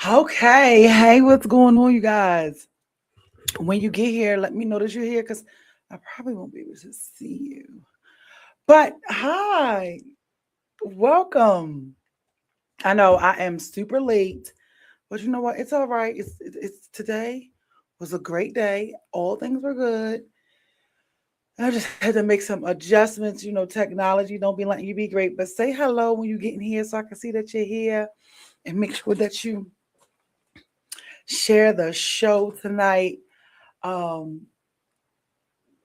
Okay, hey, what's going on, you guys? When you get here, let me know that you're here because I probably won't be able to see you. But hi, welcome. I know I am super late, but you know what? It's all right. It's today was a great day. All things were good. I just had to make some adjustments. Technology don't be letting you be great, but say hello when you get in here so I can see that you're here and make sure that you share the show tonight. Um,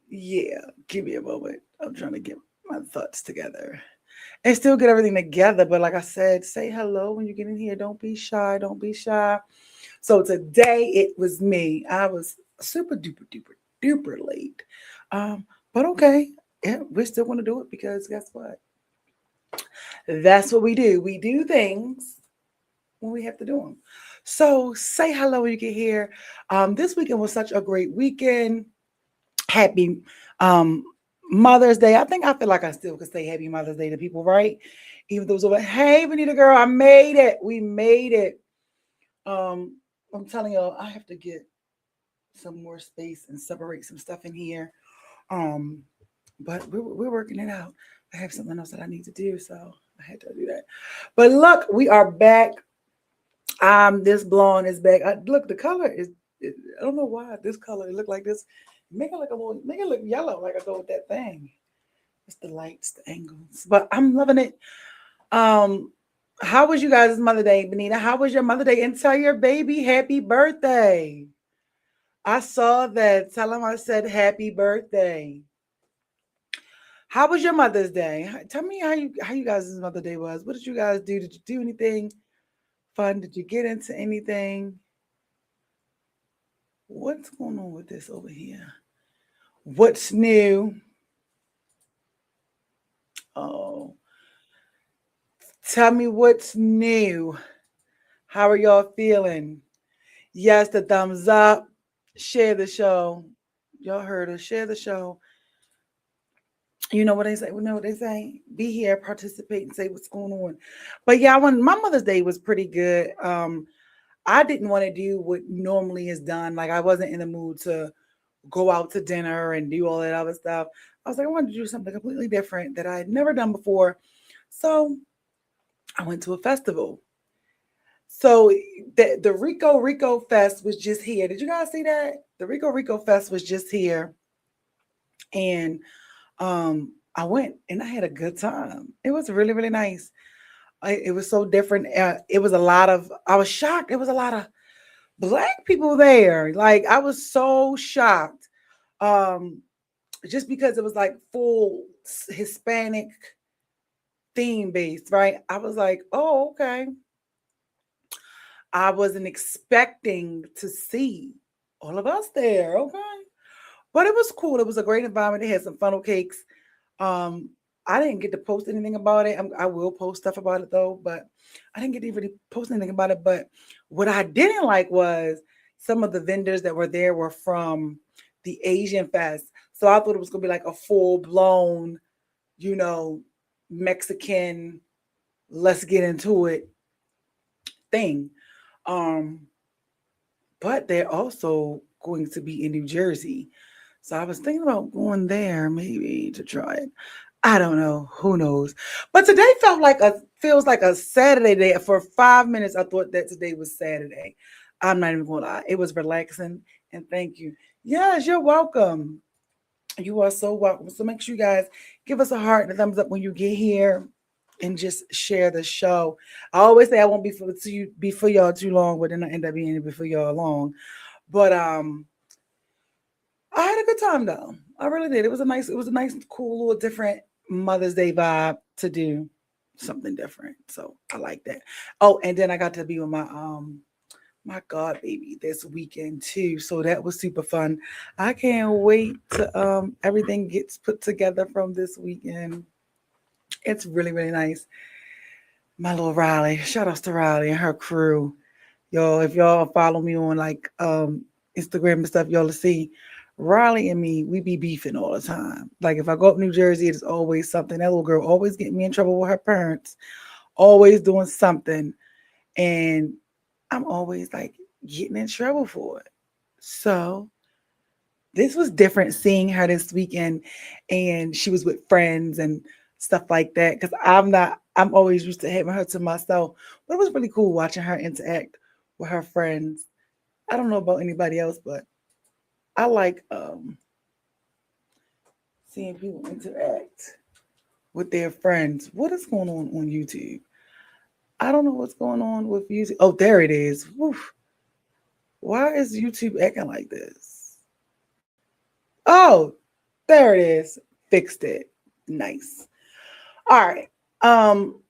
Yeah, give me a moment. I'm trying to get my thoughts together and still get everything together. But like I said, say hello when you get in here. Don't be shy. Don't be shy. So today it was me. I was super duper duper duper late. Um, but okay. Yeah, we're still going to do it because guess what? That's what we do. We do things when we have to do them. So say hello when you get here. This weekend was such a great weekend. Happy um Mother's Day. I feel like I still could say Happy Mother's Day to people, right? Even though it was over. Hey, Benita girl, I made it. We made it. Um, I'm telling y'all, I have to get some more space and separate some stuff in here. Um, but we're working it out. I have something else that I need to do, so I had to do that. But look, we are back. This blonde is back. Look, the color is. I don't know why this color look like this. Make it look yellow like I go with that thing. It's the lights, the angles, but I'm loving it. Um, how was you guys' Mother Day, Benita? How was your Mother Day? And tell your baby happy birthday. I saw that. Tell him I said happy birthday. How was your Mother's Day? Tell me how you guys' Mother Day was. What did you guys do? Did you do anything fun? Did you get into anything? What's going on with this over here? What's new? Oh, tell me what's new. How are y'all feeling? Yes, the thumbs up. Share the show. Y'all heard us. Share the show. You know what they say? We know what they say. Be here, participate, and say what's going on. But yeah, when my Mother's Day was pretty good. I didn't want to do what normally is done. Like I wasn't in the mood to go out to dinner and do all that other stuff. I was like, I wanted to do something completely different that I had never done before. So I went to a festival. So the Rico Rico Fest was just here. Did you guys see that? The Rico Rico Fest was just here, and I went and I had a good time. It was really really nice. It was so different. It was a lot of. I was shocked. It was a lot of black people there. Like I was so shocked. Um, just because it was like full Hispanic theme based, right? I was like, oh okay. I wasn't expecting to see all of us there. Okay. But it was cool. It was a great environment. They had some funnel cakes. Um, I didn't get to post anything about it. I will post stuff about it though, but I didn't get to really post anything about it. But what I didn't like was some of the vendors that were there were from the Asian Fest. So I thought it was gonna be like a full blown, you know, Mexican, let's get into it thing. Um, but they're also going to be in New Jersey. So I was thinking about going there maybe to try it. I don't know. Who knows? But today feels like a Saturday day. For 5 minutes, I thought that today was Saturday. I'm not even gonna lie. It was relaxing and thank you. Yes, you're welcome. You are so welcome. So make sure you guys give us a heart and a thumbs up when you get here and just share the show. I always say I won't be for y'all too long, but then I end up being for y'all long. But I had a good time though. I really did. It was a nice, cool little different Mother's Day vibe to do something different. So I like that. Oh, and then I got to be with my god baby this weekend too. So that was super fun. I can't wait to everything gets put together from this weekend. It's really, really nice. My little Riley. Shout outs to Riley and her crew. Y'all, if y'all follow me on like Instagram and stuff, y'all will see Riley and me, we be beefing all the time. Like if I go up New Jersey, it's always something. That little girl always getting me in trouble with her parents, always doing something. And I'm always like getting in trouble for it. So this was different seeing her this weekend, and she was with friends and stuff like that. Because I'm always used to having her to myself. But it was really cool watching her interact with her friends. I don't know about anybody else, but I like seeing people interact with their friends. What is going on YouTube? I don't know what's going on with YouTube. Oh, there it is. Woof. Why is YouTube acting like this? Oh, there it is. Fixed it. Nice. All right. Um,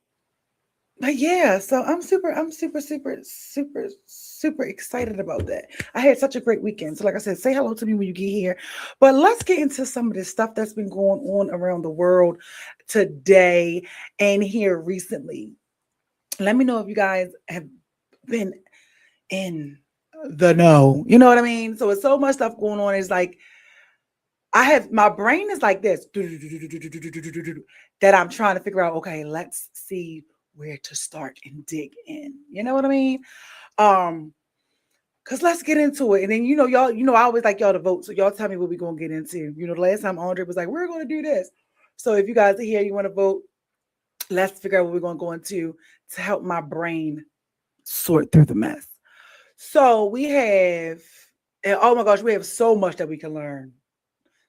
but yeah, so I'm super excited about that. I had such a great weekend. So, like I said, say hello to me when you get here. But let's get into some of this stuff that's been going on around the world today and here recently. Let me know if you guys have been in the know. You know what I mean? So it's so much stuff going on. It's like I have my brain is like this that I'm trying to figure out, okay, let's see where to start and dig in. You know what I mean? Um, cause let's get into it. And then y'all, I always like y'all to vote. So y'all tell me what we're gonna get into. The last time Andre was like, we're gonna do this. So if you guys are here, you want to vote, let's figure out what we're gonna go into to help my brain sort through the mess. So we have, and oh my gosh, we have so much that we can learn.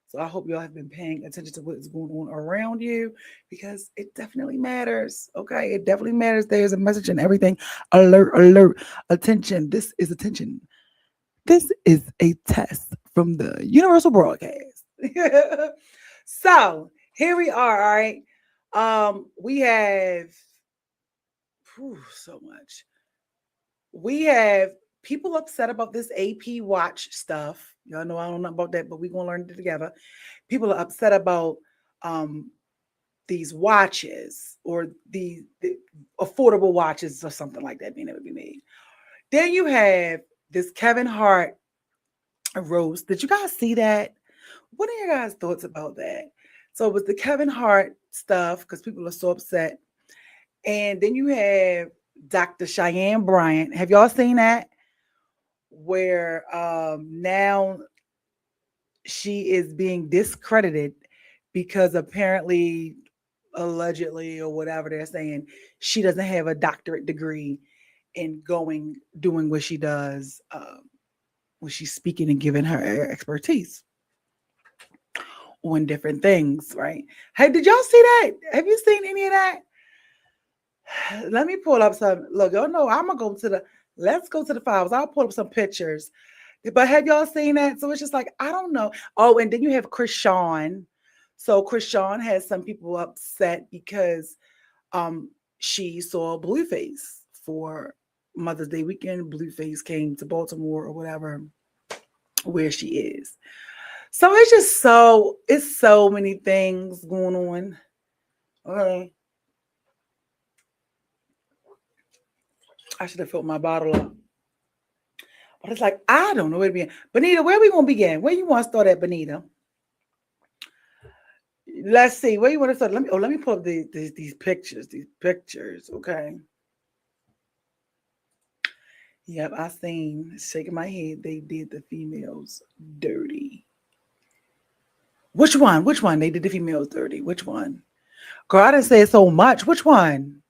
So I hope y'all have been paying attention to what is going on around you because it definitely matters. Okay. It definitely matters. There's a message in everything. Alert, alert, attention. This is attention. This is a test from the Universal Broadcast. So here we are. All right. We have so much. We have people upset about this AP watch stuff. Y'all know I don't know about that, but we're gonna learn it together. People are upset about um these watches or the affordable watches or something like that being able to be made. Then you have this Kevin Hart roast. Did you guys see that? What are your guys' thoughts about that? So it was the Kevin Hart stuff because people are so upset. And then you have Dr. Cheyenne Bryant. Have y'all seen that? Where now she is being discredited because apparently, allegedly, or whatever they're saying, she doesn't have a doctorate degree in doing what she does when she's speaking and giving her expertise on different things, right? Hey, did y'all see that? Have you seen any of that? Let me pull up some. Look, y'all know I'm gonna go to the. Let's go to the files. I'll pull up some pictures. But have y'all seen that? So it's just like I don't know. Oh, and then you have Krishan. So Krishan has some people upset because um she saw Blueface for Mother's Day weekend. Blueface came to Baltimore or whatever, where she is. So it's so many things going on. Okay. I should have filled my bottle up. But it's like, I don't know where to begin. Benita, where we gonna begin? Where you want to start at, Benita? Let's see. Where you want to start? Let me pull up these pictures. These pictures, okay. Yep, I seen shaking my head. They did the females dirty. Which one? Which one? They did the females dirty. Which one? Girl, I didn't say it so much. Which one?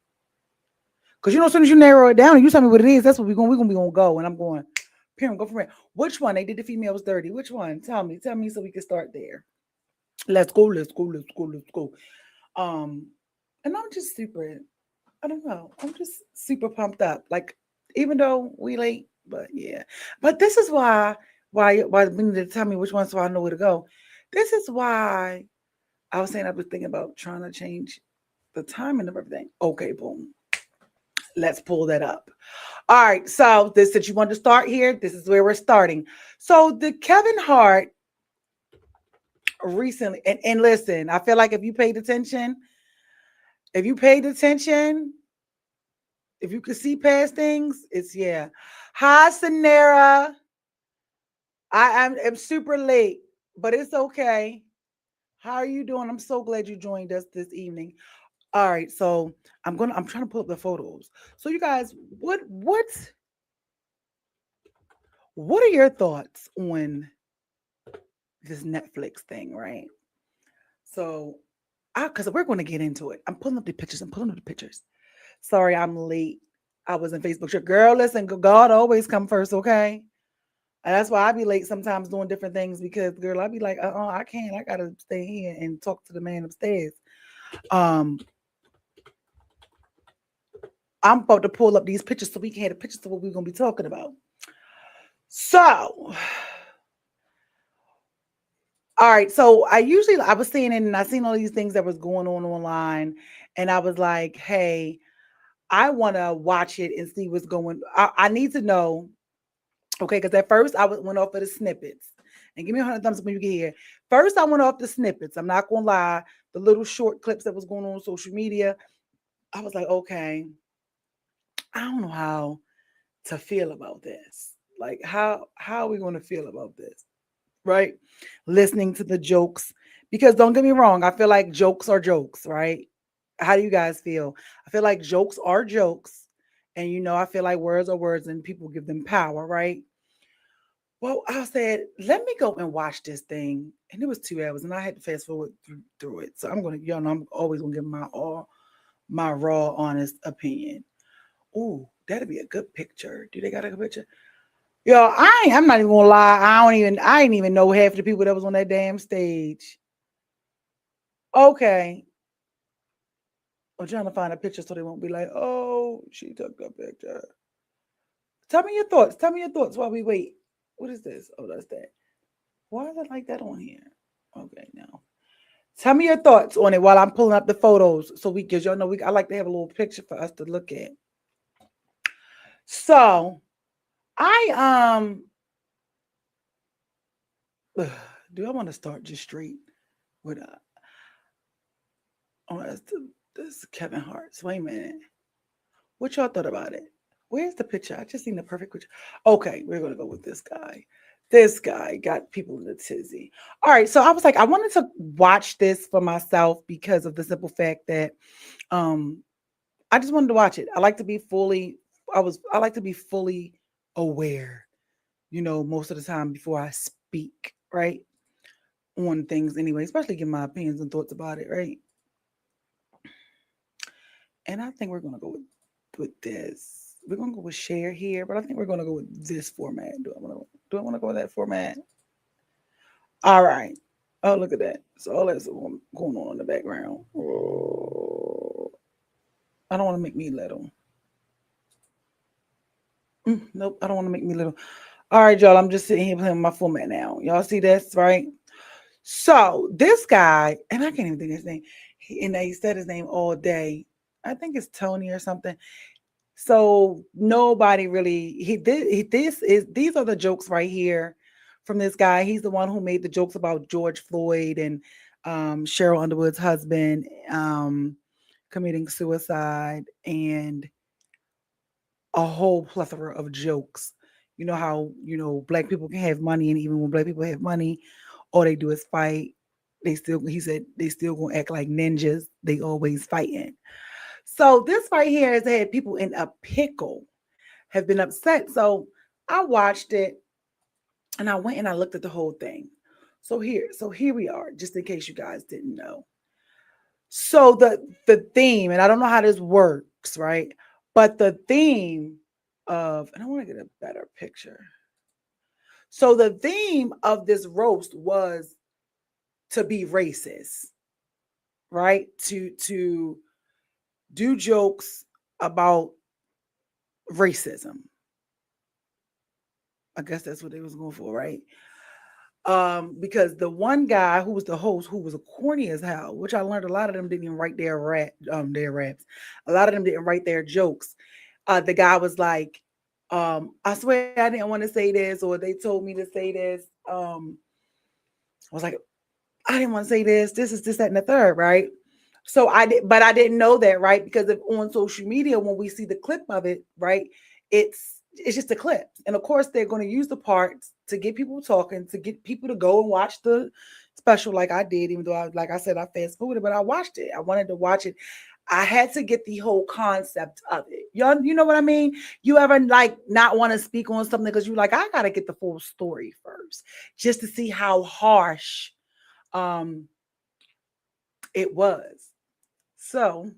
Because as soon as you narrow it down and you tell me what it is, that's what we're gonna go. And I'm going, go from it. Which one? They did the females dirty. Which one? Tell me so we can start there. Let's go, let's go, let's go, let's go. Um, and I'm just super, I don't know, I'm just super pumped up. Like, even though we late, but yeah. But this is why being to tell me which one so I know where to go. This is why I was saying I was thinking about trying to change the timing of everything. Okay, boom. Let's pull that up. All right. So this since you want to start here, this is where we're starting. So the Kevin Hart recently, and listen, I feel like if you paid attention, if you could see past things, it's yeah. Hi, Sanera. I'm super late, but it's okay. How are you doing? I'm so glad you joined us this evening. All right, so I'm trying to pull up the photos. So you guys, what What are your thoughts on this Netflix thing, right? So, because we're going to get into it. I'm pulling up the pictures. I'm pulling up the pictures. Sorry, I'm late. I was in Facebook. Girl, listen, God always come first, okay? And that's why I be late sometimes doing different things because, girl, I be like, I can't. I gotta stay here and talk to the man upstairs. Um, I'm about to pull up these pictures so we can have the pictures of what we're gonna be talking about. So, all right. So I was seeing it and I seen all these things that was going on online, and I was like, hey, I want to watch it and see what's going. I need to know. Okay, because at first went off of the snippets. And give me 100 thumbs up when you get here. First, I went off the snippets. I'm not gonna lie, the little short clips that was going on social media. I was like, okay, I don't know how to feel about this. Like, how are we gonna feel about this? Right? Listening to the jokes. Because don't get me wrong, I feel like jokes are jokes, right? How do you guys feel? I feel like jokes are jokes. And I feel like words are words and people give them power, right? Well, I said, let me go and watch this thing. And it was 2 hours and I had to fast forward through it. So I'm always gonna give my raw, honest opinion. Ooh, that'd be a good picture. Do they got a good picture? Yo, I'm not even gonna lie. I ain't even know half the people that was on that damn stage. Okay. I'm trying to find a picture so they won't be like, oh, she took a picture. Tell me your thoughts. Tell me your thoughts while we wait. What is this? Oh, that's that. Why is it like that on here? Okay, now. Tell me your thoughts on it while I'm pulling up the photos so because y'all know I like to have a little picture for us to look at. So I do I want to start just straight with oh this Kevin Hart's. Wait a minute. What y'all thought about it? Where's the picture? I just seen the perfect picture. Okay, we're gonna go with this guy. This guy got people in the tizzy. All right, so I was like, I wanted to watch this for myself because of the simple fact that um I just wanted to watch it. I like to be fully aware, most of the time before I speak, right? On things anyway, especially give my opinions and thoughts about it, right? And I think we're gonna go with this. We're gonna go with share here, but I think we're gonna go with this format. Do I wanna go with that format? All right. Oh, look at that. So all that's going on in the background. Oh, I don't want to make me little. Nope, I don't want to make me little. All right, y'all. I'm just sitting here playing my format now. Y'all see this, right? So this guy, and I can't even think of his name. He said his name all day. I think it's Tony or something. So nobody really he did he this is these are the jokes right here from this guy. He's the one who made the jokes about George Floyd and Cheryl Underwood's husband committing suicide and a whole plethora of jokes. You know how black people can have money, and even when black people have money, all they do is fight. He said they still gonna act like ninjas. They always fighting. So this right here has had people in a pickle, have been upset. So I watched it and I went and I looked at the whole thing. So here we are, just in case you guys didn't know. So the theme, and I don't know how this works, right? But the theme of, and I want to get a better picture. So the theme of this roast was to be racist, right? To do jokes about racism. I guess that's what they was going for, right? Because the one guy who was the host, who was a corny as hell, which I learned a lot of them didn't even write their raps. A lot of them didn't write their jokes. The guy was like, I swear I didn't want to say this, or they told me to say this. I was like, I didn't want to say this. This is this, that, and the third, right? So but I didn't know that, right? Because if on social media, when we see the clip of it, right, it's just a clip, and of course they're going to use the parts to get people talking, to get people to go and watch the special, like I did. Even though like I said, I fast forwarded, but I watched it. I wanted to watch it. I had to get the whole concept of it. You know what I mean? You ever like not want to speak on something because you like, I gotta get the full story first, just to see how harsh it was. So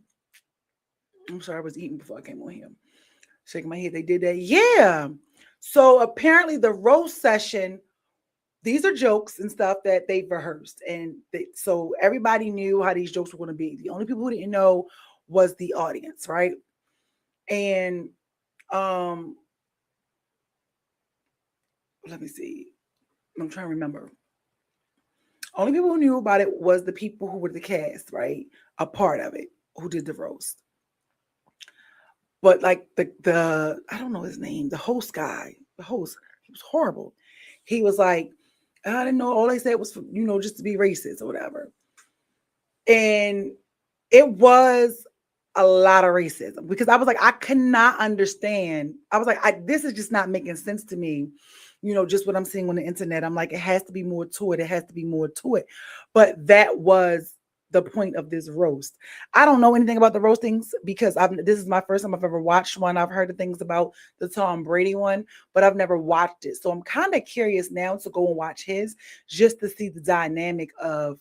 I'm sorry, I was eating before I came on here. Shaking my head. They did that. Yeah. So apparently the roast session, these are jokes and stuff that they rehearsed. And so everybody knew how these jokes were going to be. The only people who didn't know was the audience, right? And let me see. I'm trying to remember. Only people who knew about it was the people who were the cast, right? A part of it, who did the roast. But like the I don't know his name, the host guy, the host, he was horrible. He was like, I didn't know. All they said was, just to be racist or whatever. And it was a lot of racism because I was like, I cannot understand. I was like, this is just not making sense to me. Just what I'm seeing on the internet. I'm like, it has to be more to it. It has to be more to it. But that was the point of this roast. I don't know anything about the roastings because this is my first time I've ever watched one. I've heard of things about the Tom Brady one, but I've never watched it. So I'm kind of curious now to go and watch his just to see the dynamic of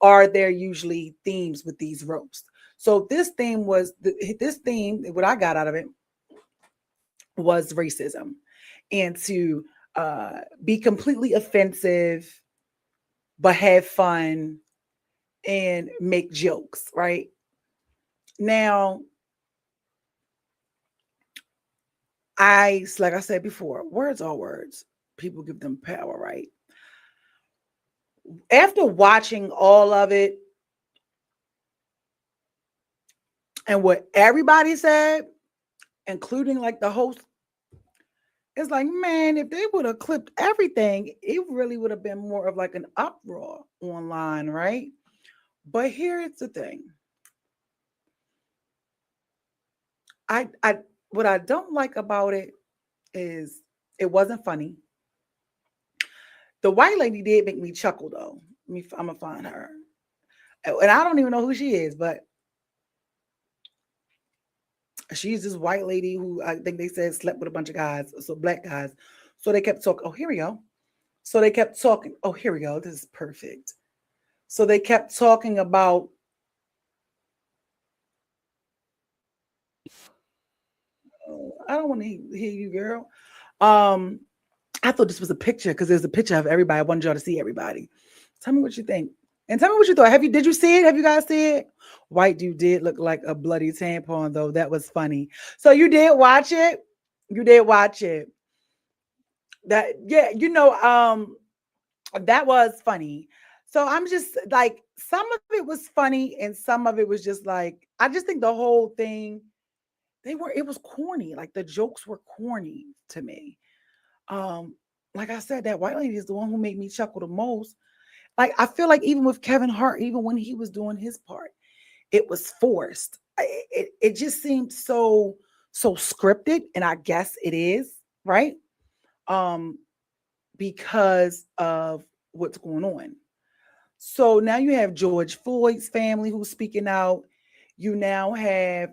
are there usually themes with these roasts. So this theme what I got out of it was racism and to be completely offensive, but have fun and make jokes, right? Now, like I said before, words are words. People give them power, right? After watching all of it and what everybody said, including like the host, it's like, man, if they would have clipped everything, it really would have been more of like an uproar online, right? But here's the thing. What I don't like about it is it wasn't funny. The white lady did make me chuckle though. I'm gonna find her, and I don't even know who she is, but she's this white lady who I think they said slept with a bunch of guys, so black guys. So they kept talking. Oh, here we go. So they kept talking. Oh, here we go. This is perfect. So they kept talking about I don't want to hear you, girl. I thought this was a picture because there's a picture of everybody. I wanted y'all to see everybody. Tell me what you think. And tell me what you thought. Did you see it? Have you guys seen it? White dude did look like a bloody tampon, though. That was funny. So you did watch it? You did watch it. That was funny. So I'm just like, some of it was funny and some of it was just like, I just think the whole thing, it was corny. Like the jokes were corny to me. Like I said, that white lady is the one who made me chuckle the most. Like I feel like even with Kevin Hart, even when he was doing his part, it was forced. It just seemed so scripted, and I guess it is, right? Because of what's going on. So now you have George Floyd's family who's speaking out. You now have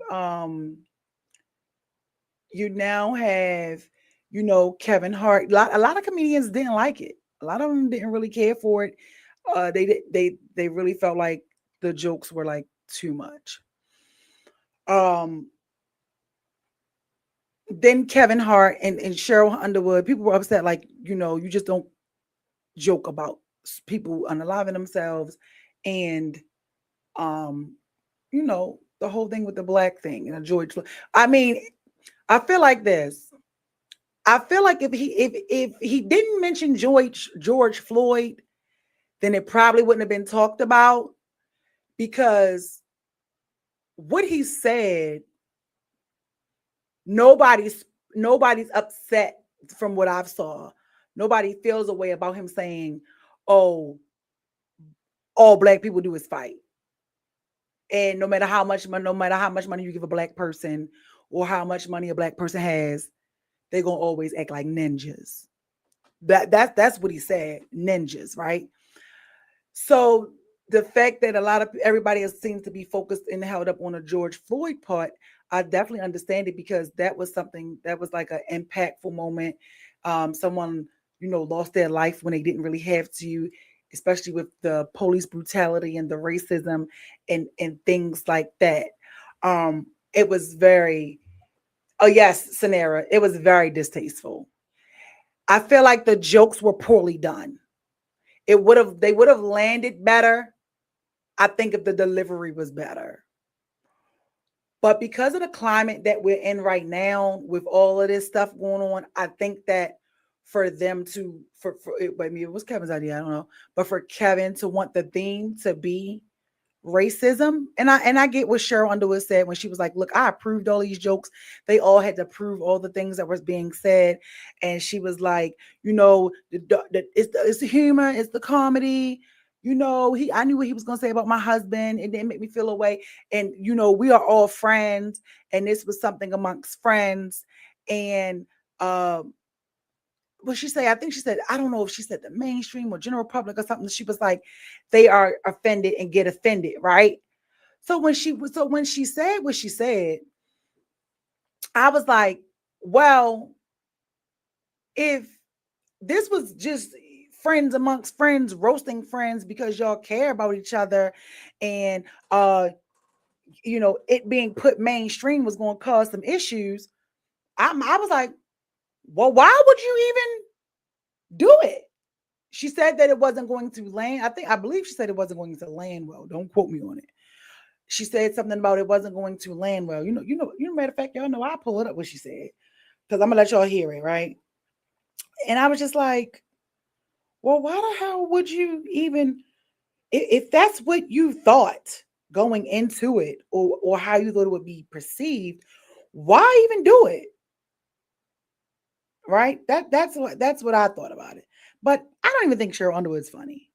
Kevin Hart. A lot of comedians didn't like it. A lot of them didn't really care for it. They really felt like the jokes were like too much. Then Kevin Hart and Cheryl Underwood, people were upset, like, you just don't joke about people unaliving themselves and the whole thing with the black thing and George. I mean, I feel like this. I feel like if he didn't mention George Floyd, then it probably wouldn't have been talked about, because what he said, nobody's upset from what I've saw. Nobody feels a way about him saying, oh, all black people do is fight. And no matter how much money you give a black person or how much money a black person has, they're gonna always act like ninjas. That's what he said, ninjas, right? So the fact that everybody seems to be focused and held up on the George Floyd part, I definitely understand it, because that was something that was like an impactful moment. Someone, lost their life when they didn't really have to, especially with the police brutality and the racism and things like that. It was very, oh yes, Sanera, it was very distasteful. I feel like the jokes were poorly done. They would have landed better, I think, if the delivery was better. But because of the climate that we're in right now, with all of this stuff going on, I think that for them to, I mean, it was Kevin's idea, I don't know, but for Kevin to want the theme to be racism, and I get what Cheryl Underwood said when she was like, "Look, I approved all these jokes. They all had to prove all the things that was being said," and she was like, it's the humor, it's the comedy. I knew what he was gonna say about my husband. It didn't make me feel away. And we are all friends, and this was something amongst friends. And what she say? I think she said, I don't know if she said the mainstream or general public or something. She was like, they are offended and get offended, right? So when she said what she said, I was like, well, if this was just friends amongst friends roasting friends because y'all care about each other, and it being put mainstream was going to cause some issues, I was like, well, why would you even do it? She said that it wasn't going to land. I believe she said it wasn't going to land well. Don't quote me on it. She said something about it wasn't going to land well. Matter of fact, y'all know, I'll pull it up what she said, because I'm gonna let y'all hear it, right? And I was just like, well, why the hell would you even, if that's what you thought going into it, or how you thought it would be perceived, why even do it? Right? That's what I thought about it. But I don't even think Cheryl Underwood's funny.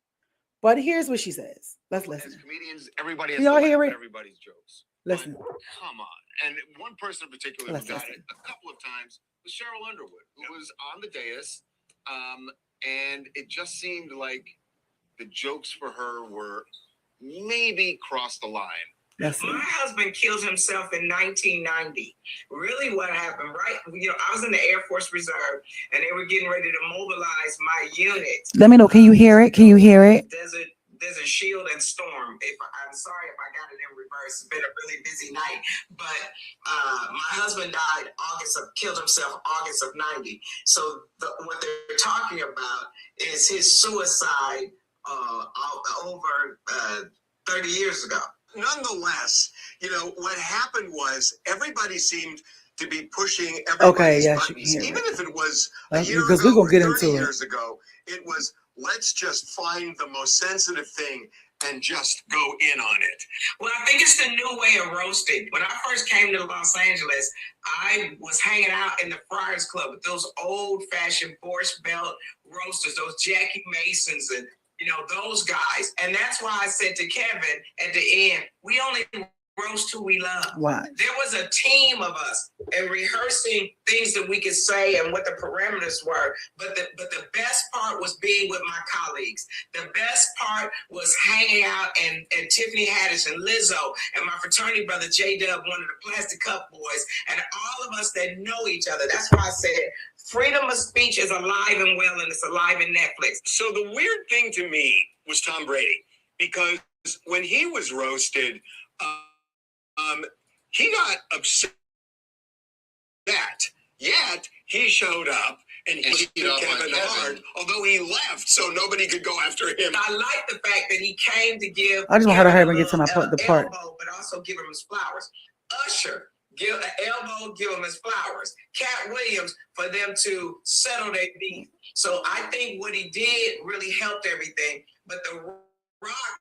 But here's what she says. Let's listen. As comedians, everybody has to laugh at everybody's jokes. Listen. But come on. And one person in particular who got it a couple of times was Cheryl Underwood, who was on the dais. And it just seemed like the jokes for her were maybe crossed the line. My husband killed himself in 1990. Really, what happened, right? I was in the Air Force Reserve, and they were getting ready to mobilize my unit. Let me know. Can you hear it? Can you hear it? Desert Shield and Storm. I'm sorry if I got it in reverse. It's been a really busy night. But my husband died killed himself August of 90. So what they're talking about is his suicide over 30 years ago. Nonetheless, what happened was everybody seemed to be pushing everybody's buttons. Even if it was a year ago, we're going to get into 30 years ago, it was, let's just find the most sensitive thing and just go in on it. Well, I think it's the new way of roasting. When I first came to Los Angeles, I was hanging out in the Friars Club with those old-fashioned Borscht Belt roasters, those Jackie Masons and those guys. And that's why I said to Kevin at the end, we only roast who we love. Wow. There was a team of us and rehearsing things that we could say and what the parameters were. But the best part was being with my colleagues. The best part was hanging out and Tiffany Haddish and Lizzo and my fraternity brother J-Dub, one of the Plastic Cup Boys, and all of us that know each other. That's why I said freedom of speech is alive and well, and it's alive in Netflix. So the weird thing to me was Tom Brady, because when he was roasted, he got upset. Yet he showed up and he hit Kevin hard, although he left, so nobody could go after him. I like the fact that he came to give. I just want her to hurry and get to the part. Elbow, but also give him his flowers. Usher, give an elbow, give him his flowers. Cat Williams, for them to settle their beef. So I think what he did really helped everything. But The Rock.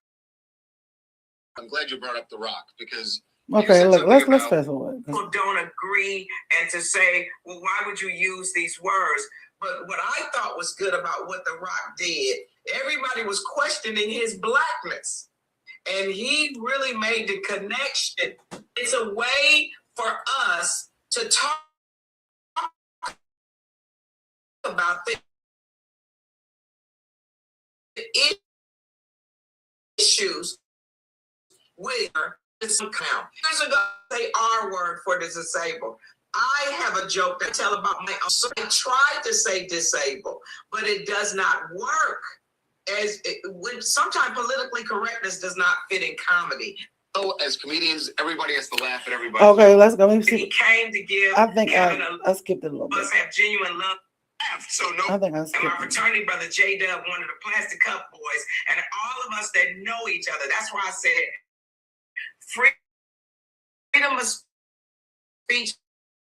I'm glad you brought up The Rock, because okay, look, let's fast forward. People don't agree, and to say, well, why would you use these words? But what I thought was good about what The Rock did, everybody was questioning his blackness. And he really made the connection. It's a way for us to talk about the issues where this count. Years ago, say R word for the disabled. I have a joke that I tell about my own. So I tried to say disabled, but it does not work. When sometimes politically correctness does not fit in comedy. So as comedians, everybody has to laugh at everybody. Okay, let's go. Let me see. He came to give. I think I skipped it a little bit. Must have genuine love. So no. I think I skipped and my fraternity brother J Dub, one of the Plastic Cup boys, and all of us that know each other. That's why I said freedom of speech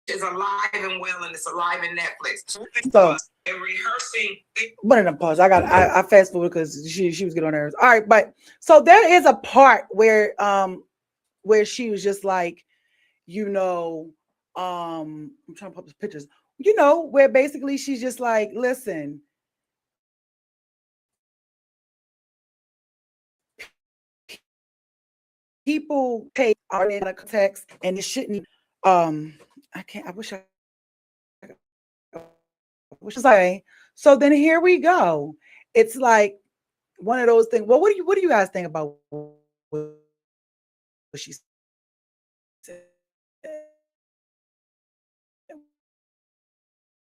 is alive and well, and it's alive in Netflix. So and rehearsing. One of them pause. I fast forward because she was getting on nerves. All right, but so there is a part where she was just like, I'm trying to put the pictures, where basically she's just like, listen, people take art in a context and it shouldn't. I wish I say. So then here we go. It's like one of those things. Well, what do you guys think about what she said?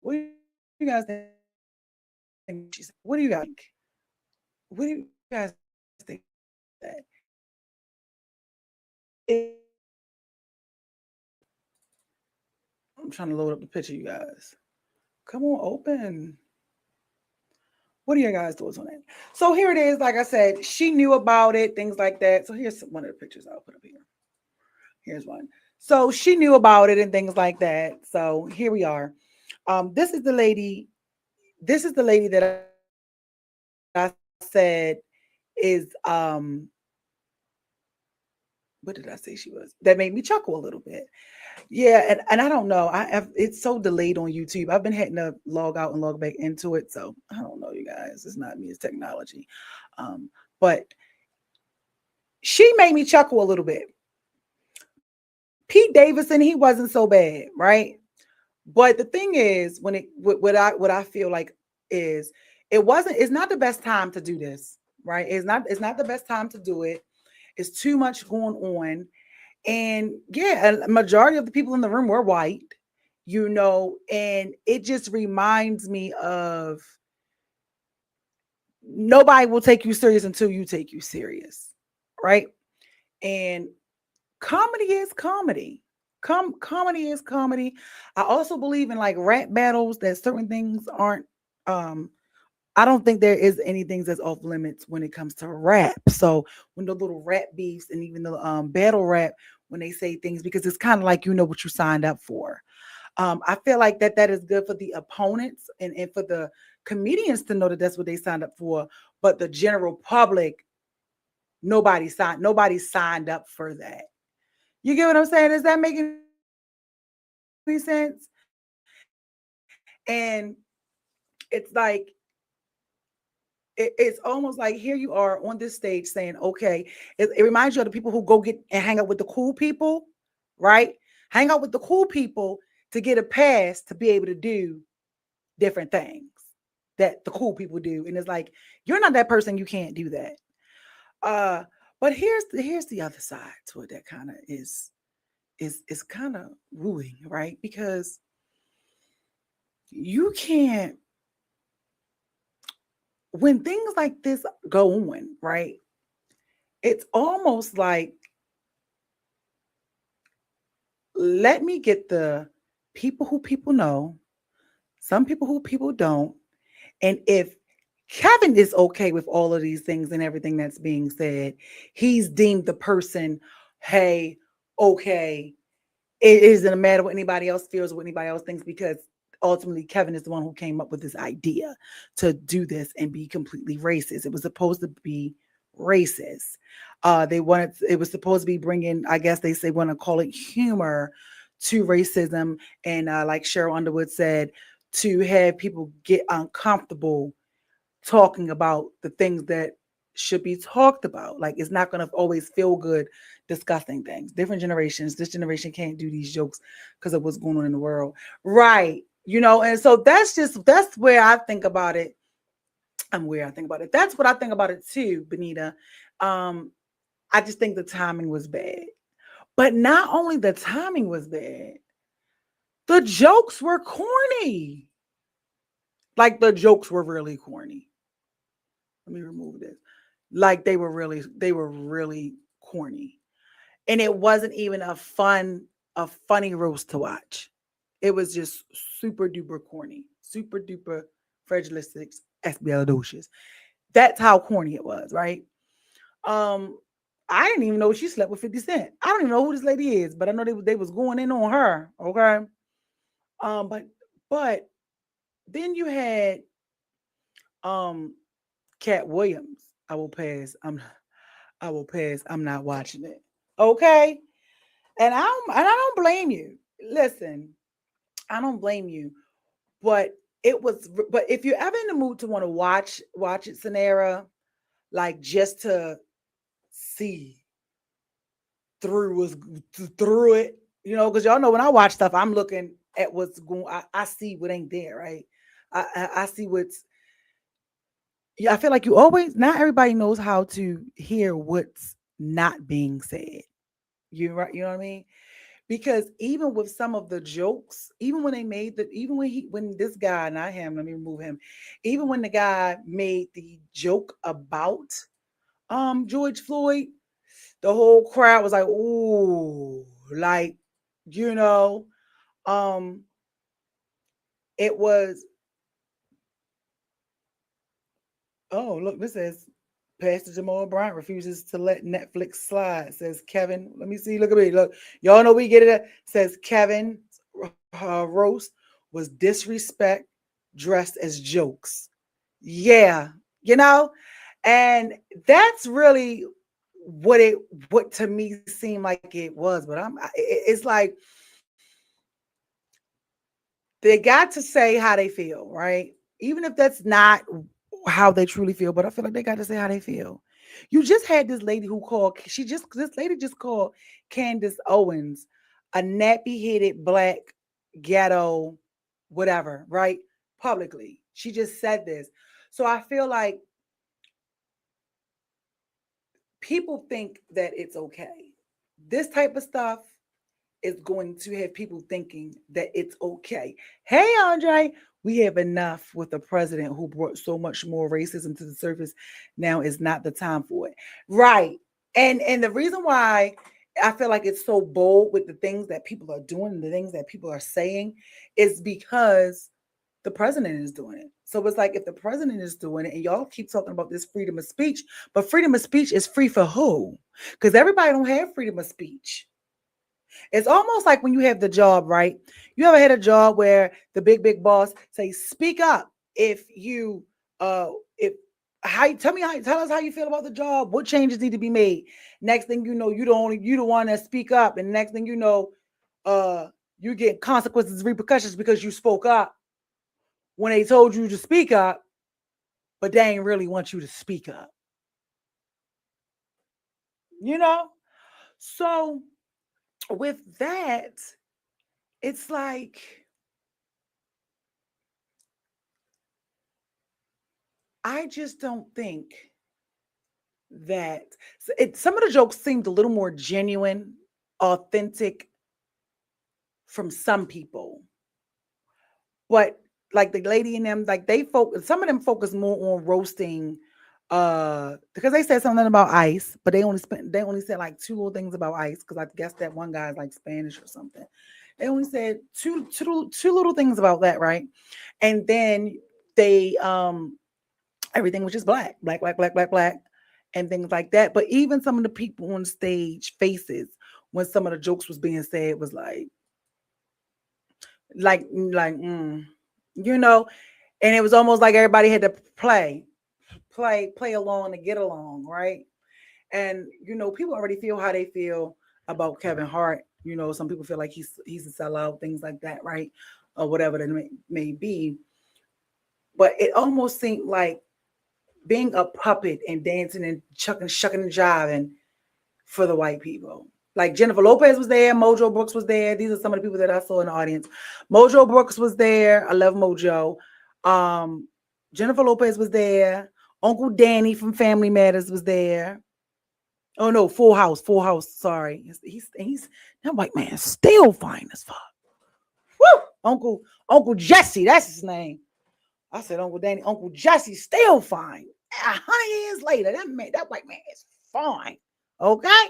What do you guys think? She said, what do you guys think? What do you guys think that? I'm trying to load up the picture, you guys. Come on, open. What are your guys' thoughts on that? So here it is. Like I said, she knew about it, things like that. So here's one of the pictures I'll put up here. Here's one. So she knew about it and things like that. So here we are. This is the lady. This is the lady that I said is what did I say she was? That made me chuckle a little bit. Yeah, and I don't know. It's so delayed on YouTube. I've been having to log out and log back into it. So I don't know, you guys. It's not me, it's technology. But she made me chuckle a little bit. Pete Davidson, he wasn't so bad, right? But the thing is, what I feel like is it's not the best time to do this, right? It's not the best time to do it. It's too much going on. And yeah, a majority of the people in the room were white, and it just reminds me of nobody will take you serious until you take you serious, right? And comedy is comedy. Comedy is comedy. I also believe in like rap battles, that certain things aren't I don't think there is anything that's off limits when it comes to rap. So when the little rap beefs and even the battle rap, when they say things, because it's kind of like what you signed up for. I feel like that is good for the opponents and for the comedians to know that that's what they signed up for. But the general public, nobody signed up for that. You get what I'm saying? Is that making any sense? And it's like, it's almost like here you are on this stage saying, okay, it reminds you of the people who go get and hang out with the cool people, right? Hang out with the cool people to get a pass to be able to do different things that the cool people do. And it's like, you're not that person, you can't do that. But here's the other side to it that kind of is kind of wooing, right? Because you can't, when things like this go on, right? It's almost like, let me get the people who people know, some people who people don't. And if Kevin is okay with all of these things and everything that's being said, he's deemed the person, hey, okay, it isn't a matter what anybody else feels, what anybody else thinks, because ultimately Kevin is the one who came up with this idea to do this and be completely racist. It was supposed to be racist. It was supposed to be bringing, I guess they say, want to call it humor to racism. And like Cheryl Underwood said, to have people get uncomfortable talking about the things that should be talked about. Like, it's not going to always feel good discussing things. Different generations, this generation can't do these jokes because of what's going on in the world. Right. And so that's where I think about it. That's what I think about it too, Benita. I just think the timing was bad. But not only the timing was bad, the jokes were corny. Like the jokes were really corny. Let me remove this. Like they were really corny. And it wasn't even a funny roast to watch. It was just super duper corny, super duper fragilistic, espialidocious. That's how corny it was, right? I didn't even know she slept with 50 Cent. I don't even know who this lady is, but I know they was going in on her. Okay. But then you had Cat Williams. I will pass. I'm not watching it. Okay. And I don't blame you. Listen, I don't blame you. But if you're ever in the mood to want to watch it, Sanera, like just to see through it, because y'all know when I watch stuff, I'm looking at what's going. I see what ain't there, right? I see what's. Yeah, I feel like not everybody knows how to hear what's not being said. You right? You know what I mean? Because even with some of the jokes, even when they made when this guy, not him, let me remove him, even when the guy made the joke about George Floyd, the whole crowd was like, ooh, like, it was, oh, look, this says Pastor Jamal Bryant refuses to let Netflix slide. Says Kevin. Let me see. Look at me. Look, y'all know we get it. Says Kevin roast was disrespect dressed as jokes. Yeah, and that's really what to me seemed like it was. But it's like they got to say how they feel, right? Even if that's not how they truly feel, but I feel like they got to say how they feel. You just had this lady who called, this lady just called Candace Owens a nappy-headed black ghetto, whatever, right? Publicly. She just said this. So I feel like people think that it's okay. This type of stuff is going to have people thinking that it's okay. Hey, Andre, we have enough with a president who brought so much more racism to the surface. Now is not the time for it. Right. And the reason why I feel like it's so bold with the things that people are doing and the things that people are saying is because the president is doing it. So it's like if the president is doing it and y'all keep talking about this freedom of speech, but freedom of speech is free for who? Because everybody don't have freedom of speech. It's almost like when you have the job, right? You ever had a job where the big boss say, speak up if you tell us how you feel about the job, what changes need to be made. Next thing you know, you the one that speak up, and next thing you know, you get consequences, repercussions because you spoke up when they told you to speak up, but they ain't really want you to speak up. So with that, it's like I just don't think that some of the jokes seemed a little more genuine, authentic from some people. But like the lady in them, like some of them focus more on roasting because they said something about ICE, but they only said like two little things about ICE because I guess that one guy's like Spanish or something. They only said two little things about that, right? And then they everything was just black, and things like that. But even some of the people on stage faces when some of the jokes was being said was like, and it was almost like everybody had to play along to get along, right? And people already feel how they feel about Kevin Hart. Some people feel like he's a sellout, things like that, right? Or whatever that may be. But it almost seemed like being a puppet and dancing and shucking and jiving for the white people. Like Jennifer Lopez was there, Mojo Brooks was there. These are some of the people that I saw in the audience. Mojo Brooks was there. I love Mojo. Jennifer Lopez was there. Uncle Danny from Family Matters was there. Oh no, Full House. Full House. Sorry, he's that white man still fine as fuck. Woo! Uncle Jesse, that's his name. I said Uncle Danny. Uncle Jesse still fine. 100 years later, that white man is fine. Okay.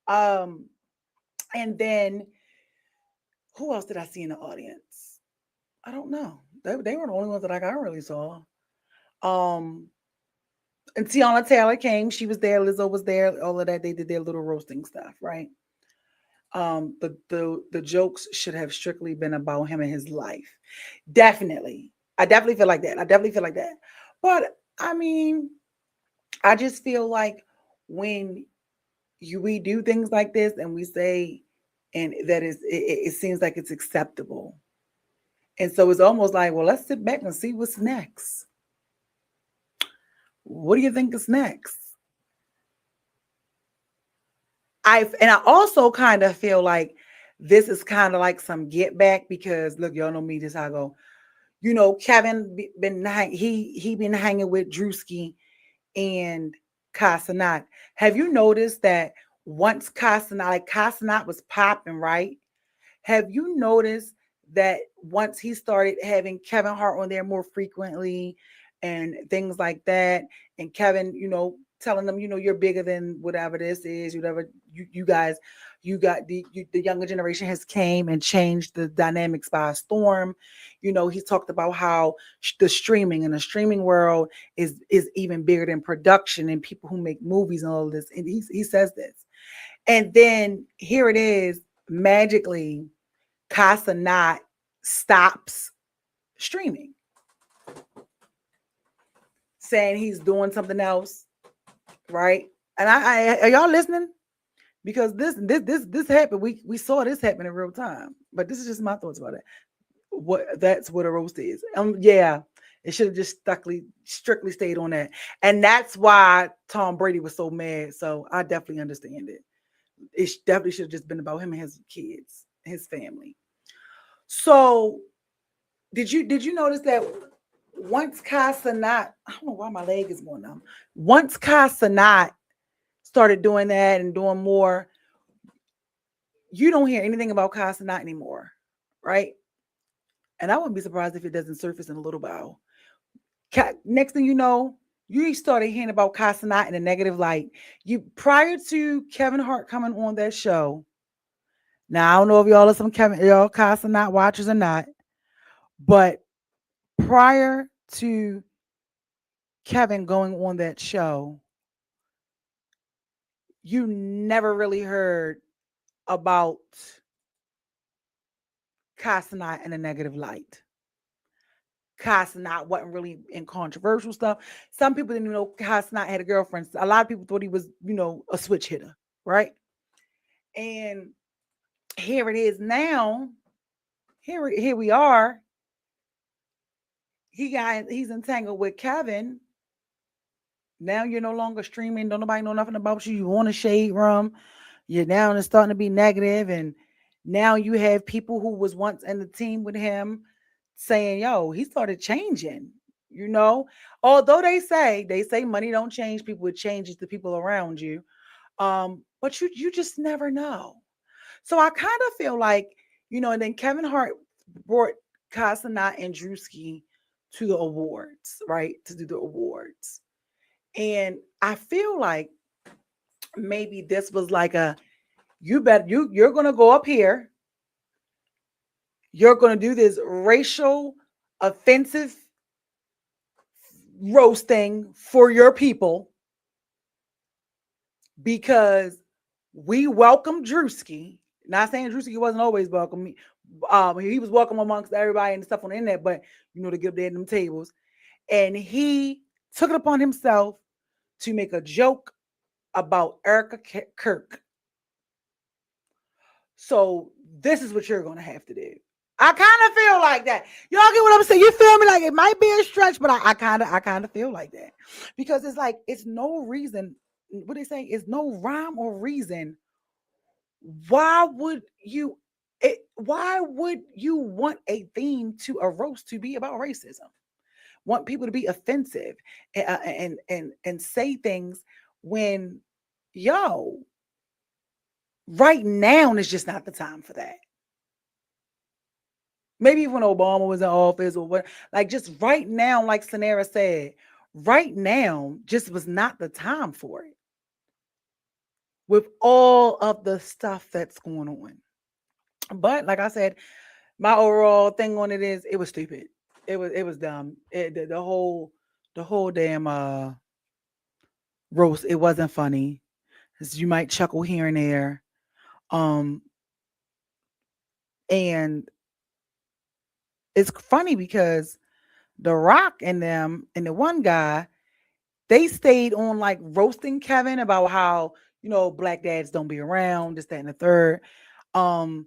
And then who else did I see in the audience? I don't know. They were the only ones that I really saw. And Tiana Taylor came. She was there. Lizzo was there. All of that. They did their little roasting stuff, right? The jokes should have strictly been about him and his life. Definitely. I definitely feel like that. But I mean, I just feel like when we do things like this and we say, and that is, it seems like it's acceptable. And so it's almost like, well, let's sit back and see what's next. What do you think is next? I also kind of feel like this is kind of like some get back because look, y'all know me, this how I go. You know, Kevin been hanging with Drewski and Kai Cenat. Have you noticed that once Kai Cenat was popping, right? Have you noticed that once he started having Kevin Hart on there more frequently and things like that, and Kevin, you know, telling them, you know, you're bigger than whatever this is, whatever you guys, you got the younger generation has came and changed the dynamics by storm. You know, he's talked about how the streaming and the streaming world is even bigger than production and people who make movies and all of this. And he says this. And then here it is, magically, Kai Cenat stops streaming, saying he's doing something else, right? And I are y'all listening? Because this happened. We saw this happen in real time. But this is just my thoughts about it. That's what a roast is. Yeah, it should have just strictly stayed on that. And that's why Tom Brady was so mad. So I definitely understand it. It definitely should have just been about him and his kids, his family. So did you notice that once Kai Cenat, I don't know why my leg is going numb. Once Kai Cenat started doing that and doing more, you don't hear anything about Kai Cenat anymore, right? And I wouldn't be surprised if it doesn't surface in a little while. Next thing you know, you started hearing about Kai Cenat in a negative light. Prior to Kevin Hart coming on that show. Now I don't know if y'all are some Kai Cenat watchers or not, but prior to Kevin going on that show, you never really heard about Kai Cenat in a negative light. Kai Cenat wasn't really in controversial stuff. Some people didn't even know Kai Cenat had a girlfriend. A lot of people thought he was, you know, a switch hitter, right? And here it is now. Here we are. He's entangled with Kevin. Now you're no longer streaming. Don't nobody know nothing about you. You want a shade room. You're now it's starting to be negative, and now you have people who was once in the team with him saying, "Yo, he started changing." You know, although they say money don't change people, it changes the people around you. But you just never know. So I kind of feel like, you know, and then Kevin Hart brought Kai Cenat and Drewski to the awards, right? To do the awards. And I feel like maybe this was like you're going to go up here. You're going to do this racial offensive roasting for your people because we welcome Drewski. Not saying Drewski wasn't always welcome. He was welcome amongst everybody and stuff on the internet, but you know, to get up there in them tables. And he took it upon himself to make a joke about Erica Kirk. So this is what you're going to have to do. I kind of feel like that. Y'all get what I'm saying? You feel me? Like it might be a stretch, but I kind of feel like that because it's like, it's no reason. What they say is no rhyme or reason. Why would you want a theme to a roast to be about racism? Want people to be offensive and say things when yo, right now is just not the time for that. Maybe when Obama was in office or what, like just right now, like Sanera said, right now just was not the time for it. With all of the stuff that's going on. But like I said, my overall thing on it is it was stupid. It was dumb. The whole damn roast, it wasn't funny. As you might chuckle here and there. Um and it's funny because The Rock and them and the one guy, they stayed on like roasting Kevin about how, black dads don't be around, this, that, and the third. Um,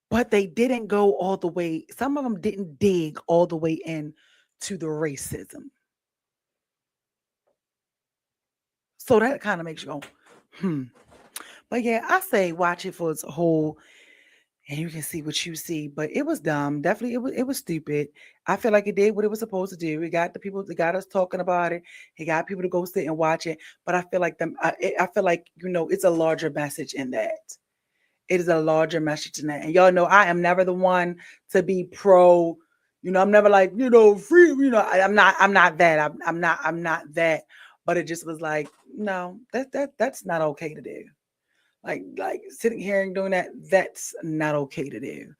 but they didn't go all the way, some of them didn't dig all the way in to the racism. So that kind of makes you go. But yeah, I say watch it for its whole and you can see what you see. But it was dumb. Definitely, it was stupid. I feel like it did what it was supposed to do. It got the people, it got us talking about it. It got people to go sit and watch it. But I feel like I feel like it's a larger message in that. It is a larger message in that. And y'all know I am never the one to be pro. I'm never like free. I'm not that. I'm not that. But it just was like no, that's not okay to do. Like sitting here and doing that's not okay to do.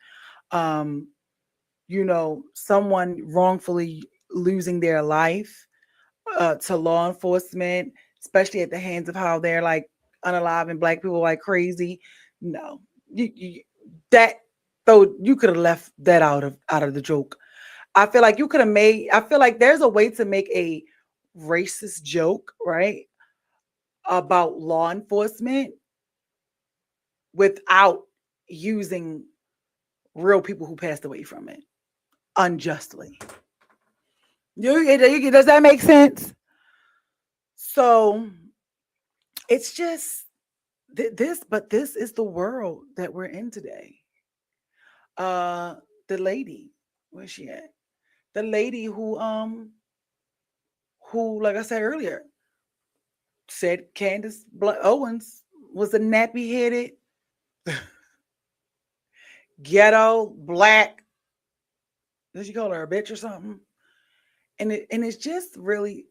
Someone wrongfully losing their life to law enforcement, especially at the hands of how they're like unaliving black people like crazy. No, that though you could have left that out of the joke. I feel like you could have made. I feel like there's a way to make a racist joke, right, about law enforcement without using real people who passed away from it unjustly. Does that make sense? So it's just but this is the world that we're in today. The lady, where's she at? The lady who like I said earlier, said Candace Owens was a nappy headed ghetto black. Did she call her a bitch or something? And it's just really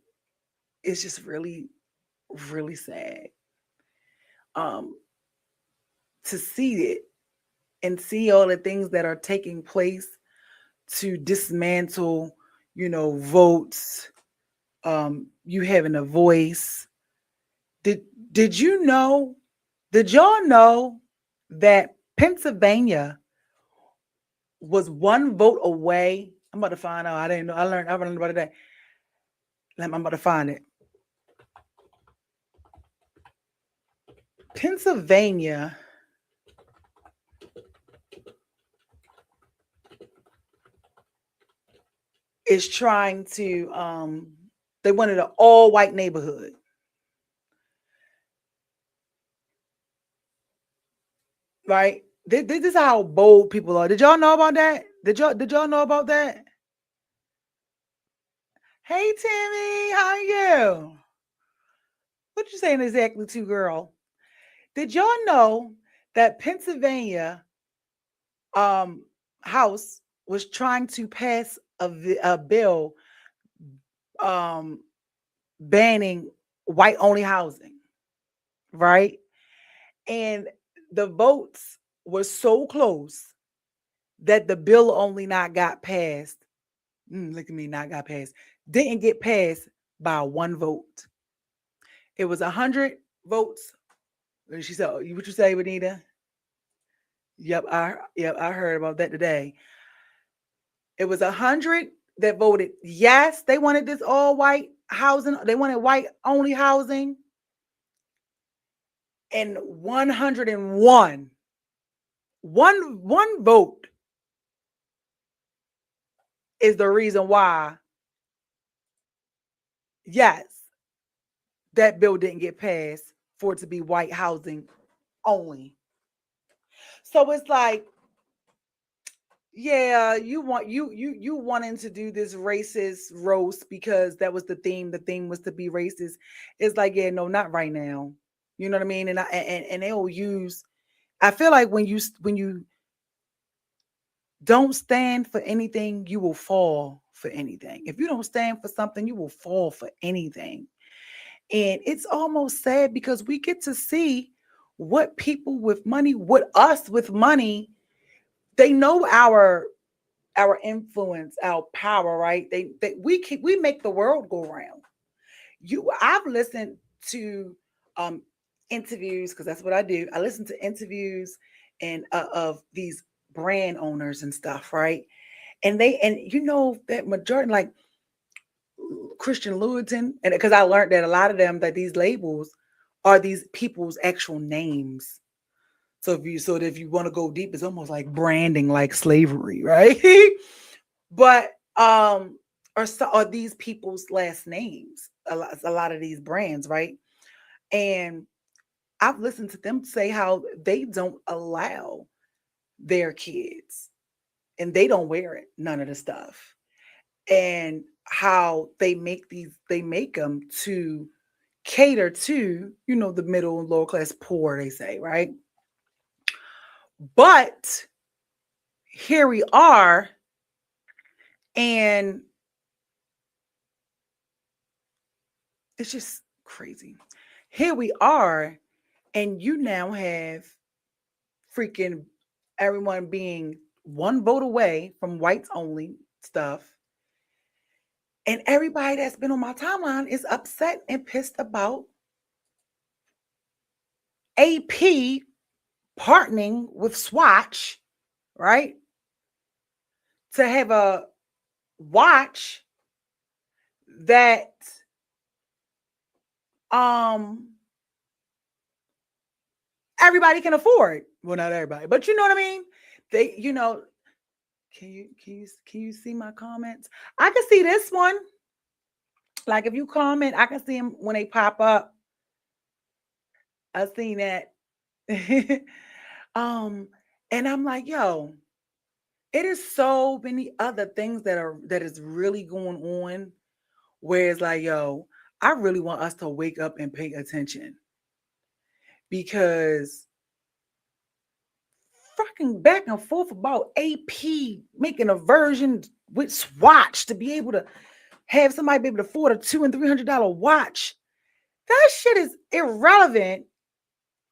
really sad to see it and see all the things that are taking place to dismantle votes, you having a voice. Did y'all know that Pennsylvania was one vote away? I'm about to find out. I didn't know. I learned about it today. I'm about to find it. Pennsylvania is trying to they wanted an all-white neighborhood. Right? This is how bold people are. Did y'all know about that? Did y'all know about that? Hey Timmy, how are you? What you saying exactly to, girl? Did y'all know that Pennsylvania House was trying to pass a bill banning white only housing, right? And the votes were so close that the bill only not got passed. Look at me, not got passed. Didn't get passed by one vote. It was 100 votes. She said, "What you say, Benita?" Yep, I heard about that today. It was 100 that voted yes. They wanted this all white housing. They wanted white only housing. And 101, one vote is the reason why, yes, that bill didn't get passed for it to be white housing only. So it's like, yeah, you wanting to do this racist roast because that was the theme. The theme was to be racist. It's like, yeah, no, not right now. You know what I mean? And they'll use. I feel like when you don't stand for anything, you will fall for anything. If you don't stand for something, you will fall for anything. And it's almost sad because we get to see what people with money, what us with money, they know our influence, our power, right? We make the world go round. I've listened to interviews because that's what I do. I listen to interviews and of these brand owners and stuff, right? And that majority, like Christian Louboutin, and because I learned that a lot of them, that these labels are these people's actual names. So if you want to go deep, it's almost like branding, like slavery, right? But are these people's last names? A lot of these brands, right? And I've listened to them say how they don't allow their kids, and they don't wear it, none of the stuff, and how they make them to cater to, the middle and lower class poor, they say, right? But here we are, and it's just crazy. Here we are, and you now have freaking everyone being one vote away from whites only stuff. And everybody that's been on my timeline is upset and pissed about AP partnering with Swatch, right? To have a watch that everybody can afford. Well, not everybody, but you know what I mean? They, can you see my comments? I can see this one. Like if you comment, I can see them when they pop up. I've seen that. And I'm like, yo, it is so many other things that is really going on, where it's like, yo, I really want us to wake up and pay attention, because fucking back and forth about AP making a version with Swatch to be able to have somebody be able to afford a $200 and $300 watch. That shit is irrelevant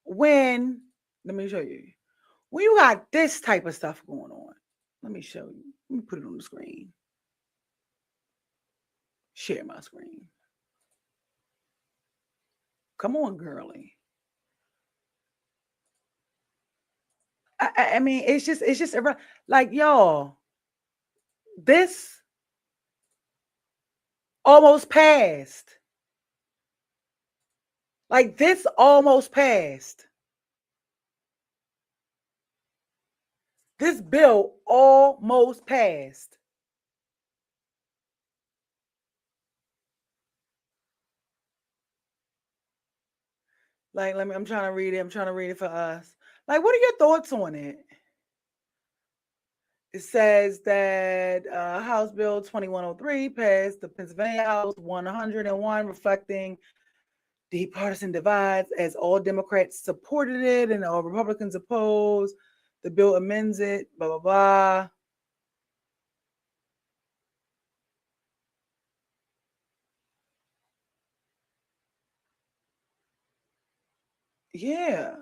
when, let me show you, when you got this type of stuff going on. Let me show you. Let me put it on the screen. Share my screen. Come on, girly. I mean, it's just like, y'all, this almost passed. Like, this almost passed. This bill almost passed. Like, I'm trying to read it. I'm trying to read it for us. Like, what are your thoughts on it? It says that House Bill 2103 passed the Pennsylvania House 101, reflecting the partisan divides, as all Democrats supported it and all Republicans opposed. The bill amends it, blah, blah, blah. Yeah,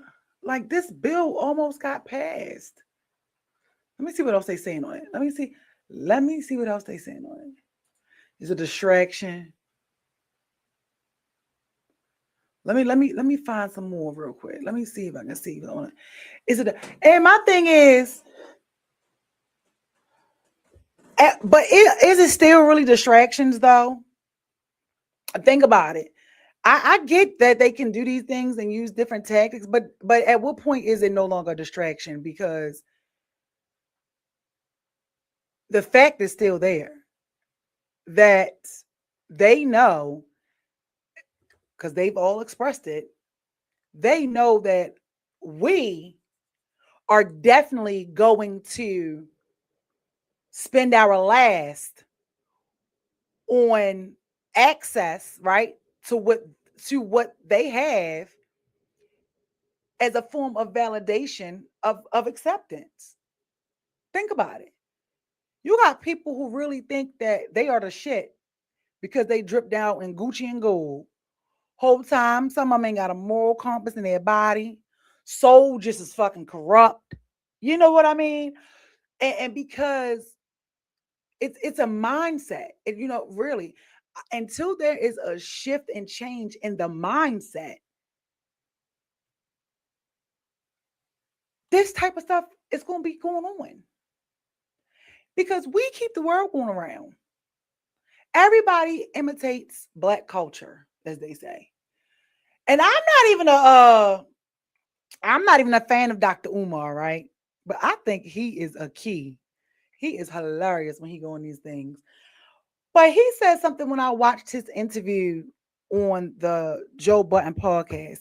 like this bill almost got passed. Let me see what else they saying on it. Let me see what else they saying on it. It's a distraction. Let me find some more real quick. Let me see if I can see on it. And my thing is, but is it still really distractions though? Think about it. I get that they can do these things and use different tactics, but at what point is it no longer a distraction? Because the fact is still there that they know, because they've all expressed it, they know that we are definitely going to spend our last on access, right, to what they have as a form of validation of acceptance. Think about it. You got people who really think that they are the shit because they drip down in Gucci and gold. Whole time, some of them ain't got a moral compass in their body. Soul just is fucking corrupt. You know what I mean? And because it's a mindset. You know, really, until there is a shift and change in the mindset, this type of stuff is going to be going on. Because we keep the world going around. Everybody imitates Black culture, as they say. And I'm not even a fan of Dr. Umar, right? But I think he is a key. He is hilarious when he go on these things. But he said something when I watched his interview on the Joe Budden podcast,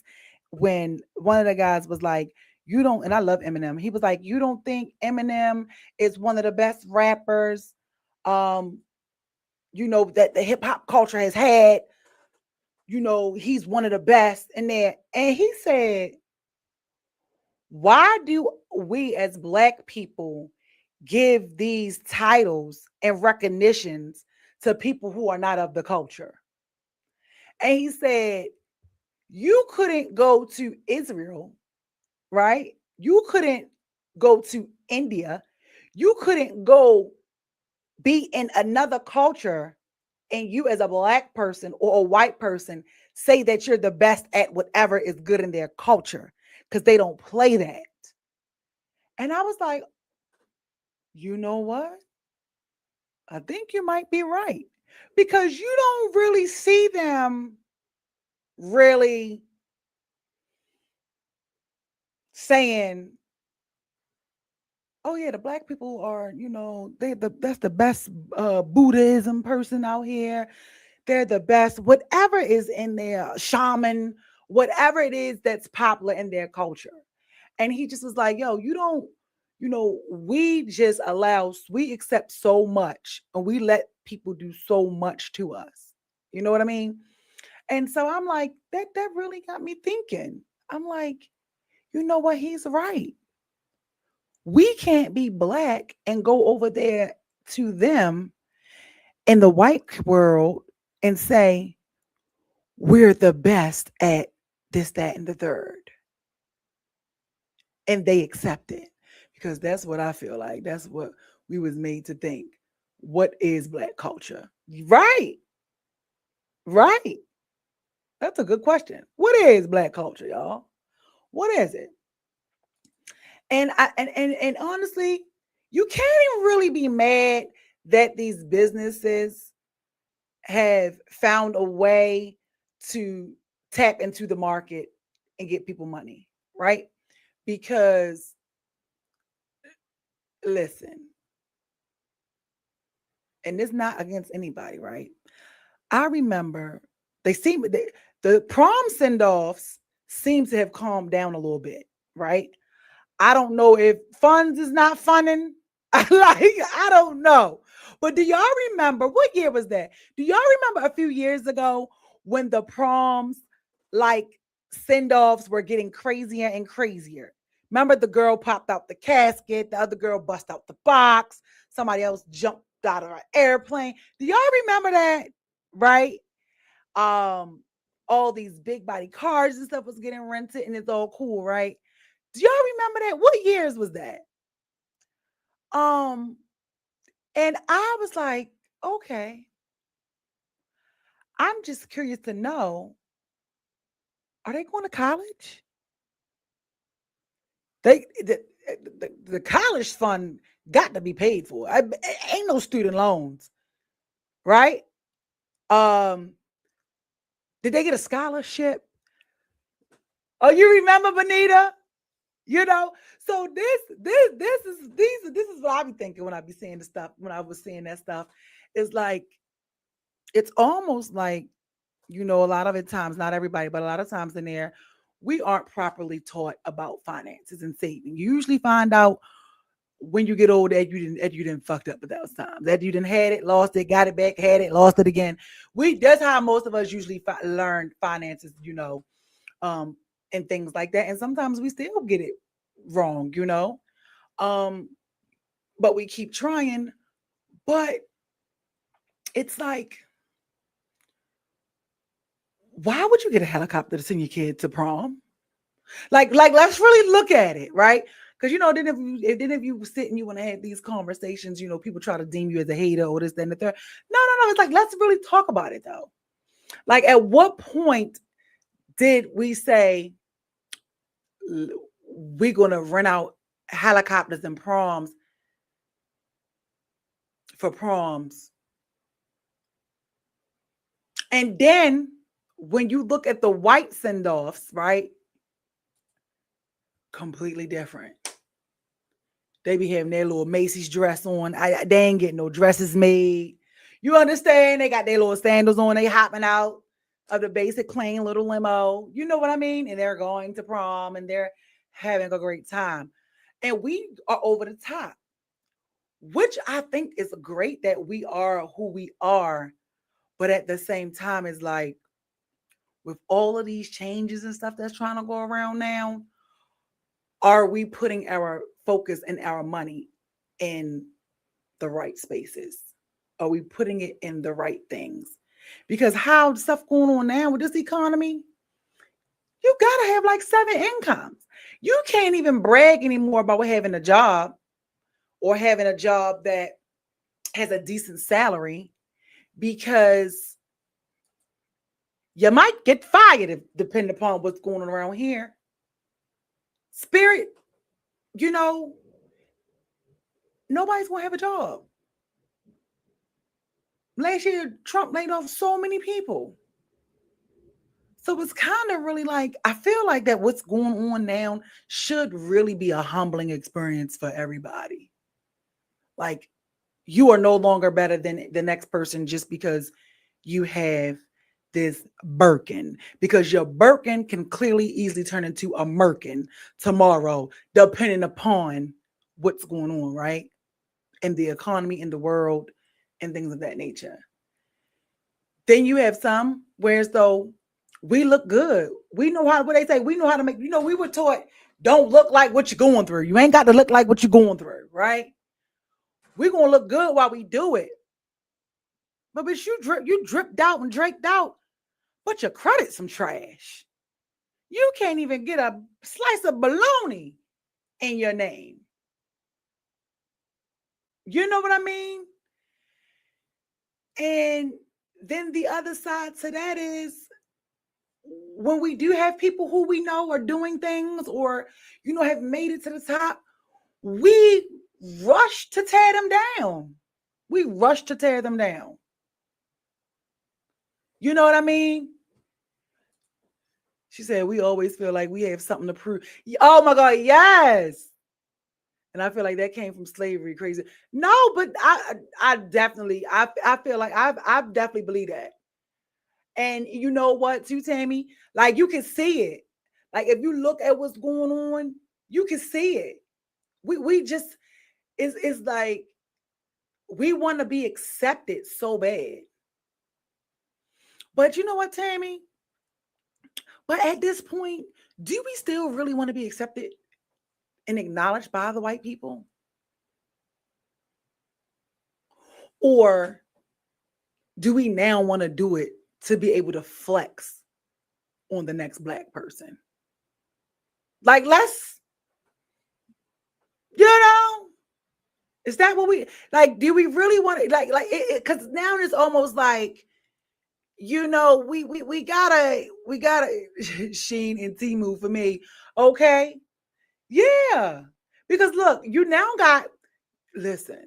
when one of the guys was like, you don't, and I love Eminem. He was like, you don't think Eminem is one of the best rappers, you know, that the hip hop culture has had. You know, he's one of the best in there. And he said, why do we as Black people give these titles and recognitions to people who are not of the culture? And he said, you couldn't go to Israel, right? You couldn't go to India. You couldn't go be in another culture and you as a Black person or a white person say that you're the best at whatever is good in their culture, because they don't play that. And I was like, you know what? I think you might be right, because you don't really see them really saying, oh yeah, the Black people are, you know, that's the best Buddhism person out here. They're the best, whatever is in their shaman, whatever it is that's popular in their culture. And he just was like, yo, you don't, you know, we accept so much and we let people do so much to us. You know what I mean? And so I'm like, that really got me thinking. I'm like, you know what? He's right. We can't be Black and go over there to them in the white world and say, we're the best at this, that, and the third. And they accept it, because that's what I feel like. That's what we was made to think. What is Black culture? Right. Right. That's a good question. What is Black culture, y'all? What is it? And honestly, you can't even really be mad that these businesses have found a way to tap into the market and get people money, right? Because listen, and it's not against anybody, right? I remember the prom send-offs seem to have calmed down a little bit, right? I don't know if funds is not funning. I don't know. But do y'all remember, what year was that? Do y'all remember a few years ago when the proms, like, send-offs were getting crazier and crazier? Remember, the girl popped out the casket, the other girl bust out the box, somebody else jumped out of an airplane. Do y'all remember that? Right? All these big body cars and stuff was getting rented, and it's all cool, right? Do y'all remember that? What years was that? And I was like, okay, I'm just curious to know, are they going to college? The college fund got to be paid for. Ain't no student loans, right? Did they get a scholarship? Oh, you remember, Benita? You know, so this is what I be thinking when I be seeing the stuff. When I was seeing that stuff, it's like, it's almost like, you know, a lot of the times, not everybody, but a lot of times in there, we aren't properly taught about finances and saving. You usually find out when you get older that you didn't fucked up at those times. That you didn't had it, lost it, got it back, had it, lost it again. That's how most of us usually learn finances, you know, and things like that. And sometimes we still get it wrong, you know. But we keep trying. But it's like, why would you get a helicopter to send your kid to prom? Like let's really look at it, right? Because then if you sit and you want to have these conversations, people try to deem you as a hater or this, then the third. No. It's like, let's really talk about it though. Like, at what point did we say we're gonna rent out helicopters and proms for proms? And then when you look at the white send-offs, right? Completely different. They be having their little Macy's dress on. They ain't getting no dresses made. You understand? They got their little sandals on. They hopping out of the basic plain little limo. You know what I mean? And they're going to prom and they're having a great time. And we are over the top, which I think is great that we are who we are. But at the same time, it's like, with all of these changes and stuff that's trying to go around now, are we putting our focus and our money in the right spaces? Are we putting it in the right things? Because how stuff going on now with this economy, you got to have like 7 incomes. You can't even brag anymore about having a job or having a job that has a decent salary, because you might get fired depending upon what's going on around here. Spirit, nobody's going to have a job. Last year, Trump laid off so many people. So it's kind of really like, I feel like that what's going on now should really be a humbling experience for everybody. Like, you are no longer better than the next person just because you have this Birkin, because your Birkin can clearly easily turn into a Merkin tomorrow, depending upon what's going on, right? In the economy, in the world, and things of that nature. Then you have some whereas though we look good. We know how, what they say, we know how to make, we were taught, don't look like what you're going through. You ain't got to look like what you're going through, right? We're going to look good while we do it. But you dripped out and draked out, but your credit's some trash. You can't even get a slice of bologna in your name. You know what I mean? And then the other side to that is, when we do have people who we know are doing things or, have made it to the top, we rush to tear them down. We rush to tear them down. You know what I mean? She said, we always feel like we have something to prove. Oh my God, yes. And I feel like that came from slavery, crazy. No, but I definitely, I feel like I definitely believe that. And you know what, too, Tammy? Like, you can see it. Like, if you look at what's going on, you can see it. We just, it's like, we want to be accepted so bad. But you know what, Tammy? But at this point, do we still really want to be accepted and acknowledged by the white people? Or do we now want to do it to be able to flex on the next Black person? Like, let's, is that what we, like, do we really want to, like it, because now it's almost like, we gotta Sheen and Temu for me. Okay. Yeah. Because look, you now got, listen,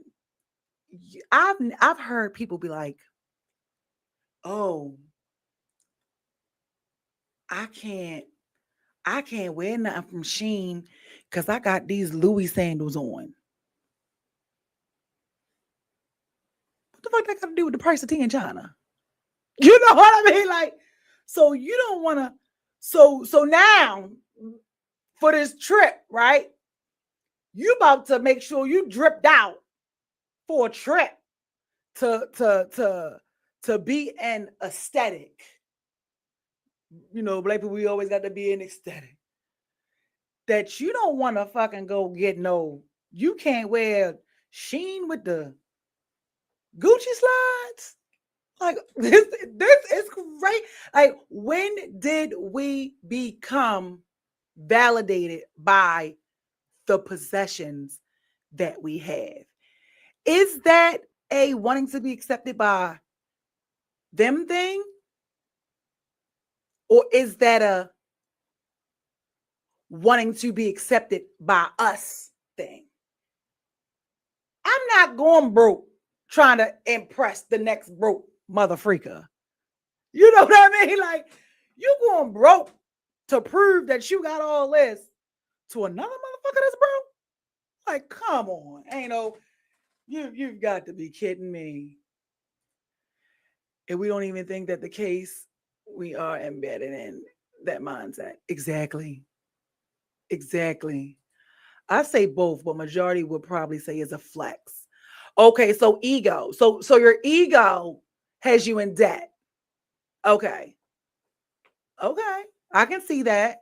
I've heard people be like, oh, I can't wear nothing from Sheen because I got these Louis sandals on. What the fuck that got to do with the price of tea in China? You know what I mean? Like, so you don't want to, so now for this trip, right? You about to make sure you dripped out for a trip to be an aesthetic. black people, we always got to be in ecstatic. That you don't want to fucking go get you can't wear Sheen with the Gucci slides. Like this is great. Like, when did we become validated by the possessions that we have? Is that a wanting to be accepted by them thing? Or is that a wanting to be accepted by us thing? I'm not going broke trying to impress the next broke mother freaker. You know what I mean? Like, you going broke to prove that you got all this to another motherfucker that's broke? Like, come on. You've got to be kidding me. If we don't even think that the case, we are embedded in that mindset. Exactly. I say both, but majority would probably say is a flex. Okay, so ego. So your ego has you in debt. Okay. I can see that.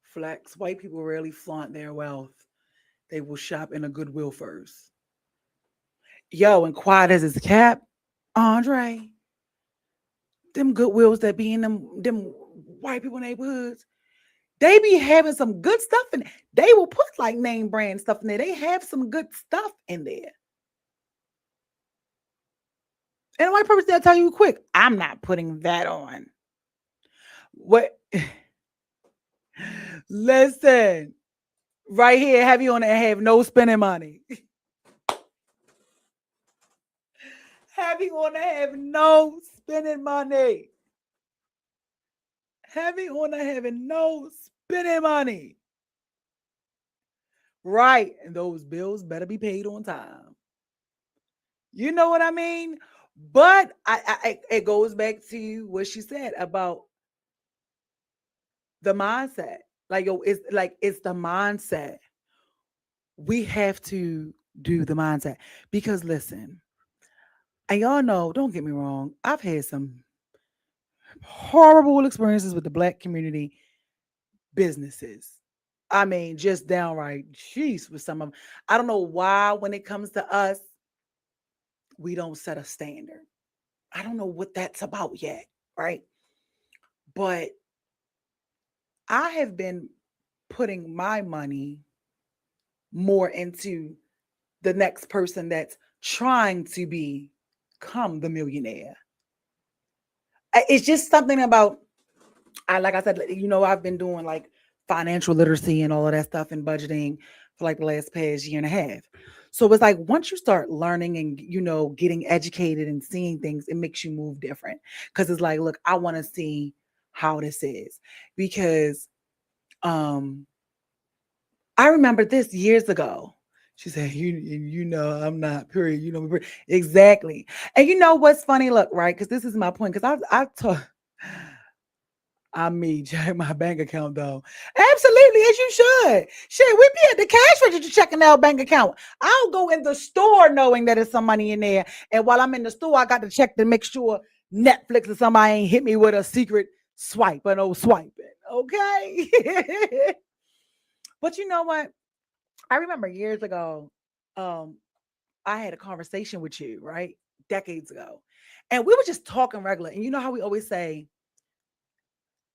Flex. White people rarely flaunt their wealth. They will shop in a Goodwill first. Yo, and quiet as it's kept, Andre, them Goodwills that be in them white people neighborhoods, they be having some good stuff in there. They will put like name brand stuff in there. They have some good stuff in there. And a white person, they'll tell you quick, I'm not putting that on. What? Listen, right here, have you on and have no spending money. Have you on to have no spending money. Heavy on having no spending money. Right. And those bills better be paid on time. You know what I mean? But it goes back to what she said about the mindset. It's the mindset. We have to do the mindset. Because listen, and y'all know, don't get me wrong, I've had some horrible experiences with the Black community businesses. I mean, just downright, jeez, with some of them. I don't know why when it comes to us, we don't set a standard. I don't know what that's about yet, right? But I have been putting my money more into the next person that's trying to become the millionaire. It's just something about, like I said, I've been doing like financial literacy and all of that stuff and budgeting for like the last past year and a half. So it's like, once you start learning and, getting educated and seeing things, it makes you move different. Because it's like, look, I want to see how this is. Because I remember this years ago. She said, I'm not, period. Exactly. And you know what's funny? Look, right? Because this is my point. Because check my bank account though. Absolutely, as you should. Shit, we be at the cash register checking our bank account. I'll go in the store knowing that there's some money in there. And while I'm in the store, I got to check to make sure Netflix or somebody ain't hit me with a secret swipe or no swiping. Okay. But you know what? I remember years ago, I had a conversation with you, right? Decades ago. And we were just talking regular. And you know how we always say,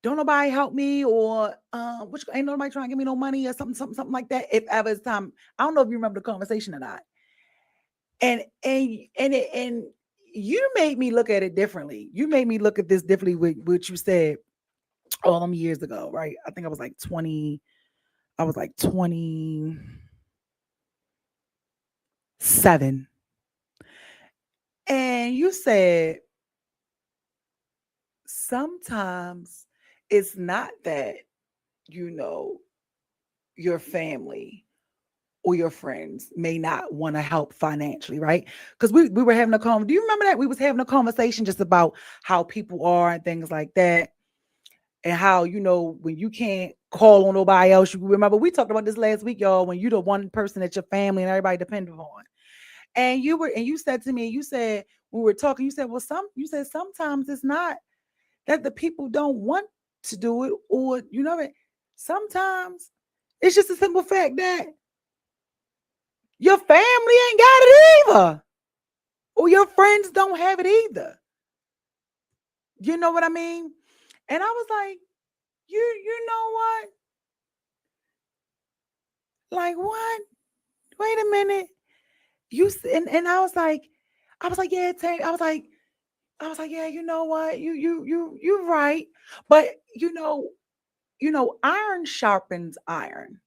don't nobody help me, or ain't nobody trying to give me no money or something like that. If ever it's time, I don't know if you remember the conversation or not. And you made me look at it differently. You made me look at this differently with what you said all them years ago, right? I think I was like 20. I was like 27. And you said, sometimes it's not that, your family or your friends may not want to help financially, right? Because we were having a conversation. Do you remember that? We was having a conversation just about how people are and things like that. And how, when you can't call on nobody else, you remember we talked about this last week, y'all, when you're the one person that your family and everybody depend upon. And you said to me, you said, when we were talking, you said, well, sometimes it's not that the people don't want to do it, or sometimes it's just a simple fact that your family ain't got it either, or your friends don't have it either. You know what I mean? And I was like, you know what? Like what? Wait a minute. And I was like, yeah, Tank. I was like, yeah, you know what? You're right. But iron sharpens iron.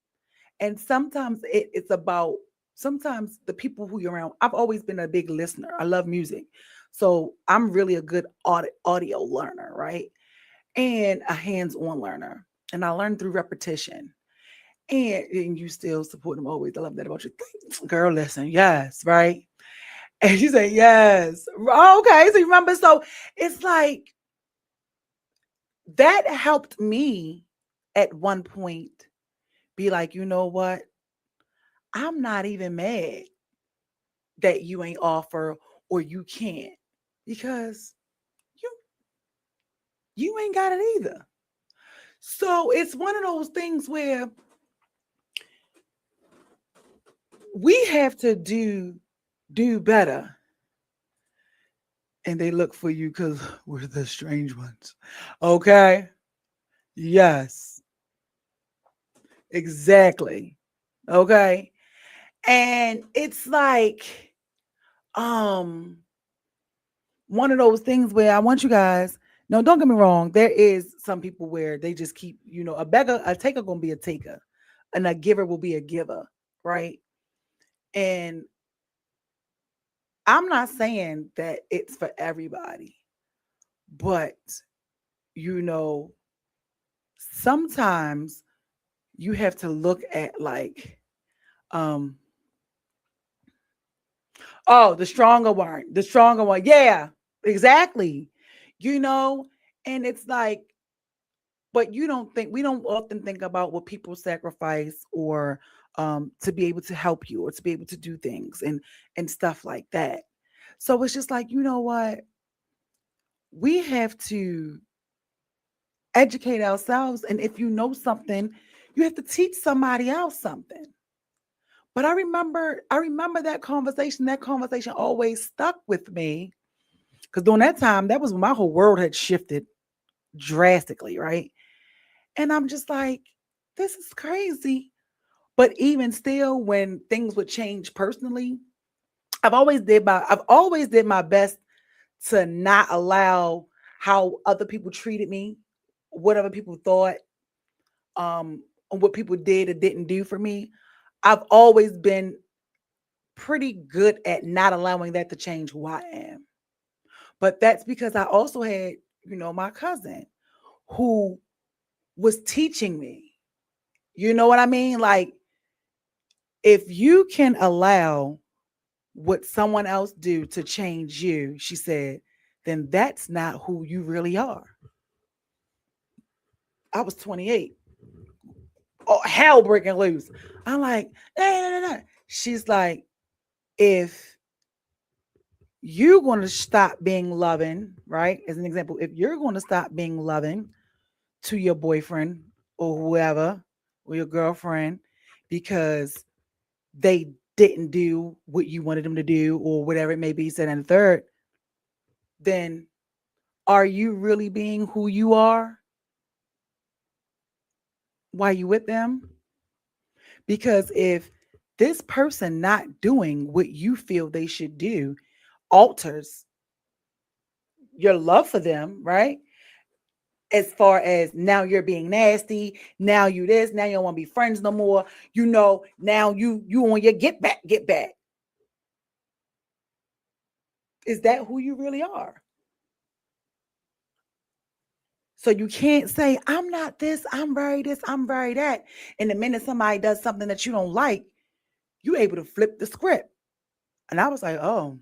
And sometimes it's about sometimes the people who you're around. I've always been a big listener. I love music. So I'm really a good audio learner, right? And a hands-on learner. And I learn through repetition. And you still support them always. I love that about you. Girl, listen, yes, right? And you say, yes. Okay, so you remember? So it's like, that helped me at one point be like, you know what? I'm not even mad that you ain't offer or you can't, because you ain't got it either. So it's one of those things where we have to do better. And they look for you because we're the strange ones. Okay? Yes. Exactly. Okay? And it's like one of those things where I want you guys, no, don't get me wrong, there is some people where they just keep, a taker gonna be a taker, and a giver will be a giver, right? And I'm not saying that it's for everybody, but sometimes you have to look at like the stronger one. Yeah, exactly. And it's like, but we don't often think about what people sacrifice, or to be able to help you, or to be able to do things and stuff like that. So it's just like, you know what? We have to educate ourselves. And if you know something, you have to teach somebody else something. But I remember that conversation. That conversation always stuck with me, because during that time, that was when my whole world had shifted drastically, right? And I'm just like, this is crazy. But even still, when things would change personally, I've always did my best to not allow how other people treated me, whatever people thought, what people did or didn't do for me. I've always been pretty good at not allowing that to change who I am. But that's because I also had, my cousin who was teaching me. You know what I mean? Like, if you can allow what someone else do to change you, she said, then that's not who you really are. I was 28. Oh, hell breaking loose. I'm like, no. She's like, if you're going to stop being loving, right? As an example, if you're going to stop being loving to your boyfriend or whoever, or your girlfriend, because they didn't do what you wanted them to do, or whatever it may be, said and third, then are you really being who you are while you with them? Because if this person not doing what you feel they should do alters your love for them, right? As far as now you're being nasty, now you this, now you don't want to be friends no more, now you on your get back. Is that who you really are? So you can't say, I'm not this, I'm very this, I'm very that. And the minute somebody does something that you don't like, you're able to flip the script. And I was like, oh,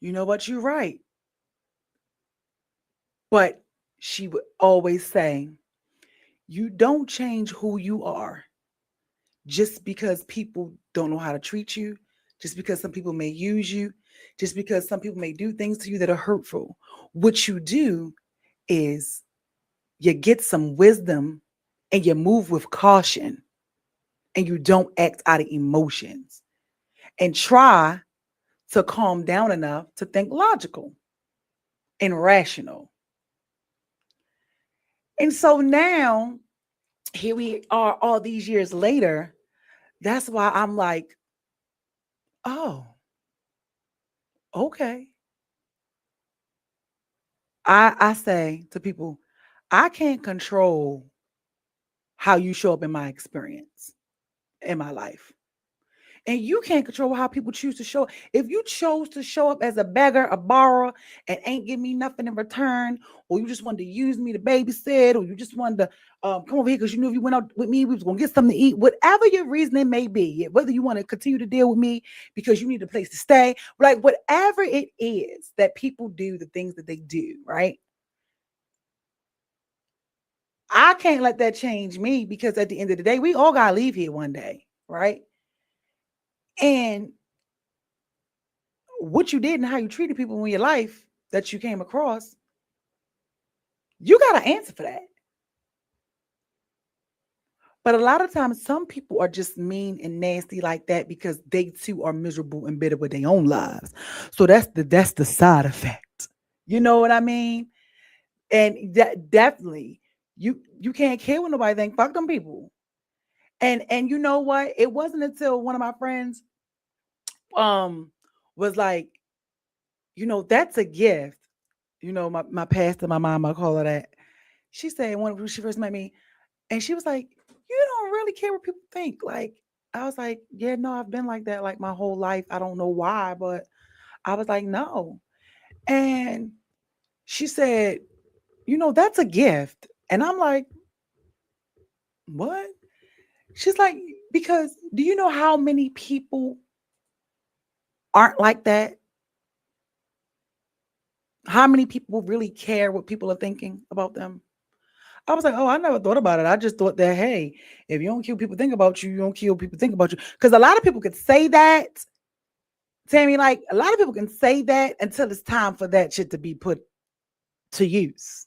you know what? You're right. But she would always say, you don't change who you are just because people don't know how to treat you. just because some people may use you, just because some people may do things to you that are hurtful. What you do is you get some wisdom and you move with caution and you don't act out of emotions and try to calm down enough to think logical and rational. And so now, here we are all these years later. That's why I'm like, oh, okay. I say to people, I can't control how you show up in my experience in my life. And you can't control how people choose to show up. If you chose to show up as a beggar, a borrower, and ain't give me nothing in return, or you just wanted to use me to babysit, or you just wanted to come over here because you knew if you went out with me, we was going to get something to eat, whatever your reasoning may be, whether you want to continue to deal with me because you need a place to stay, like whatever it is that people do, the things that they do, right? I can't let that change me because at the end of the day, we all got to leave here one day, right? And what you did and how you treated people in your life that you came across, you got to answer for that. But a lot of times, some people are just mean and nasty like that because they too are miserable and bitter with their own lives. So that's the side effect. You know what I mean? And that definitely, you can't care what nobody think. Fuck them people. And you know what? It wasn't until one of my friends was like, that's a gift. My pastor, my mom, I call her that. She said when she first met me, and she was like, you don't really care what people think. Like, I was like, yeah, no, I've been like that like my whole life. I don't know why, but I was like, no. And she said, that's a gift. And I'm like, what? She's like, because do you know how many people aren't like that? How many people really care what people are thinking about them? I was like, oh, I never thought about it. I just thought that, hey, if you don't care what people think about you, you don't care what people think about you. Because a lot of people could say that, Tammy, like a lot of people can say that until it's time for that shit to be put to use.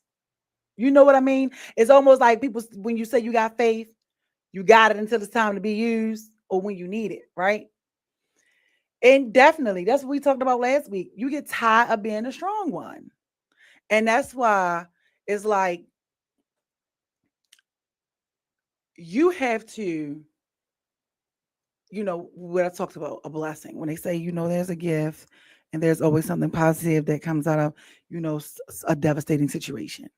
You know what I mean? It's almost like people, when you say you got faith, you got it until it's time to be used or when you need it, right? And definitely, that's what we talked about last week. You get tired of being a strong one. And that's why it's like, you have to, what I talked about, a blessing. When they say, there's a gift and there's always something positive that comes out of, a devastating situation.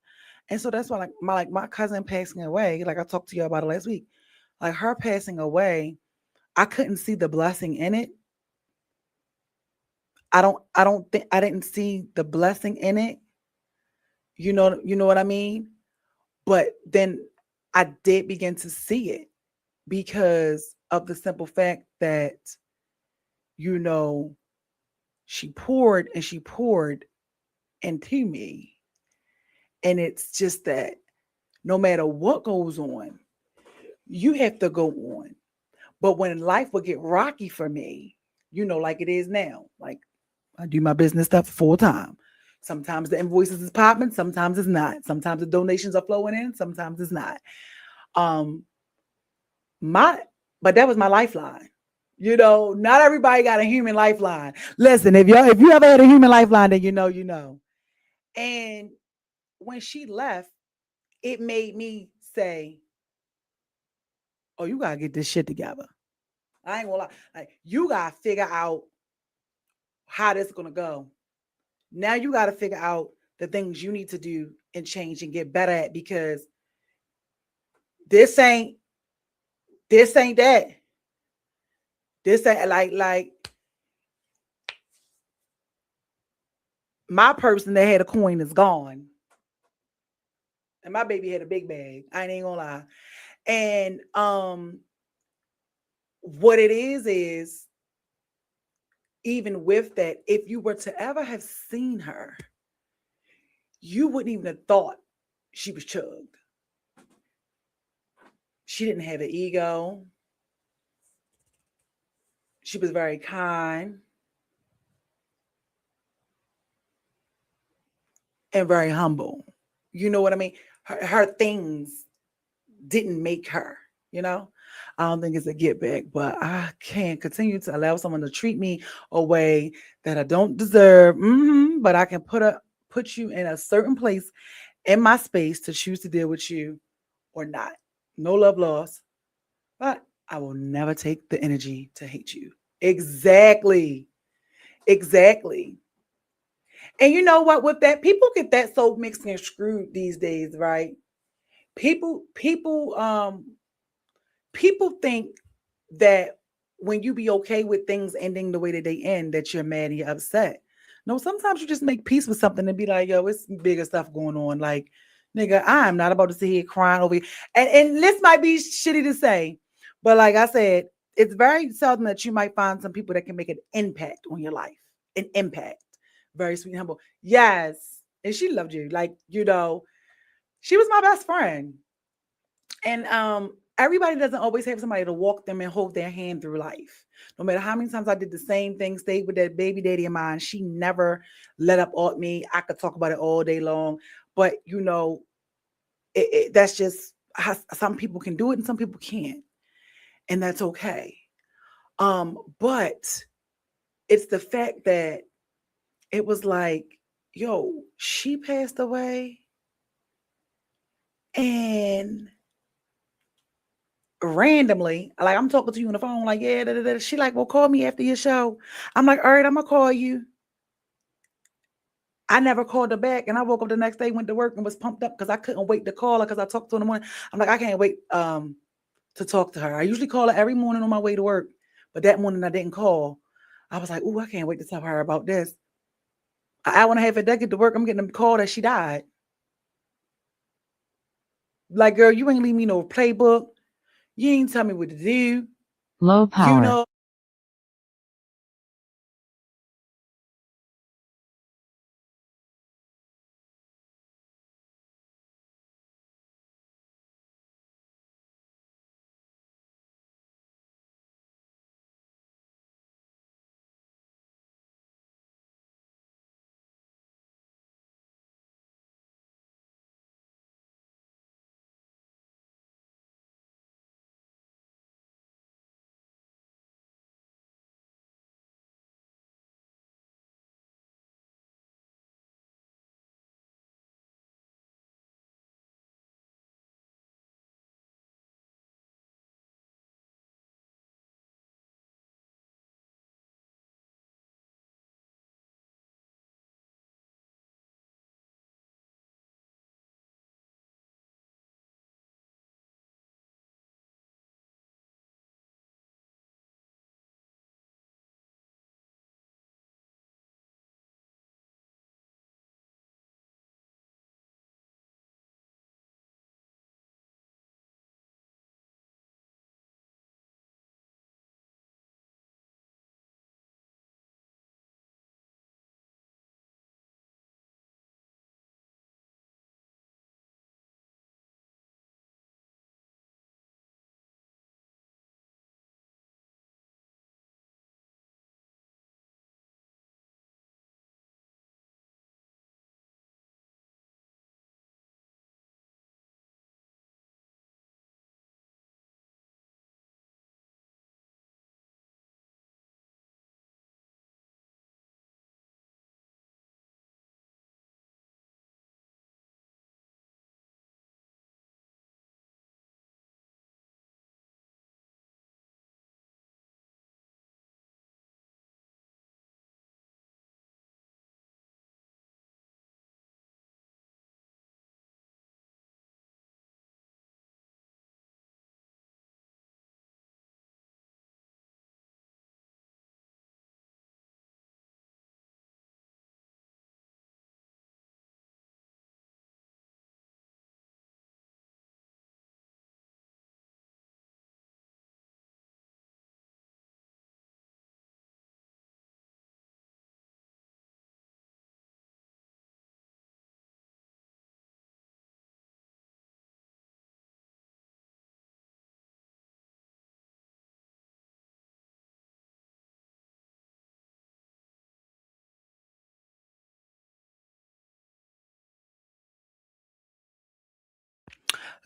And so that's why my cousin passing away, like I talked to you about it last week, like her passing away, I couldn't see the blessing in it. I don't think I didn't see the blessing in it. You know what I mean? But then I did begin to see it because of the simple fact that, she poured and she poured into me. And it's just that no matter what goes on, you have to go on. But when life would get rocky for me, like it is now, like I do my business stuff full time. Sometimes the invoices is popping, sometimes it's not. Sometimes the donations are flowing in, sometimes it's not. But that was my lifeline. Not everybody got a human lifeline. Listen, if you ever had a human lifeline, then you know. And when she left, it made me say, oh, you gotta get this shit together. I ain't gonna lie. Like, you gotta figure out how this is gonna go. Now you gotta figure out the things you need to do and change and get better at, because this ain't that. This ain't like my person that had a coin is gone. And my baby had a big bag. I ain't gonna lie. And what it is even with that, if you were to ever have seen her, you wouldn't even have thought she was chugged. She didn't have an ego. She was very kind and very humble. You know what I mean? Her things didn't make her, you know? I don't think it's a get back, but I can't continue to allow someone to treat me a way that I don't deserve. But I can put you in a certain place in my space to choose to deal with you or not. No love lost, but I will never take the energy to hate you. Exactly. Exactly. And you know what? With that, people get that so mixed and screwed these days, right? People think that when you be okay with things ending the way that they end, that you're mad and you're upset. No, sometimes you just make peace with something and be like, yo, it's bigger stuff going on. Like, nigga, I'm not about to sit here crying over you. And this might be shitty to say, but like I said, it's very seldom that you might find some people that can make an impact on your life. An impact. Very sweet and humble. Yes. And she loved you. Like, she was my best friend. And everybody doesn't always have somebody to walk them and hold their hand through life. No matter how many times I did the same thing, stayed with that baby daddy of mine, she never let up on me. I could talk about it all day long, but that's just how some people can do it and some people can't, and that's okay. But it's the fact that it was like, yo, she passed away, and randomly, like I'm talking to you on the phone, like, yeah, da, da, da. She like, well, call me after your show. I'm like, all right, I'm gonna call you. I never called her back, and I woke up the next day, went to work, and was pumped up because I couldn't wait to call her because I talked to her in the morning. I'm like, I can't wait to talk to her. I usually call her every morning on my way to work, but that morning I didn't call. I was like, oh, I can't wait to tell her about this. An hour and a half a day get to work, I'm getting a call that she died. Like, girl, you ain't leave me no playbook. You ain't tell me what to do. Low power. You know.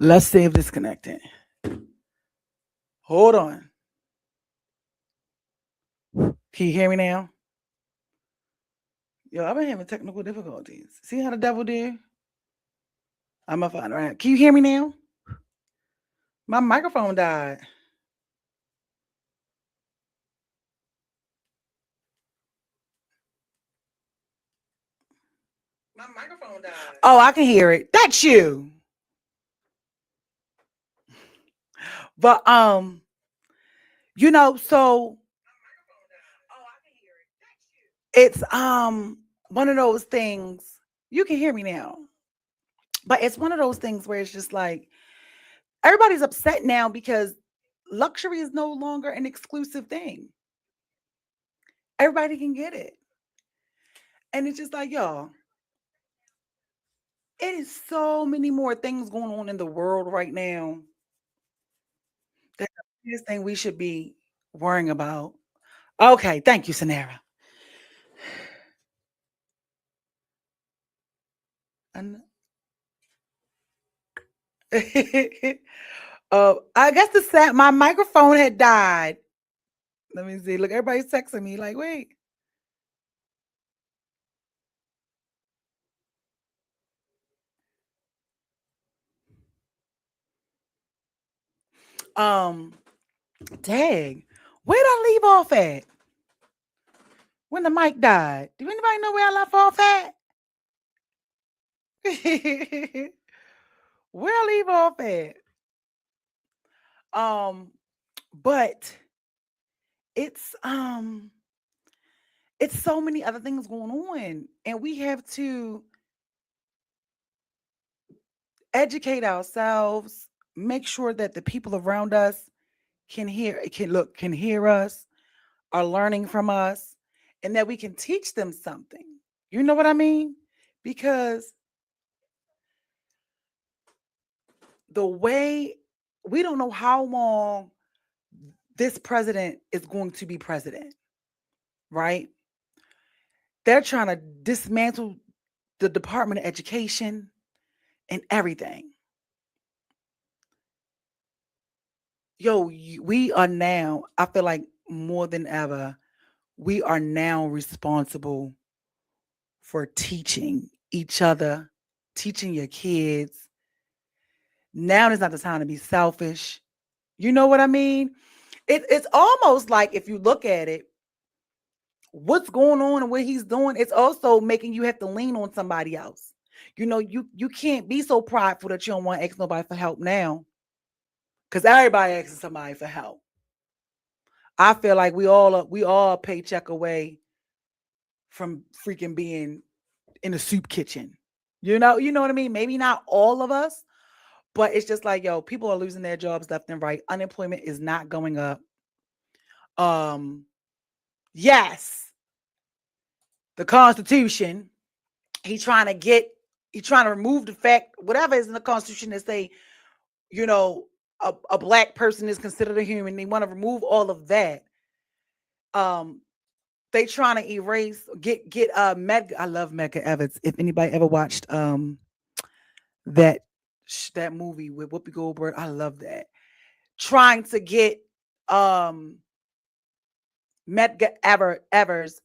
Let's see if this connected. Hold on. Can you hear me now? Yo, I've been having technical difficulties. See how the devil did? I'm gonna find it right. Can you hear me now? My microphone died. My microphone died. Oh, I can hear it. That's you. But you know, so it's one of those things. You can hear me now. But it's one of those things where it's just like everybody's upset now because luxury is no longer an exclusive thing. Everybody can get it. And it's just like, y'all, it is so many more things going on in the world right now. That's the biggest thing we should be worrying about. Okay, thank you, Sanara. And I guess my microphone had died. Let me see. Look, everybody's texting me like, wait. Dang, where'd I leave off at? When the mic died. Do anybody know where I left off at? Where I leave off at? But it's so many other things going on, and we have to educate ourselves, make sure that the people around us can hear us, are learning from us, and that we can teach them something. You know what I mean? Because the way we don't know how long this president is going to be president, right? They're trying to dismantle the Department of Education and everything. Yo, we are now, I feel like more than ever, we are now responsible for teaching each other, teaching your kids. Now is not the time to be selfish. You know what I mean? It's almost like, if you look at it, what's going on and what he's doing, it's also making you have to lean on somebody else. You know, you can't be so prideful that you don't want to ask nobody for help now, because everybody asking somebody for help. I feel like we all paycheck away from freaking being in a soup kitchen. You know what I mean? Maybe not all of us, but it's just like, yo, people are losing their jobs left and right. Unemployment is not going up. Yes, the Constitution, he's trying to remove the fact, whatever is in the Constitution, that say, you know, a black person is considered a human. They want to remove all of that. They trying to erase, get I love Medgar Evers. If anybody ever watched that movie with Whoopi Goldberg, I love that. Trying to get Medgar Evers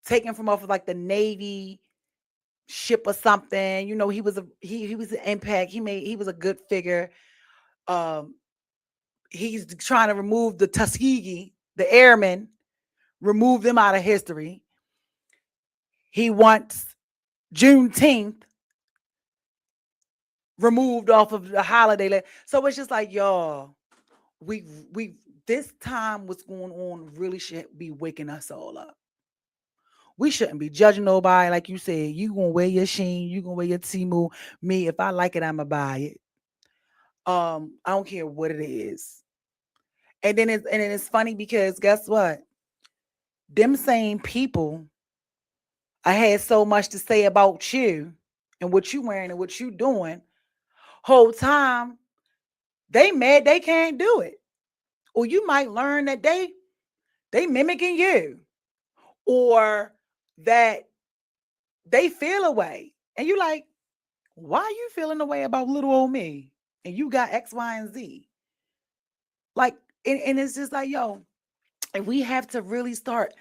taken from off of like the Navy ship or something. You know, he was an impact. He was a good figure. He's trying to remove the Tuskegee, the airmen, remove them out of history. He wants Juneteenth removed off of the holiday. So it's just like, y'all, we this time what's going on really should be waking us all up. We shouldn't be judging nobody. Like you said, you gonna wear your Shein, you gonna wear your Temu. Me, if I like it, I'ma buy it. I don't care what it is. And then it's funny because guess what? Them same people, I had so much to say about you and what you wearing and what you doing. Whole time they mad they can't do it. Or you might learn that they mimicking you, or that they feel a way. And you like, why are you feeling the way about little old me? and you got X, Y, and Z. Like, and it's just like, yo, and we have to really start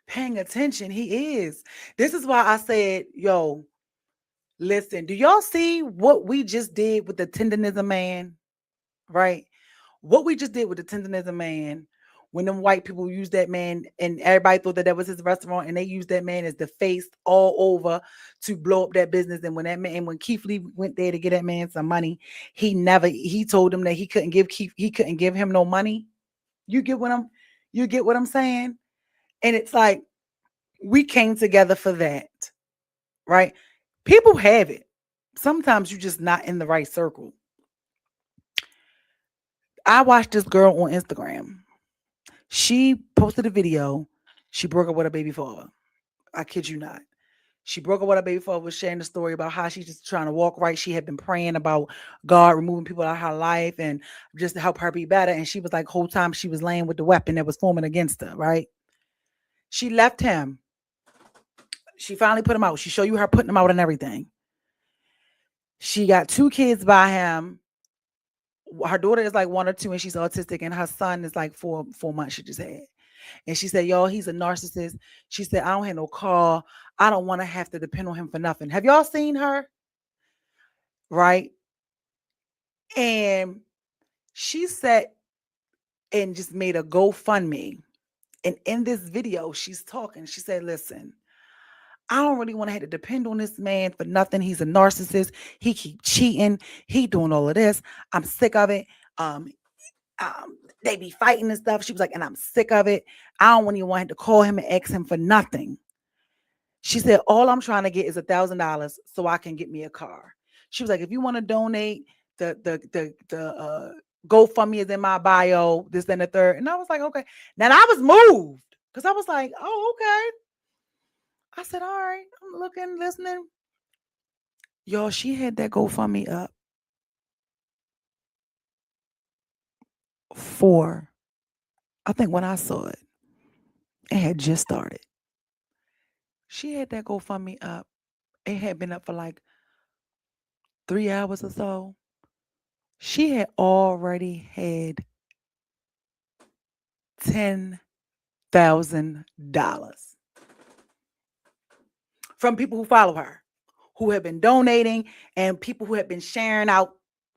paying attention. He is. This is why I said, yo, listen, do y'all see what we just did with the tenderness of man? Right? What we just did with the tenderness of man, when them white people used that man and everybody thought that was his restaurant, and they used that man as the face all over to blow up that business. And when Keith Lee went there to get that man some money, he told him that he couldn't give him no money. You get what I'm saying? And it's like, we came together for that, right? People have it. Sometimes you're just not in the right circle. I watched this girl on Instagram. She posted a video. She broke up with her baby father. I kid you not. She broke up with her baby father, was sharing the story about how she's just trying to walk right. She had been praying about God removing people out of her life and just to help her be better. And she was like, whole time she was laying with the weapon that was forming against her, right? She left him. She finally put him out. She showed you her putting him out and everything. She got 2 kids by him. Her daughter is like 1 or 2 and she's autistic, and her son is like 4 months she just had. And she said, y'all, he's a narcissist. She said, I don't have no car. I don't want to have to depend on him for nothing. Have y'all seen her? Right? And she said, and just made a GoFundMe. And in this video, she's talking. She said, listen, I don't really want to have to depend on this man for nothing. He's a narcissist. He keep cheating. He doing all of this. I'm sick of it. They be fighting and stuff. She was like, and I'm sick of it. I don't even want to call him and ask him for nothing. She said, all I'm trying to get is $1,000 so I can get me a car. She was like, if you want to donate, the GoFundMe is in my bio, this and the third. And I was like, okay. Now I was moved because I was like, oh, okay. I said, all right, I'm looking, listening. Y'all, she had that GoFundMe up for, I think when I saw it, it had just started. She had that GoFundMe up. It had been up for like 3 hours or so. She had already had $10,000 from people who follow her, who have been donating, and people who have been sharing out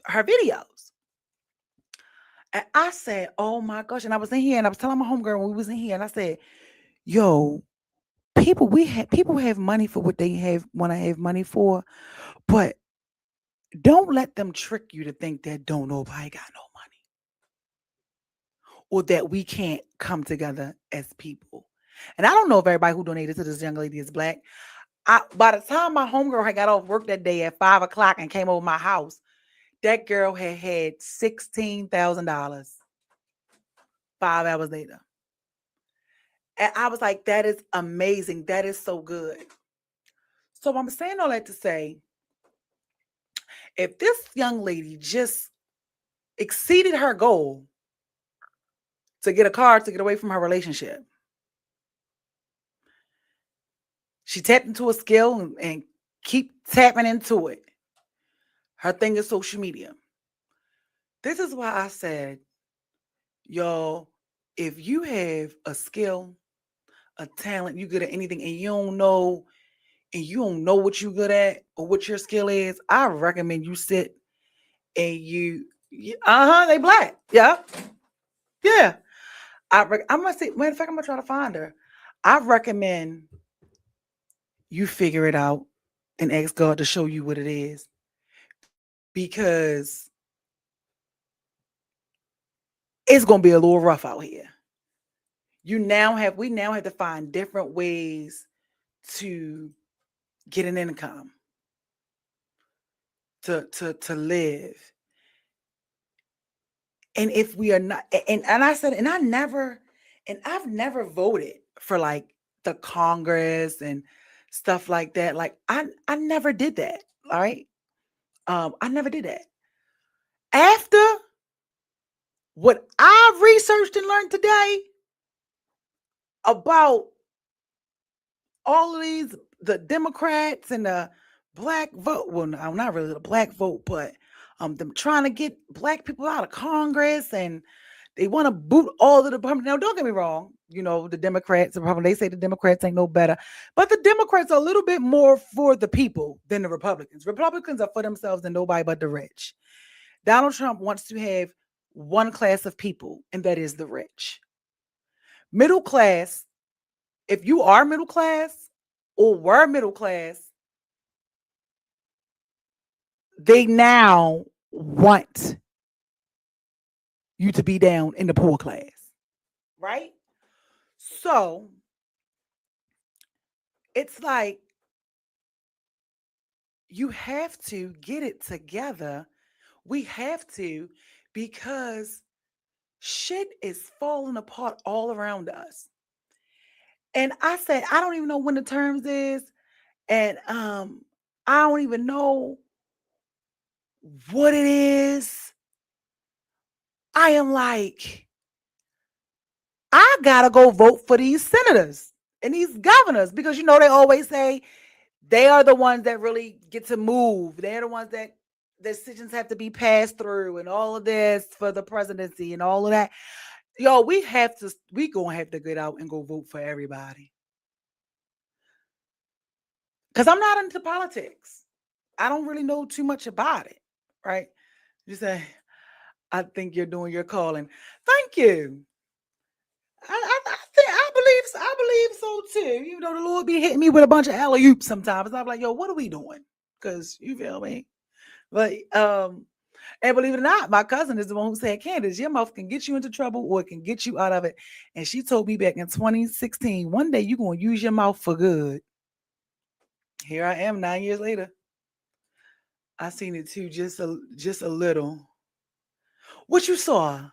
her videos. And I said, oh my gosh. And I was in here and I was telling my homegirl when we was in here, and I said, yo, people have money for what they want to have money for, but don't let them trick you to think that don't nobody got no money, or that we can't come together as people. And I don't know if everybody who donated to this young lady is Black. By the time my homegirl had got off work that day at 5 o'clock and came over my house, that girl had $16,000 5 hours later. And I was like, that is amazing. That is so good. So I'm saying all that to say, if this young lady just exceeded her goal to get a car to get away from her relationship, she tapped into a skill and keep tapping into it. Her thing is social media. This is why I said, y'all, if you have a skill, a talent, you good at anything, and you don't know what you're good at or what your skill is, I recommend you sit and they Black. Yeah. Yeah. I'm gonna say, matter of fact, I'm gonna try to find her. I recommend you figure it out and ask God to show you what it is. Because it's gonna be a little rough out here. We now have to find different ways to get an income, to live. And if we are not, and I said, and I've never voted for like the Congress and stuff like that. Like I never did that. All right. I never did that. After what I've researched and learned today about all of the Democrats and the Black vote, well, no, not really the Black vote, but them trying to get black people out of Congress, and they want to boot all of the Republicans. Now, don't get me wrong. The Democrats, the Republicans, they say the Democrats ain't no better, but the Democrats are a little bit more for the people than the Republicans. Republicans are for themselves and nobody but the rich. Donald Trump wants to have one class of people, and that is the rich. Middle class, if you are middle class or were middle class, they now want you to be down in the poor class, right? So it's like you have to get it together. We have to, because shit is falling apart all around us. And I said, I don't even know when the terms is, and I don't even know what it is. I am like, I gotta go vote for these senators and these governors, because they always say they are the ones that really get to move. They're the ones that decisions have to be passed through, and all of this for the presidency and all of that. Yo, we gonna have to get out and go vote for everybody. Because I'm not into politics. I don't really know too much about it, right? You say, I think you're doing your calling. Thank you. I believe so too. Even though the Lord be hitting me with a bunch of alley-oops sometimes, I'm like, yo, what are we doing? Because you feel me? But and believe it or not, my cousin is the one who said, Candace, your mouth can get you into trouble or it can get you out of it. And she told me back in 2016, one day you're gonna use your mouth for good. Here I am 9 years later. I seen it too, just a little. What you saw?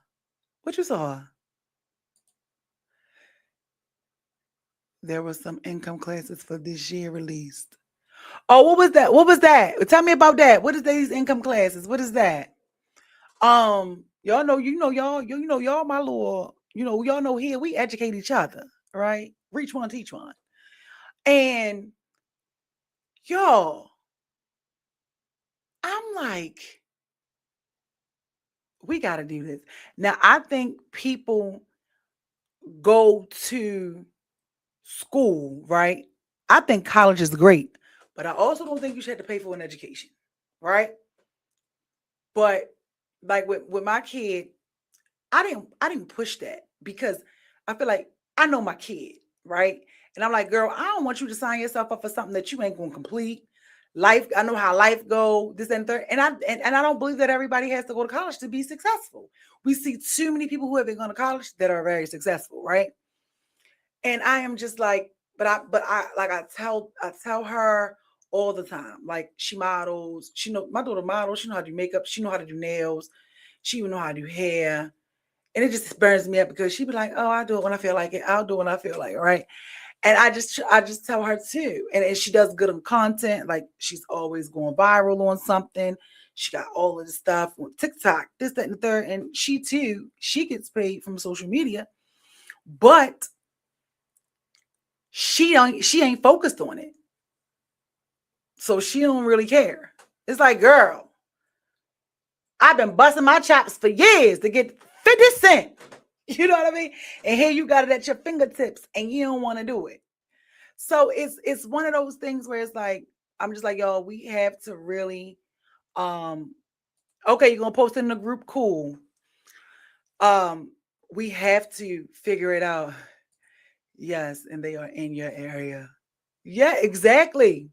There were some income classes for this year released. Oh, what was that? Tell me about that. What is these income classes? What is that? Y'all know, y'all my little, y'all know here we educate each other, right? Reach one, teach one. And y'all, I'm like, we got to do this. Now, I think people go to school, right? I think college is great, but I also don't think you should have to pay for an education, right? But like with my kid, I didn't push that, because I feel like I know my kid, right? And I'm like, girl, I don't want you to sign yourself up for something that you ain't gonna complete. Life, I know how life go, this and third. And I don't believe that everybody has to go to college to be successful. We see too many people who have been going to college that are very successful, right? And I am just like, but I tell her all the time, like, she models, my daughter models, she know how to do makeup, she know how to do nails, she even know how to do hair. And it just burns me up, because she be like, oh, I'll do it when I feel like it. I'll do it when I feel like it, right? And I just tell her too. And she does good on content. Like, she's always going viral on something. She got all of the stuff on TikTok, this, that, and the third. And she gets paid from social media, but she ain't focused on it. So she don't really care. It's like, girl, I've been busting my chops for years to get 50 cents. You know what I mean? And here you got it at your fingertips and you don't want to do it. So it's one of those things where it's like, I'm just like, y'all, we have to really, okay, you're going to post it in the group. Cool. We have to figure it out. Yes. And they are in your area. Yeah, exactly.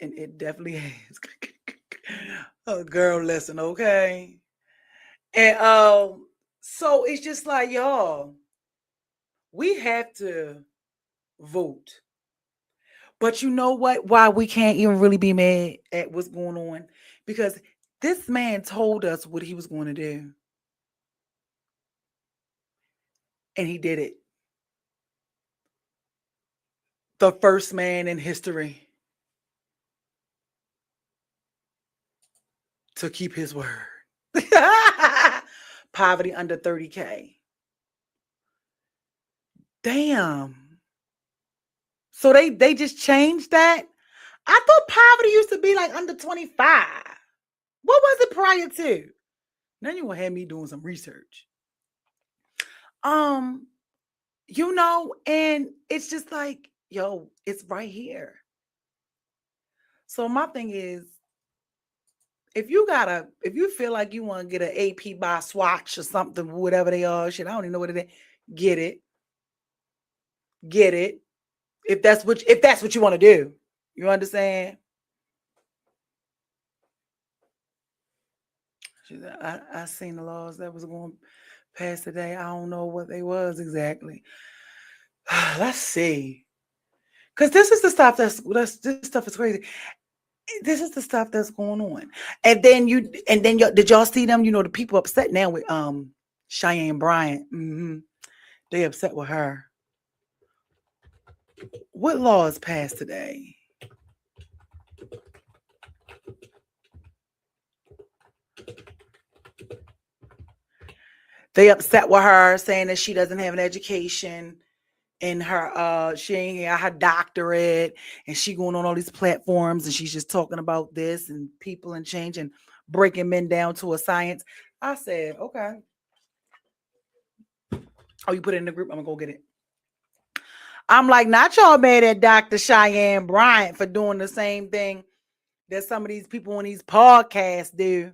And it definitely is. Oh, girl, listen, okay. And so it's just like, y'all, we have to vote. But you know what? Why we can't even really be mad at what's going on? Because this man told us what he was going to do. And he did it. The first man in history to keep his word. Poverty under 30K. Damn. So they just changed that? I thought poverty used to be like under 25. What was it prior to? Now you gonna have me doing some research. You know, and it's just like, yo, it's right here. So my thing is, if you feel like you want to get an AP by Swatch or something, whatever they are, shit, I don't even know what it is. Get it. If that's what you want to do. You understand? I seen the laws that was going past today. I don't know what they was exactly. Let's see. Because this is the stuff this stuff is crazy. This is the stuff that's going on. And then did y'all see them? You know, the people upset now with Cheyenne Bryant. Mm-hmm. They upset with her. What laws passed today? They upset with her, saying that she doesn't have an education in her she ain't got her doctorate, and she going on all these platforms and she's just talking about this and people and change and breaking men down to a science. I said, okay. Oh, you put it in the group? I'm gonna go get it. I'm like, not y'all mad at Dr. Cheyenne Bryant for doing the same thing that some of these people on these podcasts do.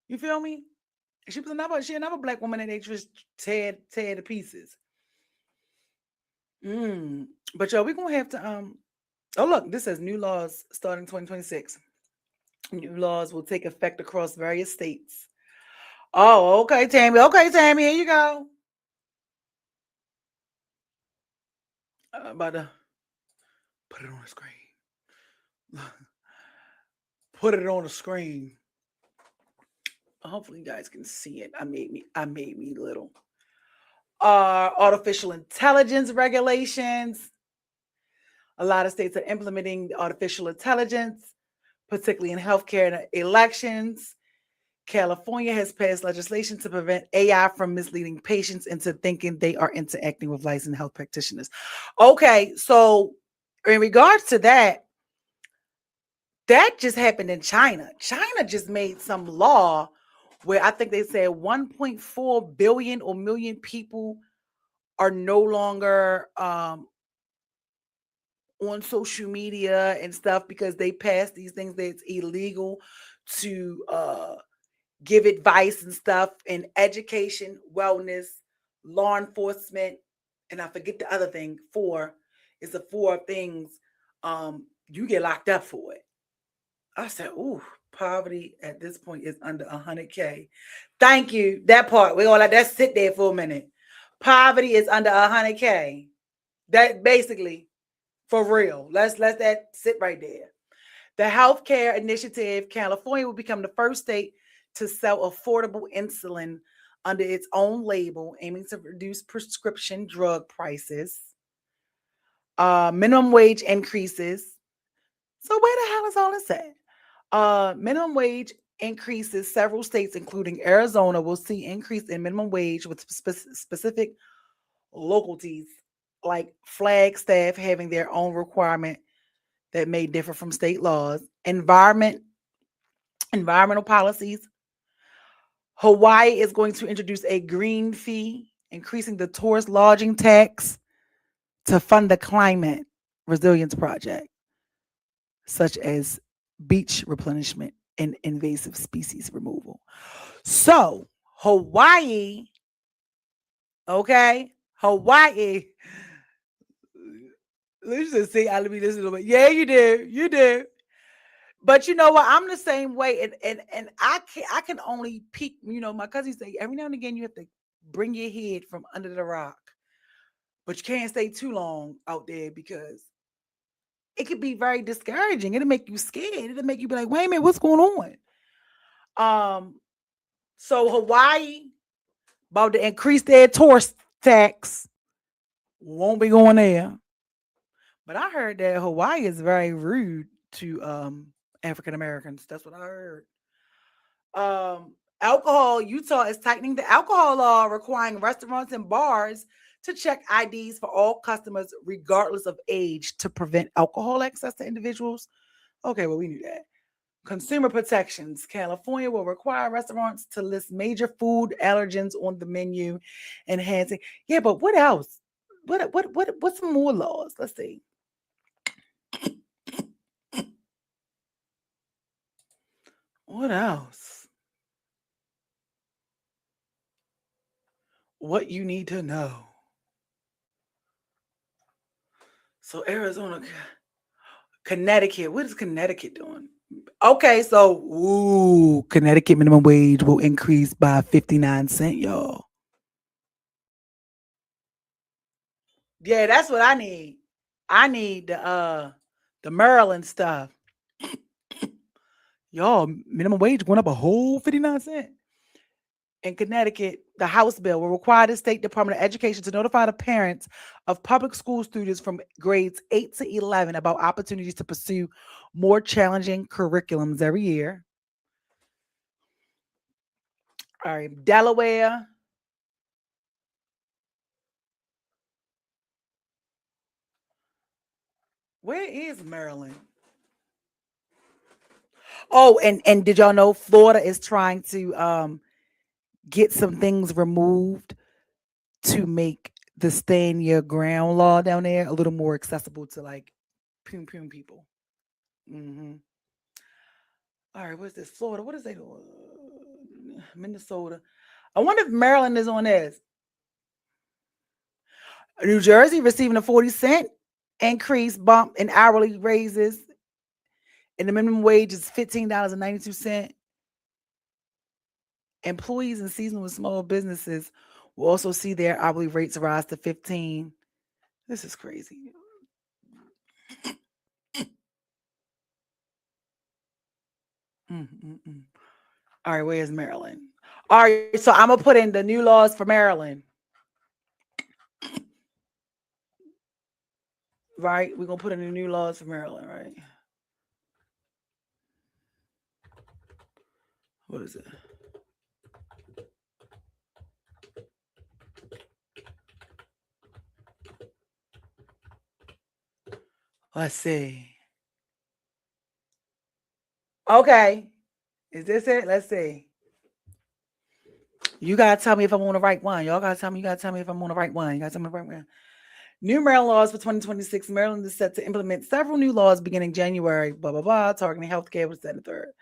You feel me? She another black woman that they just tear to pieces. But y'all, we're gonna have to oh look, this says new laws starting 2026. New laws will take effect across various states. Oh, okay, Tammy. Okay, Tammy, here you go. I'm about to put it on the screen. Put it on the screen. Hopefully you guys can see it. I made me little. Artificial intelligence regulations. A lot of states are implementing artificial intelligence, particularly in healthcare and elections. California has passed legislation to prevent AI from misleading patients into thinking they are interacting with licensed health practitioners. Okay, so in regards to that just happened in China. China just made some law where I think they said 1.4 billion or million people are no longer on social media and stuff because they passed these things that it's illegal to give advice and stuff in education, wellness, law enforcement, and I forget the other thing. 4 is the 4 things you get locked up for it. I said, ooh, poverty at this point is under 100K. Thank you. That part. We're gonna let that sit there for a minute. Poverty is under 100K. That basically, for real. Let's let that sit right there. The healthcare initiative, California will become the first state to sell affordable insulin under its own label, aiming to reduce prescription drug prices. Minimum wage increases. So where the hell is all this at? Minimum wage increases. Several states, including Arizona, will see increase in minimum wage with specific localities like Flagstaff having their own requirement that may differ from state laws. Environmental policies. Hawaii is going to introduce a green fee, increasing the tourist lodging tax to fund the climate resilience project, such as beach replenishment and invasive species removal. So Hawaii, okay, Hawaii. Let's just say, let me listen a little bit. Yeah, you do. But you know what? I'm the same way, and I can only peek. You know, my cousin say every now and again you have to bring your head from under the rock, but you can't stay too long out there because it could be very discouraging. It'll make you scared. It'll make you be like, wait a minute, what's going on? So Hawaii about to increase their tourist tax. Won't be going there. But I heard that Hawaii is very rude to African Americans. That's what I heard. Alcohol, Utah is tightening the alcohol law, requiring restaurants and bars to check IDs for all customers, regardless of age, to prevent alcohol access to individuals. Okay, well, we knew that. Consumer protections. California will require restaurants to list major food allergens on the menu, enhancing. Yeah, but what else? What's some more laws? Let's see. What else? What you need to know. So Arizona, Connecticut. What is Connecticut doing? Okay, so Connecticut minimum wage will increase by 59 cents, y'all. Yeah, that's what I need. I need the Maryland stuff. Y'all, minimum wage went up a whole 59 cents. In Connecticut, the House bill will require the State Department of Education to notify the parents of public school students from grades 8 to 11 about opportunities to pursue more challenging curriculums every year. All right, Delaware. Where is Maryland? Oh, and did y'all know Florida is trying to get some things removed to make the stay in your ground law down there a little more accessible to like pum people. Mm-hmm. All right, what's this? Florida. What is they doing? Minnesota. I wonder if Maryland is on this. New Jersey receiving a 40-cent increase bump in hourly raises. And the minimum wage is $15.92. Employees in seasonal small businesses will also see their hourly rates rise to 15. This is crazy. Mm-mm-mm. All right, where's Maryland? All right, so I'm gonna put in the new laws for Maryland. Right, we're gonna put in the new laws for Maryland, right? What is it? Let's see. Okay, is this it? Let's see. You gotta tell me if I'm on the right one. Y'all gotta tell me. You gotta tell me if I'm on the right one. You gotta tell me the right one. New Maryland laws for 2026. Maryland is set to implement several new laws beginning January. Blah blah blah. Targeting healthcare was set in the third.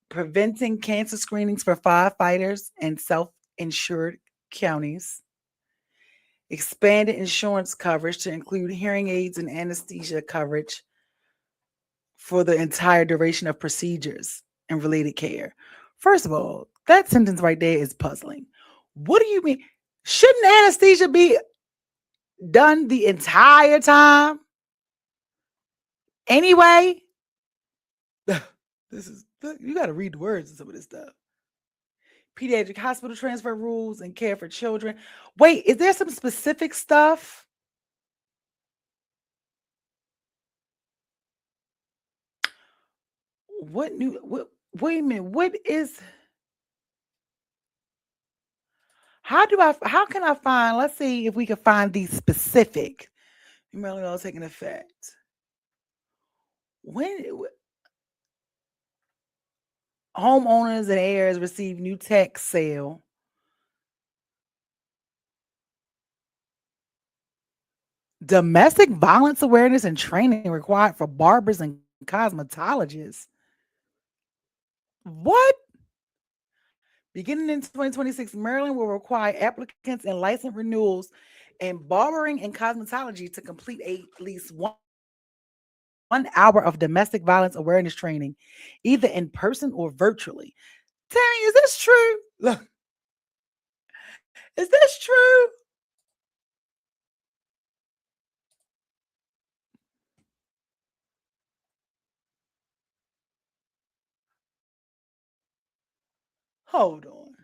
Preventing cancer screenings for firefighters and self-insured counties. Expanded insurance coverage to include hearing aids and anesthesia coverage for the entire duration of procedures and related care. First of all, that sentence right there is puzzling. What do you mean? Shouldn't anesthesia be done the entire time? Anyway, you got to read the words of some of this stuff. Pediatric hospital transfer rules and care for children. Wait, is there some specific stuff? Wait a minute, what is, how can I find, let's see if we can find these specific. Maryland laws taking effect. When homeowners and heirs receive new tax sale. Domestic violence awareness and training required for barbers and cosmetologists. What? Beginning in 2026, Maryland will require applicants and license renewals in barbering and cosmetology to complete at least 1 hour of domestic violence awareness training, either in person or virtually. Dang, is this true? Look, is this true? Hold on.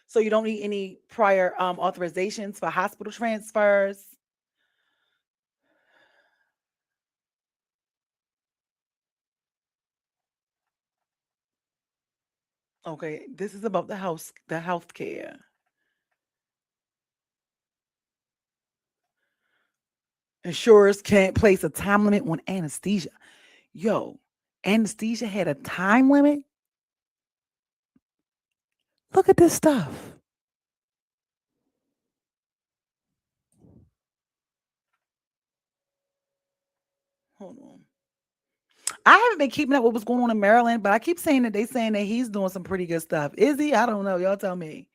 So you don't need any prior authorizations for hospital transfers? Okay, this is about the healthcare. Insurers can't place a time limit on anesthesia. Yo, anesthesia had a time limit? Look at this stuff. Hold on. I haven't been keeping up with what's going on in Maryland, but I keep saying that they saying that he's doing some pretty good stuff. Is he? I don't know. Y'all tell me.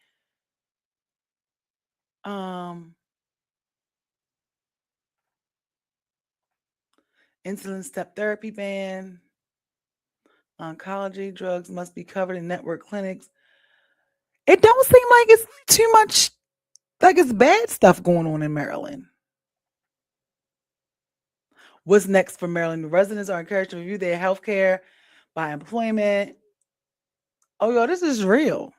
Insulin step therapy ban. Oncology drugs must be covered in network clinics. It don't seem like it's too much, like it's bad stuff going on in Maryland. What's next for Maryland? Residents are encouraged to review their health care by employment. Oh, yo, this is real.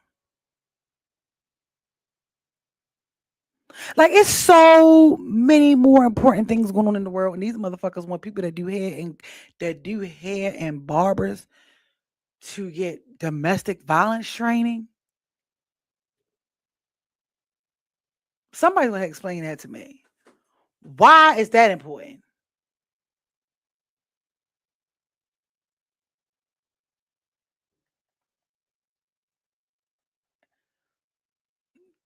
Like, it's so many more important things going on in the world, and these motherfuckers want people that do hair and barbers to get domestic violence training. Somebody's gonna explain that to me. Why is that important?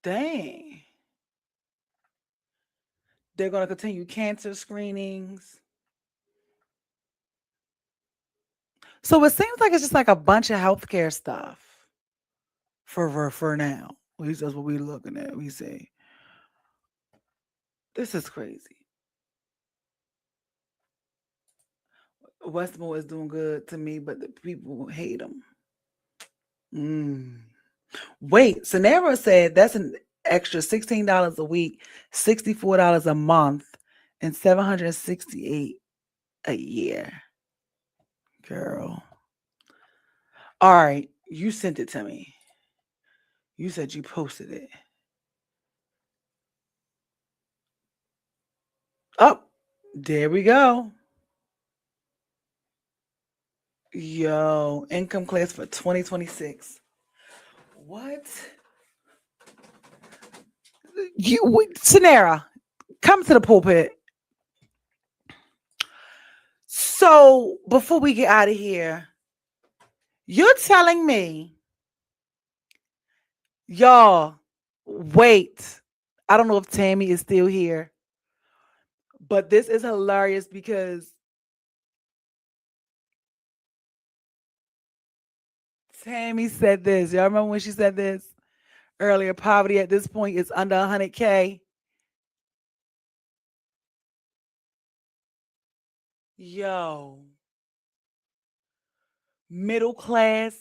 Dang. They're going to continue cancer screenings. So it seems like it's just like a bunch of healthcare stuff for now. At least that's what we're looking at. We say, this is crazy. Westmore is doing good to me, but the people hate him. Wait, Sonera said that's an extra $16 a week, $64 a month, and $768 a year. Girl. All right, you sent it to me. You said you posted it. Oh, there we go. Yo, income class for 2026. What? Sonera, come to the pulpit. So before we get out of here, you're telling me, y'all, wait. I don't know if Tammy is still here, but this is hilarious because Tammy said this. Y'all remember when she said this earlier? Poverty at this point is under 100K. Yo. Middle class,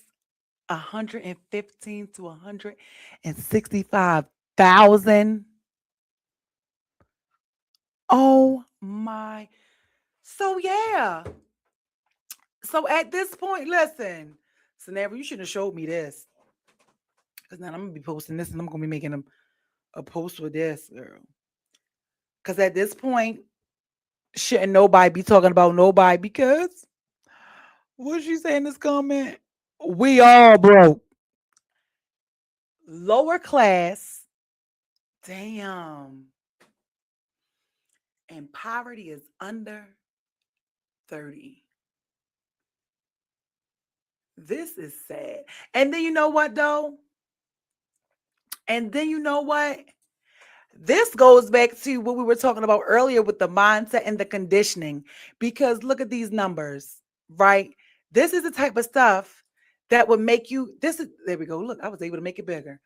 115 to 165,000. Oh my. So yeah. So at this point, listen, Sonera, you shouldn't have showed me this. Because now I'm gonna be posting this and I'm gonna be making a post with this, girl. Because at this point, shouldn't nobody be talking about nobody because what did she say in this comment? We all broke. Lower class. Damn. And poverty is under 30. This is sad. And then you know what, though? This goes back to what we were talking about earlier with the mindset and the conditioning. Because look at these numbers, right? This is the type of stuff that would make you, there we go. Look, I was able to make it bigger.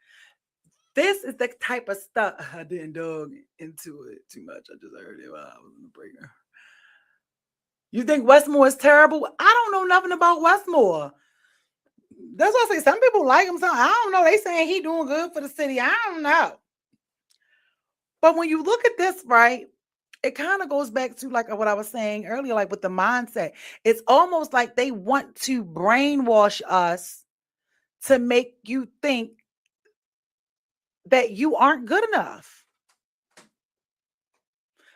This is the type of stuff. I didn't dug into it too much. I just heard it while I was in the breaker. You think Westmore is terrible? I don't know nothing about Westmore. That's why I say some people like him. I don't know. They saying he doing good for the city. I don't know. But when you look at this, right, it kind of goes back to like what I was saying earlier, like with the mindset. It's almost like they want to brainwash us to make you think that you aren't good enough.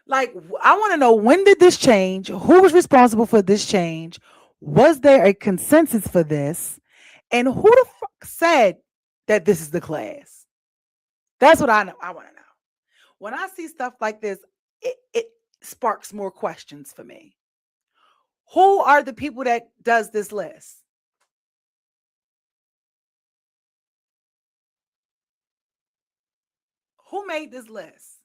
Like, I want to know, when did this change? Who was responsible for this change? Was there a consensus for this? And who the fuck said that this is the class? That's what I know. I want to know. When I see stuff like this, sparks more questions for me. Who are the people that does this list? Who made this list?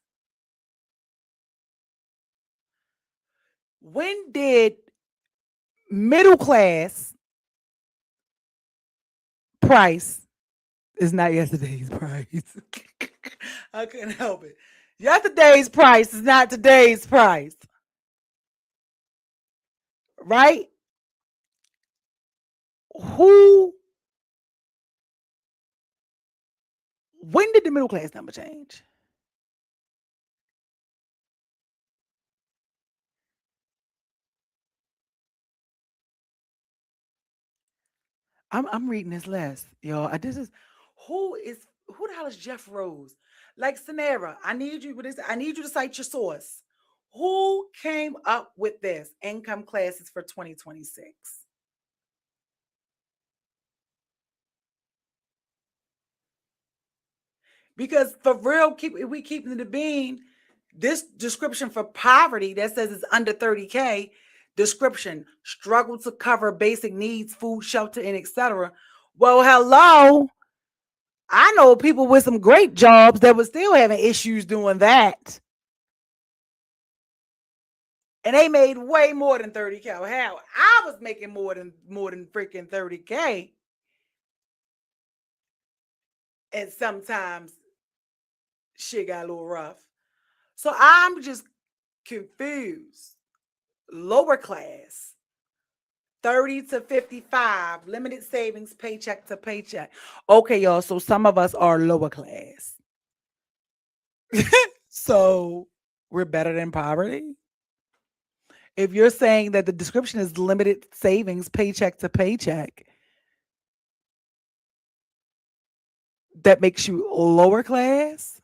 When did middle class price is not yesterday's price? I couldn't help it. Yesterday's price is not today's price. Right? When did the middle class number change? I'm reading this list, y'all. Who the hell is Jeff Rose? Like Sanera, I need you to cite your source. Who came up with this income classes for 2026? Because for real, we keeping the bean. This description for poverty that says it's under 30K, description, struggle to cover basic needs, food, shelter, and etc. Well, hello. I know people with some great jobs that were still having issues doing that. And they made way more than 30K. Hell, I was making more than freaking 30K. And sometimes shit got a little rough. So I'm just confused. Lower class, 30 to 55, limited savings, paycheck to paycheck. Okay, y'all. So some of us are lower class. So we're better than poverty. If you're saying that the description is limited savings, paycheck to paycheck, that makes you lower class?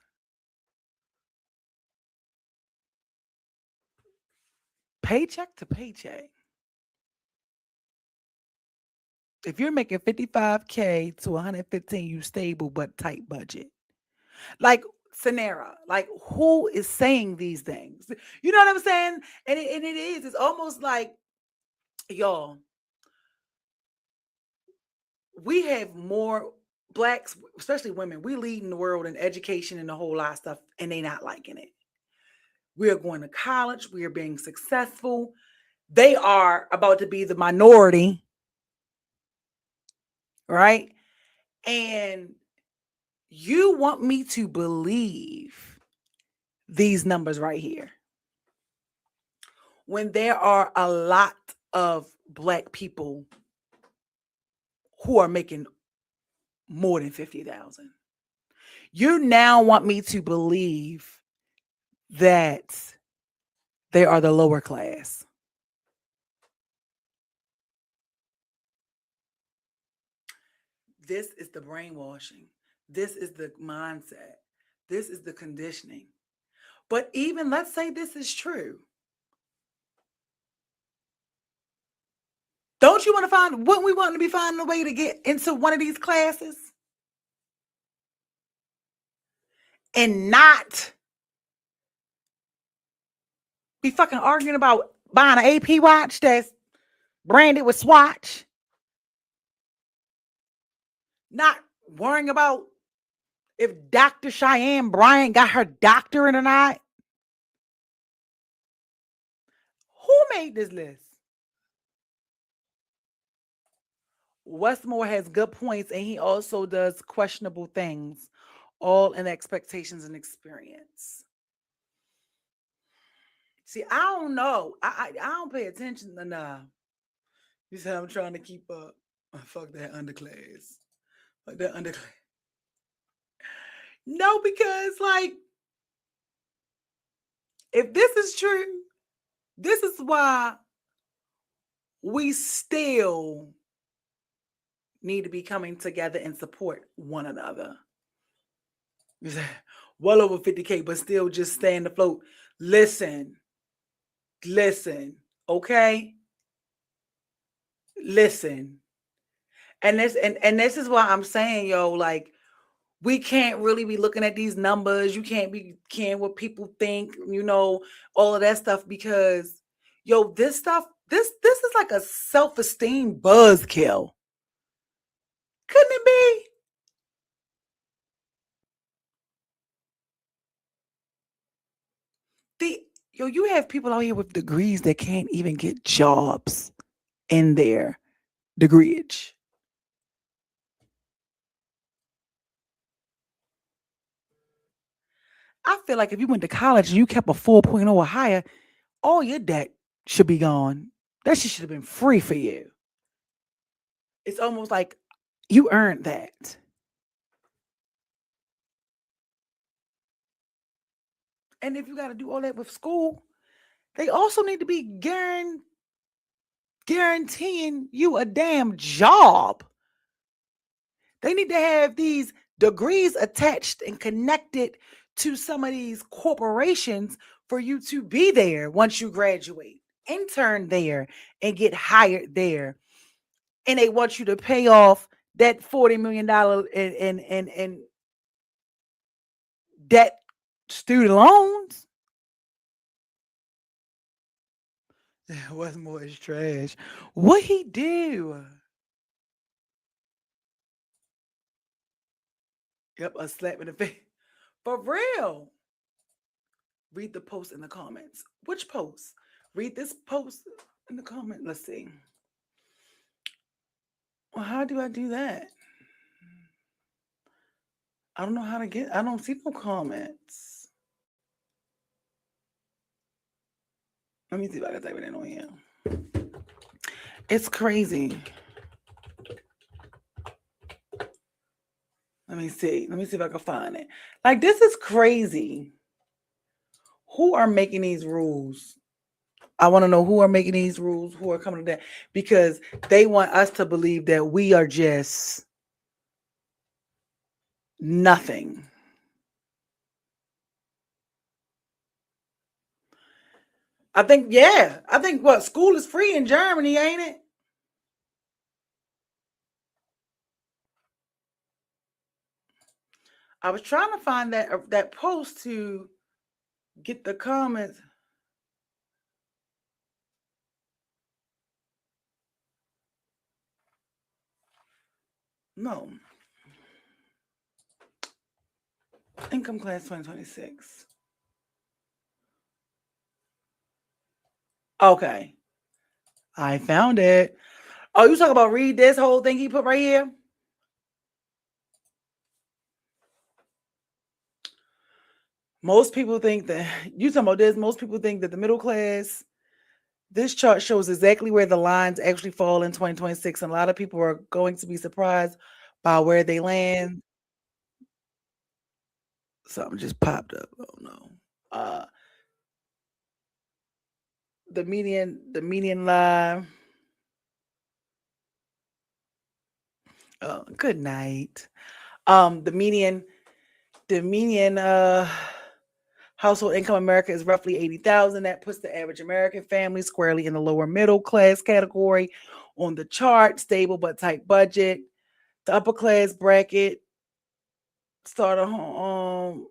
Paycheck to paycheck. If you're making 55K to 115, you stable but tight budget. Like Sanera, like who is saying these things? You know what I'm saying? And it's almost like, y'all, we have more blacks, especially women, we lead in the world in education and a whole lot of stuff, and they not liking it. We are going to college. We are being successful. They are about to be the minority, right? And you want me to believe these numbers right here when there are a lot of black people who are making more than 50,000. You now want me to believe that they are the lower class. This is the brainwashing. This is the mindset. This is the conditioning. But even let's say this is true. Don't you want to wouldn't we want to be finding a way to get into one of these classes? And not be fucking arguing about buying an AP watch that's branded with Swatch. Not worrying about if Dr. Cheyenne Bryant got her doctorate or not. Who made this list? Westmore has good points, and he also does questionable things, all in expectations and experience. See, I don't know. I don't pay attention enough. You said I'm trying to keep up. Fuck that underclass. Fuck that underclass. No, because like, if this is true, this is why we still need to be coming together and support one another. Well over 50K, but still just staying afloat. Listen, okay? Listen. And this is why I'm saying, yo, like, We can't really be looking at these numbers. You can't be caring what people think, all of that stuff, because this stuff, this is like a self-esteem buzzkill. Couldn't it be? You have people out here with degrees that can't even get jobs in their degreeage. I feel like if you went to college and you kept a 4.0 or higher, all your debt should be gone. That shit should have been free for you. It's almost like you earned that. And if you got to do all that with school, they also need to be guaranteeing you a damn job. They need to have these degrees attached and connected to some of these corporations for you to be there once you graduate, intern there, and get hired there. And they want you to pay off that $40 million in debt student loans. What's more is trash. What he do? Yep, a slap in the face. For real. Read the post in the comments. Which post? Read this post in the comment. Let's see. Well, how do I do that? I don't know how to get. I don't see no comments. Let me see if I can type it in on here. It's crazy. Let me see. Let me see if I can find it. Like, this is crazy. Who are making these rules? I want to know who are making these rules, who are coming to that, because they want us to believe that we are just nothing. I think what, school is free in Germany, ain't it? I was trying to find that post to get the comments. No. Income class 2026. Okay. I found it. Oh, you talk about read this whole thing he put right here? Most people think that, you talking about this, most people think that the middle class, this chart shows exactly where the lines actually fall in 2026. And a lot of people are going to be surprised by where they land. Something just popped up. Oh no. The median line. Oh, good night. The median household income in America is roughly $80,000. That puts the average American family squarely in the lower middle class category on the chart. Stable but tight budget. The upper class bracket, starter home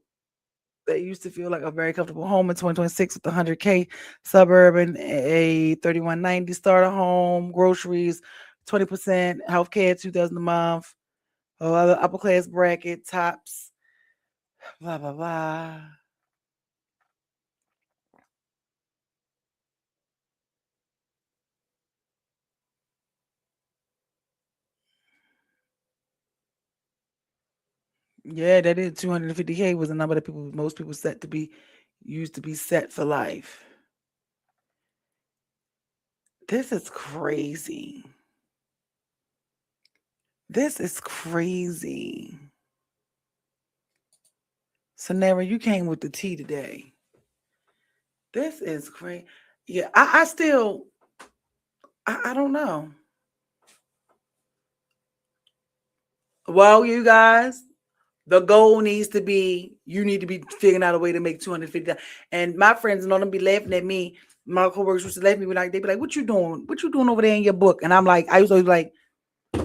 that used to feel like a very comfortable home in 2026 with the $100K suburban, a $31.90 starter home, groceries 20%, healthcare $2,000 a month. Other upper class bracket tops, blah blah blah. Yeah, that is 250K was the number that most people set to be used to be set for life. This is crazy. This is crazy. So Nara, you came with the tea today. This is crazy. Yeah, I still don't know. Well, you guys, the goal needs to be, you need to be figuring out a way to make $250. And my friends know them be laughing at me. My coworkers used to laugh at me, like, they be like, what you doing? What you doing over there in your book? And I'm like, I used to be like,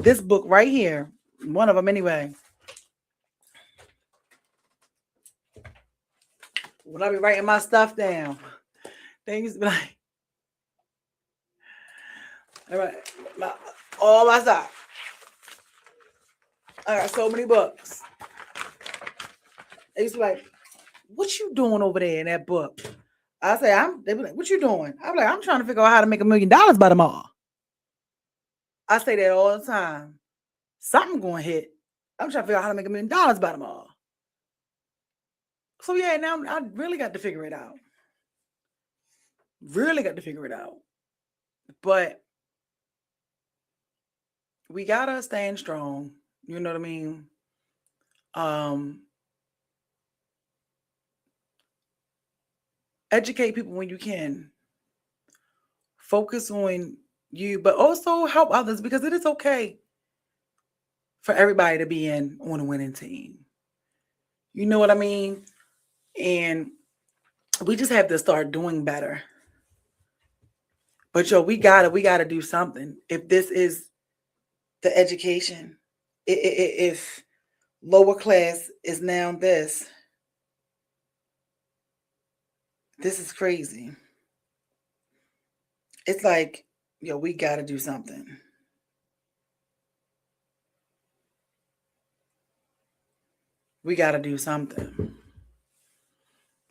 this book right here, one of them anyway. when I be writing my stuff down, things be like, all right, all my stuff. I got so many books. They used to be like, what you doing over there in that book? I say, they be like, what you doing? I'm like, I'm trying to figure out how to make $1 million by tomorrow. I say that all the time. Something going to hit. I'm trying to figure out how to make $1 million by tomorrow. So yeah, now I really got to figure it out. Really got to figure it out. But we got to stand strong. You know what I mean? Educate people when you can. Focus on you, but also help others, because it is okay for everybody to be on a winning team. You know what I mean? And we just have to start doing better. But we gotta do something. If this is the education, if lower class is now this is crazy. It's like, we gotta do something. We gotta do something.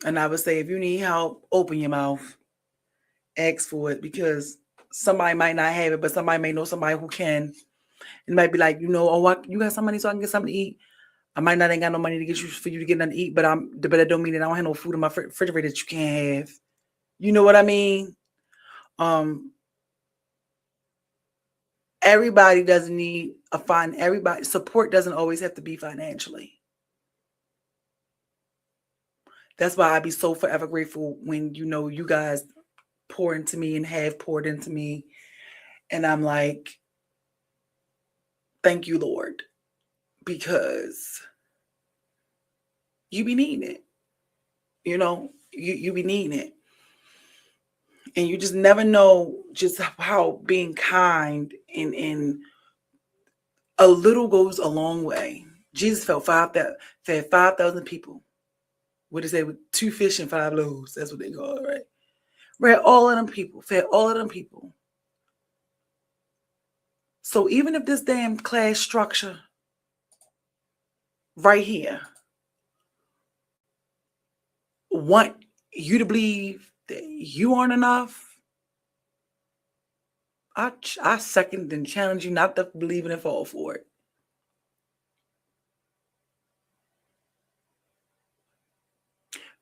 And I would say, if you need help, open your mouth, ask for it, because somebody might not have it, but somebody may know somebody who can. It might be like, you got some money so I can get something to eat. I might not ain't got no money to get you for you to get nothing to eat, but that don't mean that I don't have no food in my refrigerator that you can't have. You know what I mean? Everybody doesn't need everybody. Support doesn't always have to be financially. That's why I'd be so forever grateful when, you guys pour into me and have poured into me. And I'm like, thank you, Lord, because you be needing it. You be needing it. And you just never know just how being kind and a little goes a long way. Jesus fed 5,000 people. What did they say? With 2 fish and 5 loaves. That's what they call it, right? Fed all of them people. So even if this damn class structure right here want you to believe that you aren't enough, I second and challenge you not to believe in and fall for it.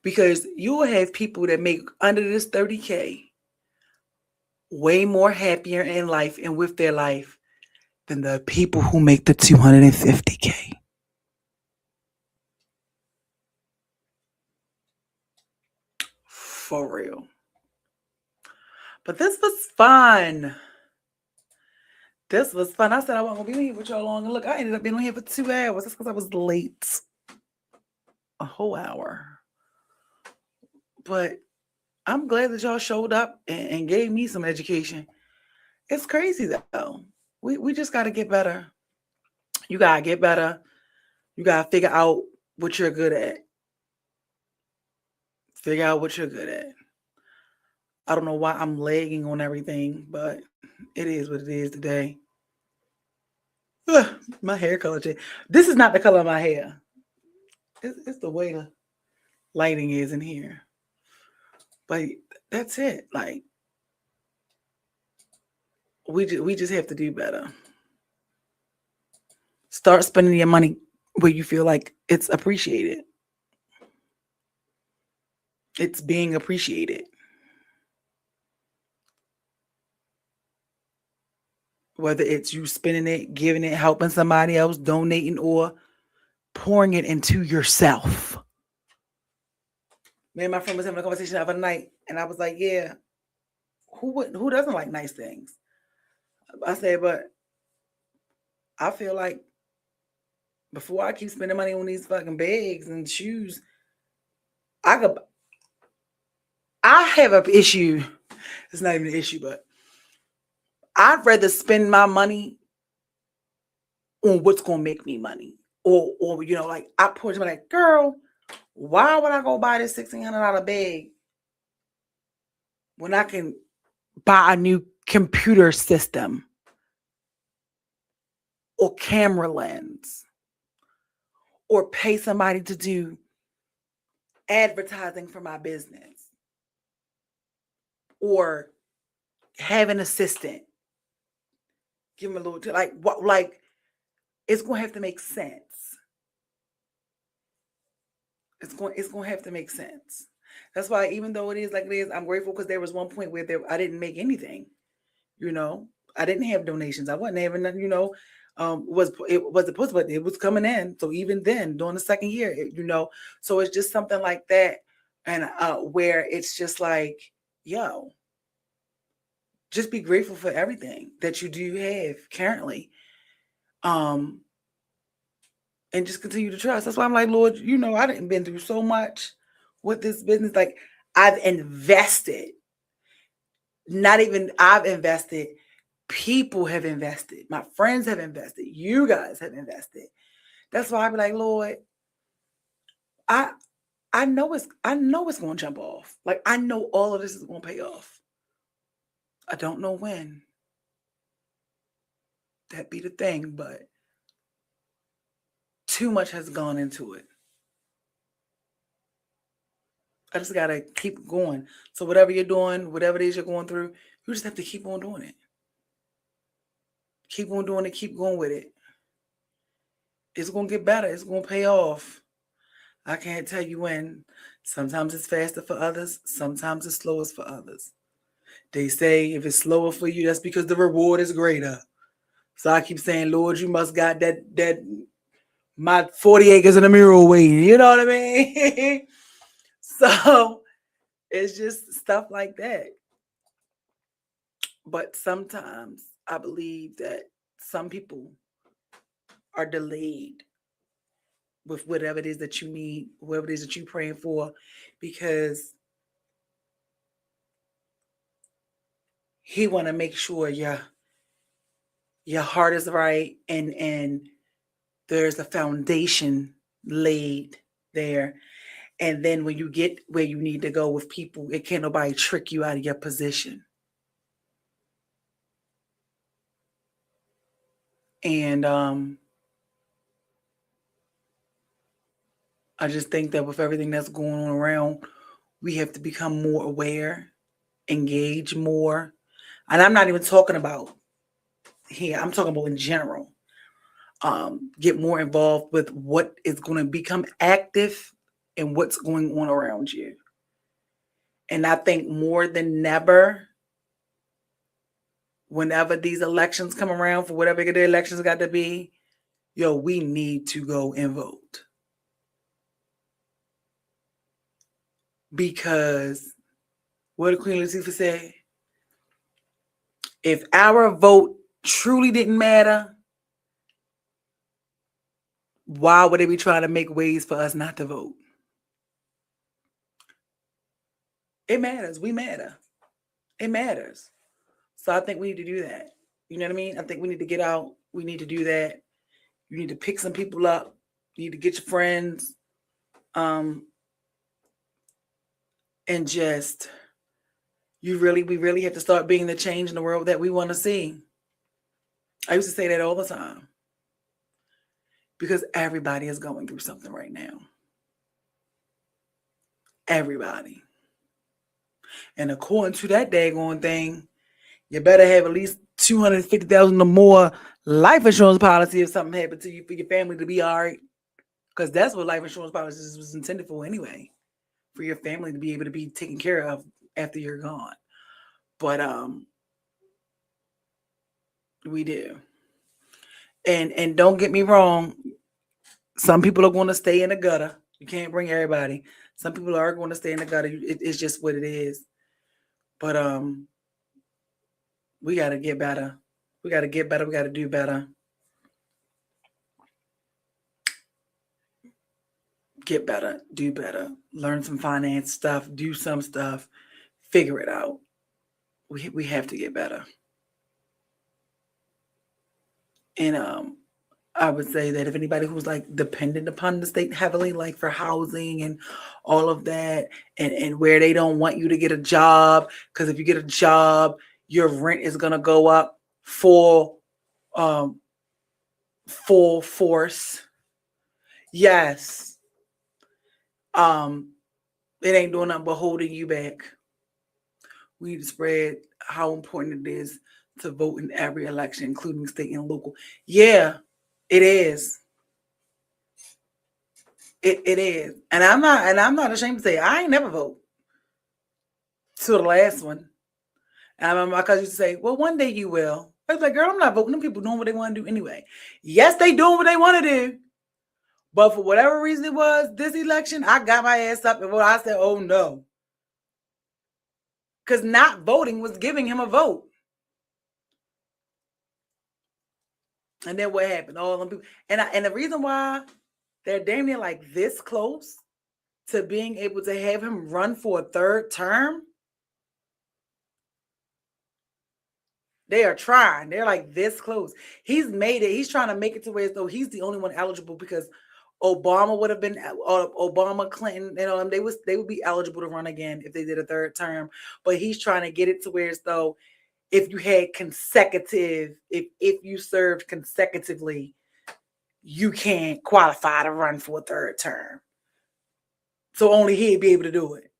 Because you will have people that make under this 30K way more happier in life and with their life than the people who make the 250K. For real. But this was fun. I said I wasn't going to be here with y'all long. And look, I ended up being on here for 2 hours. That's because I was late. A whole hour. But I'm glad that y'all showed up and gave me some education. It's crazy, though. We just got to get better. You got to get better. You got to figure out what you're good at. Figure out what you're good at. I don't know why I'm lagging on everything, but it is what it is today. Ugh, my hair color changed. This is not the color of my hair. It's the way the lighting is in here. But that's it. Like, we just have to do better. Start spending your money where you feel like it's appreciated. It's being appreciated. Whether it's you spending it, giving it, helping somebody else, donating, or pouring it into yourself. Me and my friend was having a conversation the other night, and I was like, yeah, who doesn't like nice things? I said, but I feel like before I keep spending money on these fucking bags and shoes, I have an issue. It's not even an issue, but I'd rather spend my money on what's going to make me money. Or like I pour to me like, girl, Why would I go buy this $1,600 bag when I can buy a new computer system or camera lens or pay somebody to do advertising for my business or have an assistant? Give them a little, like, what, like, it's going to have to make sense. It's going to have to make sense. That's why, even though it is like it is, I'm grateful, because there was one point where I didn't make anything. I didn't have donations. I wasn't having nothing. It was supposed, but it was coming in. So even then, during the second year, so it's just something like that, and where it's just like, yo, just be grateful for everything that you do have currently, and just continue to trust. That's why I'm like, Lord, I didn't been through so much with this business. Like, I've invested. Not even I've invested. People have invested. My friends have invested. You guys have invested. That's why I be like, Lord, I know it's going to jump off. Like, I know all of this is going to pay off. I don't know when. That be the thing, but too much has gone into it. I just got to keep going. So whatever you're doing, whatever it is you're going through, you just have to keep on doing it. Keep on doing it. Keep going with it. It's going to get better. It's going to pay off. I can't tell you when. Sometimes it's faster for others. Sometimes it's slower for others. They say if it's slower for you, that's because the reward is greater. So I keep saying, Lord, you must got that my 40 acres in a mirror waiting. You know what I mean? So it's just stuff like that. But sometimes I believe that some people are delayed with whatever it is that you need, whatever it is that you're praying for, because he want to make sure your heart is right, and there's a foundation laid there. And then when you get where you need to go with people, it can't nobody trick you out of your position. And I just think that with everything that's going on around, we have to become more aware, engage more. And I'm not even talking about here. I'm talking about in general. Get more involved with what is going to become active and what's going on around you. And I think more than never, whenever these elections come around, for whatever the elections got to be, we need to go and vote. Because what did Queen Latifah say? If our vote truly didn't matter, why would they be trying to make ways for us not to vote? It matters. We matter. It matters. So I think we need to do that. You know what I mean? I think we need to get out. We need to do that. You need to pick some people up. You need to get your friends. And just, we really have to start being the change in the world that we want to see. I used to say that all the time. Because everybody is going through something right now. Everybody. And according to that daggone thing, you better have at least $250,000 or more life insurance policy if something happened to you, for your family to be all right. Because that's what life insurance policy was intended for anyway. For your family to be able to be taken care of after you're gone. But we do. And don't get me wrong, some people are going to stay in the gutter. You can't bring everybody. Some people are going to stay in the gutter. It's just what it is. But we got to get better. We got to get better. We got to do better. Get better. Do better. Learn some finance stuff. Do some stuff. Figure it out. We have to get better. And I would say that if anybody who's like dependent upon the state heavily, like for housing and all of that, and where they don't want you to get a job, because if you get a job, your rent is gonna go up full force. Yes. It ain't doing nothing but holding you back. We need to spread how important it is to vote in every election, including state and local. Yeah, it is. It is. And I'm not ashamed to say I ain't never vote till the last one. And I remember my cousin used to say, well, one day you will. I was like, girl, I'm not voting. Them people doing what they want to do anyway. Yes, they doing what they want to do. But for whatever reason it was, this election, I got my ass up and voted. I said, oh no. Because not voting was giving him a vote. And then what happened? All them people. And the reason why they're damn near like this close to being able to have him run for a third term. They are trying. They're like this close. He's made it. He's trying to make it to where as though he's the only one eligible, because Obama would have been, Obama, Clinton, you know, they would be eligible to run again if they did a third term. But he's trying to get it to where as though if you had consecutive, if you served consecutively, you can't qualify to run for a third term. So only he'd be able to do it.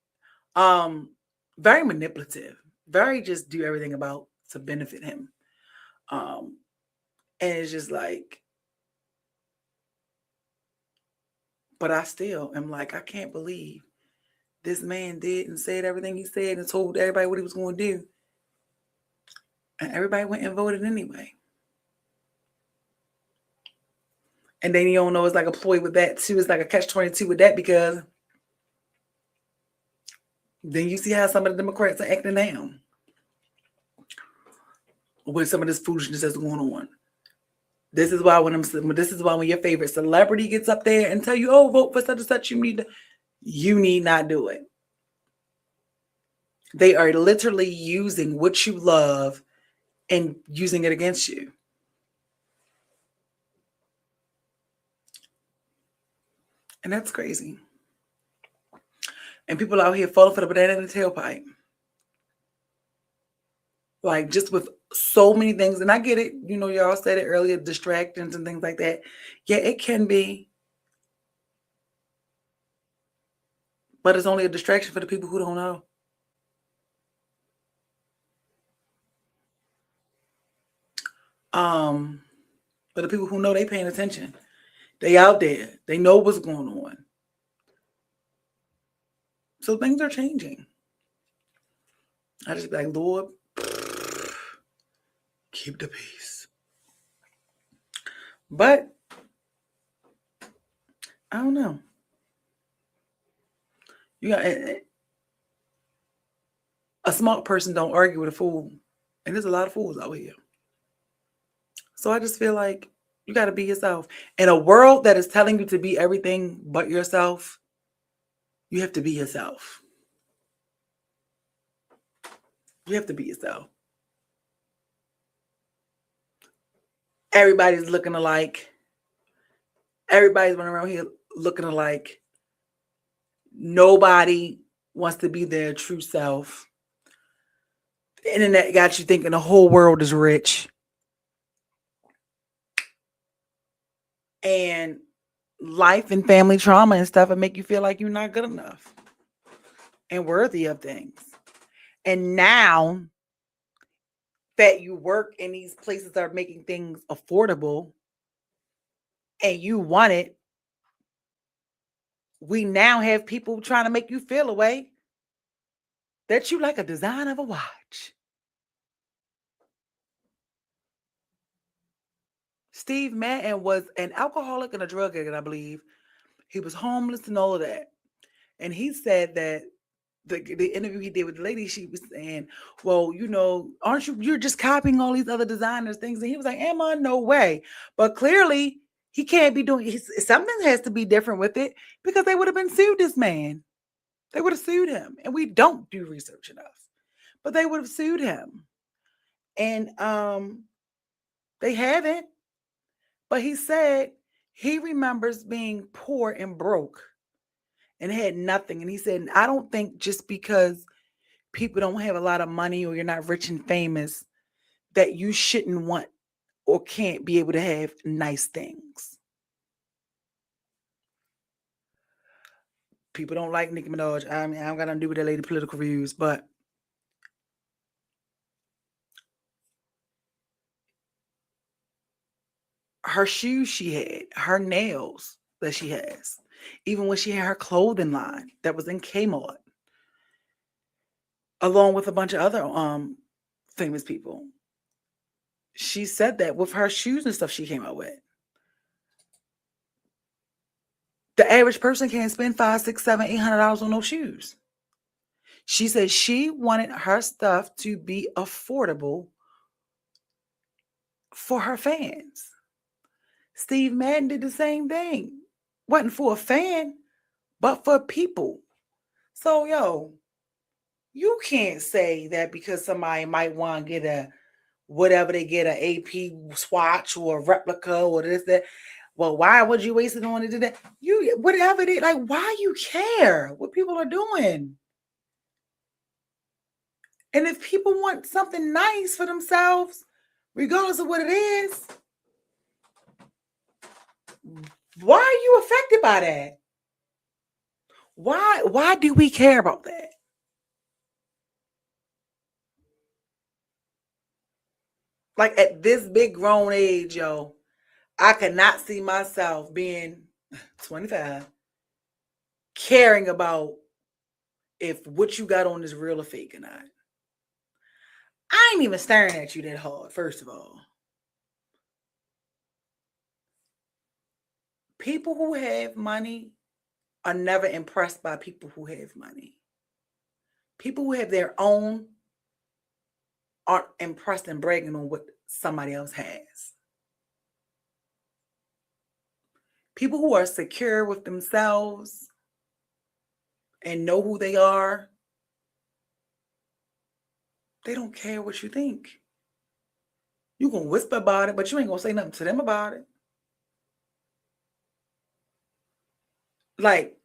Very manipulative. Very just do everything about to benefit him. And it's just like, but I still am like, I can't believe this man did and said everything he said and told everybody what he was going to do. And everybody went and voted anyway. And then you don't know, it's like a ploy with that too. It's like a catch-22 with that, because then you see how some of the Democrats are acting now with some of this foolishness that's going on. This is why when your favorite celebrity gets up there and tell you, oh, vote for such and such, you need not do it. They are literally using what you love and using it against you. And that's crazy. And people out here falling for the banana in the tailpipe. Like, just with so many things. And I get it. You know, y'all said it earlier, distractions and things like that. Yeah, it can be. But it's only a distraction for the people who don't know. But the people who know, they paying attention. They out there. They know what's going on. So things are changing. I just be like, Lord, keep the peace. But I don't know. You got a smart person don't argue with a fool, and there's a lot of fools out here. So I just feel like you got to be yourself. In a world that is telling you to be everything but yourself, you have to be yourself. You have to be yourself. Everybody's looking alike. Everybody's running around here looking alike. Nobody wants to be their true self. The internet got you thinking the whole world is rich. And life and family trauma and stuff will make you feel like you're not good enough and worthy of things. And now that you work in these places that are making things affordable and you want it, we now have people trying to make you feel a way that you like a design of a watch. Steve Madden was an alcoholic and a drug addict, I believe. He was homeless and all of that. And he said that the interview he did with the lady, she was saying, well, you know, you're just copying all these other designers' things. And he was like, am I? No way. But clearly he can't be doing, something has to be different with it, because they would have been sued this man. They would have sued him. And we don't do research enough, but they would have sued him. And they haven't. But he said he remembers being poor and broke and had nothing. And he said, I don't think just because people don't have a lot of money or you're not rich and famous that you shouldn't want or can't be able to have nice things. People don't like Nicki Minaj. I mean, I'm gonna do with that lady political views, but her shoes she had, her nails that she has, even when she had her clothing line that was in Kmart, along with a bunch of other famous people. She said that with her shoes and stuff she came out with. The average person can't spend $500, $600, $700, $800 on those shoes. She said she wanted her stuff to be affordable for her fans. Steve Madden did the same thing. Wasn't for a fan, but for people. So, you can't say that because somebody might want to get a whatever they get, an AP swatch or a replica or this, that. Well, why would you waste it on it? That you whatever they like, why you care what people are doing? And if people want something nice for themselves, regardless of what it is, why are you affected by that? Why do we care about that? Like at this big grown age, I could not see myself being 25 caring about if what you got on is real or fake or not. I ain't even staring at you that hard, first of all. People who have money are never impressed by people who have money. People who have their own aren't impressed and bragging on what somebody else has. People who are secure with themselves and know who they are, they don't care what you think. You can whisper about it, but you ain't gonna say nothing to them about it. Like,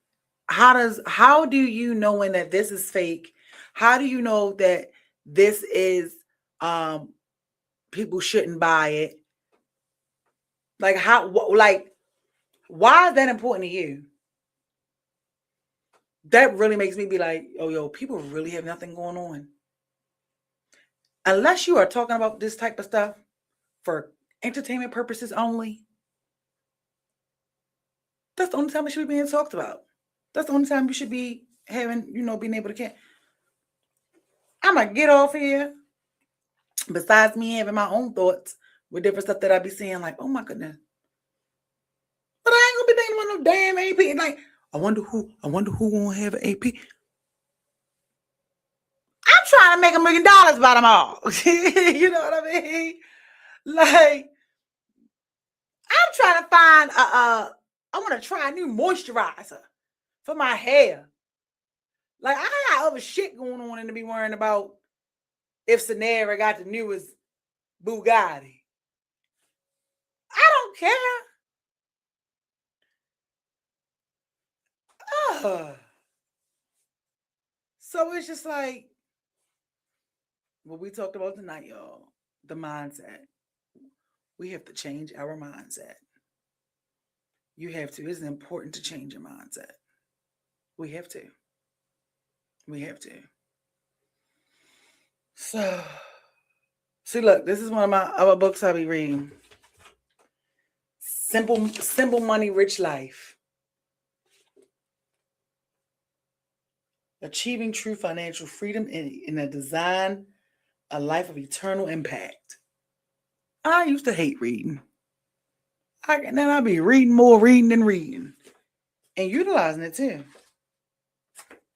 how do you know when that this is fake? How do you know that this is people shouldn't buy it? Like why is that important to you? That really makes me be like, oh, people really have nothing going on. Unless you are talking about this type of stuff for entertainment purposes only, that's the only time it should be being talked about. That's the only time you should be having, being able to care. I'm going to get off here. Besides me having my own thoughts with different stuff that I be seeing, like, oh my goodness. But I ain't going to be thinking about no damn AP. Like, I wonder who gonna have an AP. I'm trying to make $1 million by them all. You know what I mean? Like, I'm trying to find I want to try a new moisturizer for my hair. Like, I got other shit going on and to be worrying about if Sanera got the newest Bugatti. I don't care. So it's just like what we talked about tonight, y'all. The mindset. We have to change our mindset. You have to. It's important to change your mindset. We have to. We have to. So, see, look, this is one of my other books I'll be reading. Simple Money, Rich Life. Achieving true financial freedom in a design a life of eternal impact. I used to hate reading. Then I'll be reading than reading. And utilizing it too.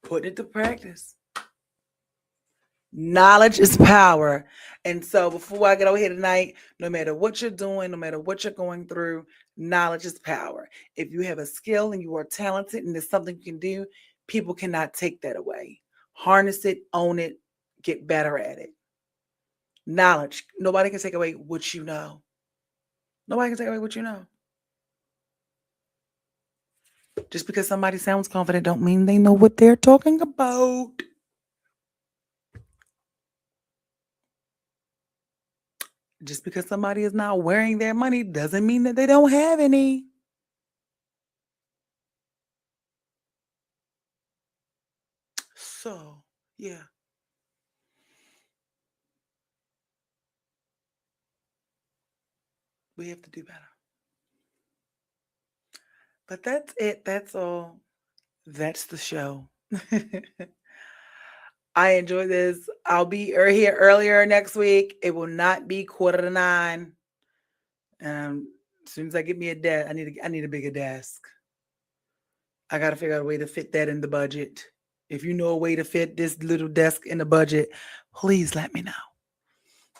Putting it to practice. Knowledge is power. And so before I get over here tonight, no matter what you're doing, no matter what you're going through, knowledge is power. If you have a skill and you are talented and there's something you can do, people cannot take that away. Harness it, own it, get better at it. Knowledge. Nobody can take away what you know. Nobody can take away what you know. Just because somebody sounds confident don't mean they know what they're talking about. Just because somebody is not wearing their money doesn't mean that they don't have any. So, yeah. We have to do better. But that's it. That's all. That's the show. I enjoy this. I'll be here earlier next week. It will not be 8:45. As soon as I get me a desk, I need a bigger desk. I got to figure out a way to fit that in the budget. If you know a way to fit this little desk in the budget, please let me know.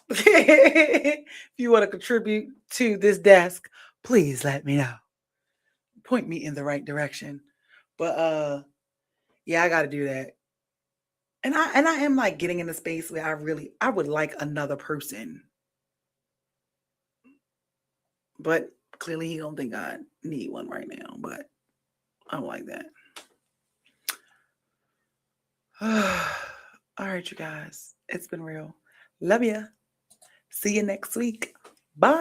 If you want to contribute to this desk, please let me know. Point me in the right direction. But yeah, I got to do that. And I am like getting in a space where I would like another person. But clearly he don't think I need one right now, but I don't like that. All right, you guys. It's been real. Love ya. See you next week.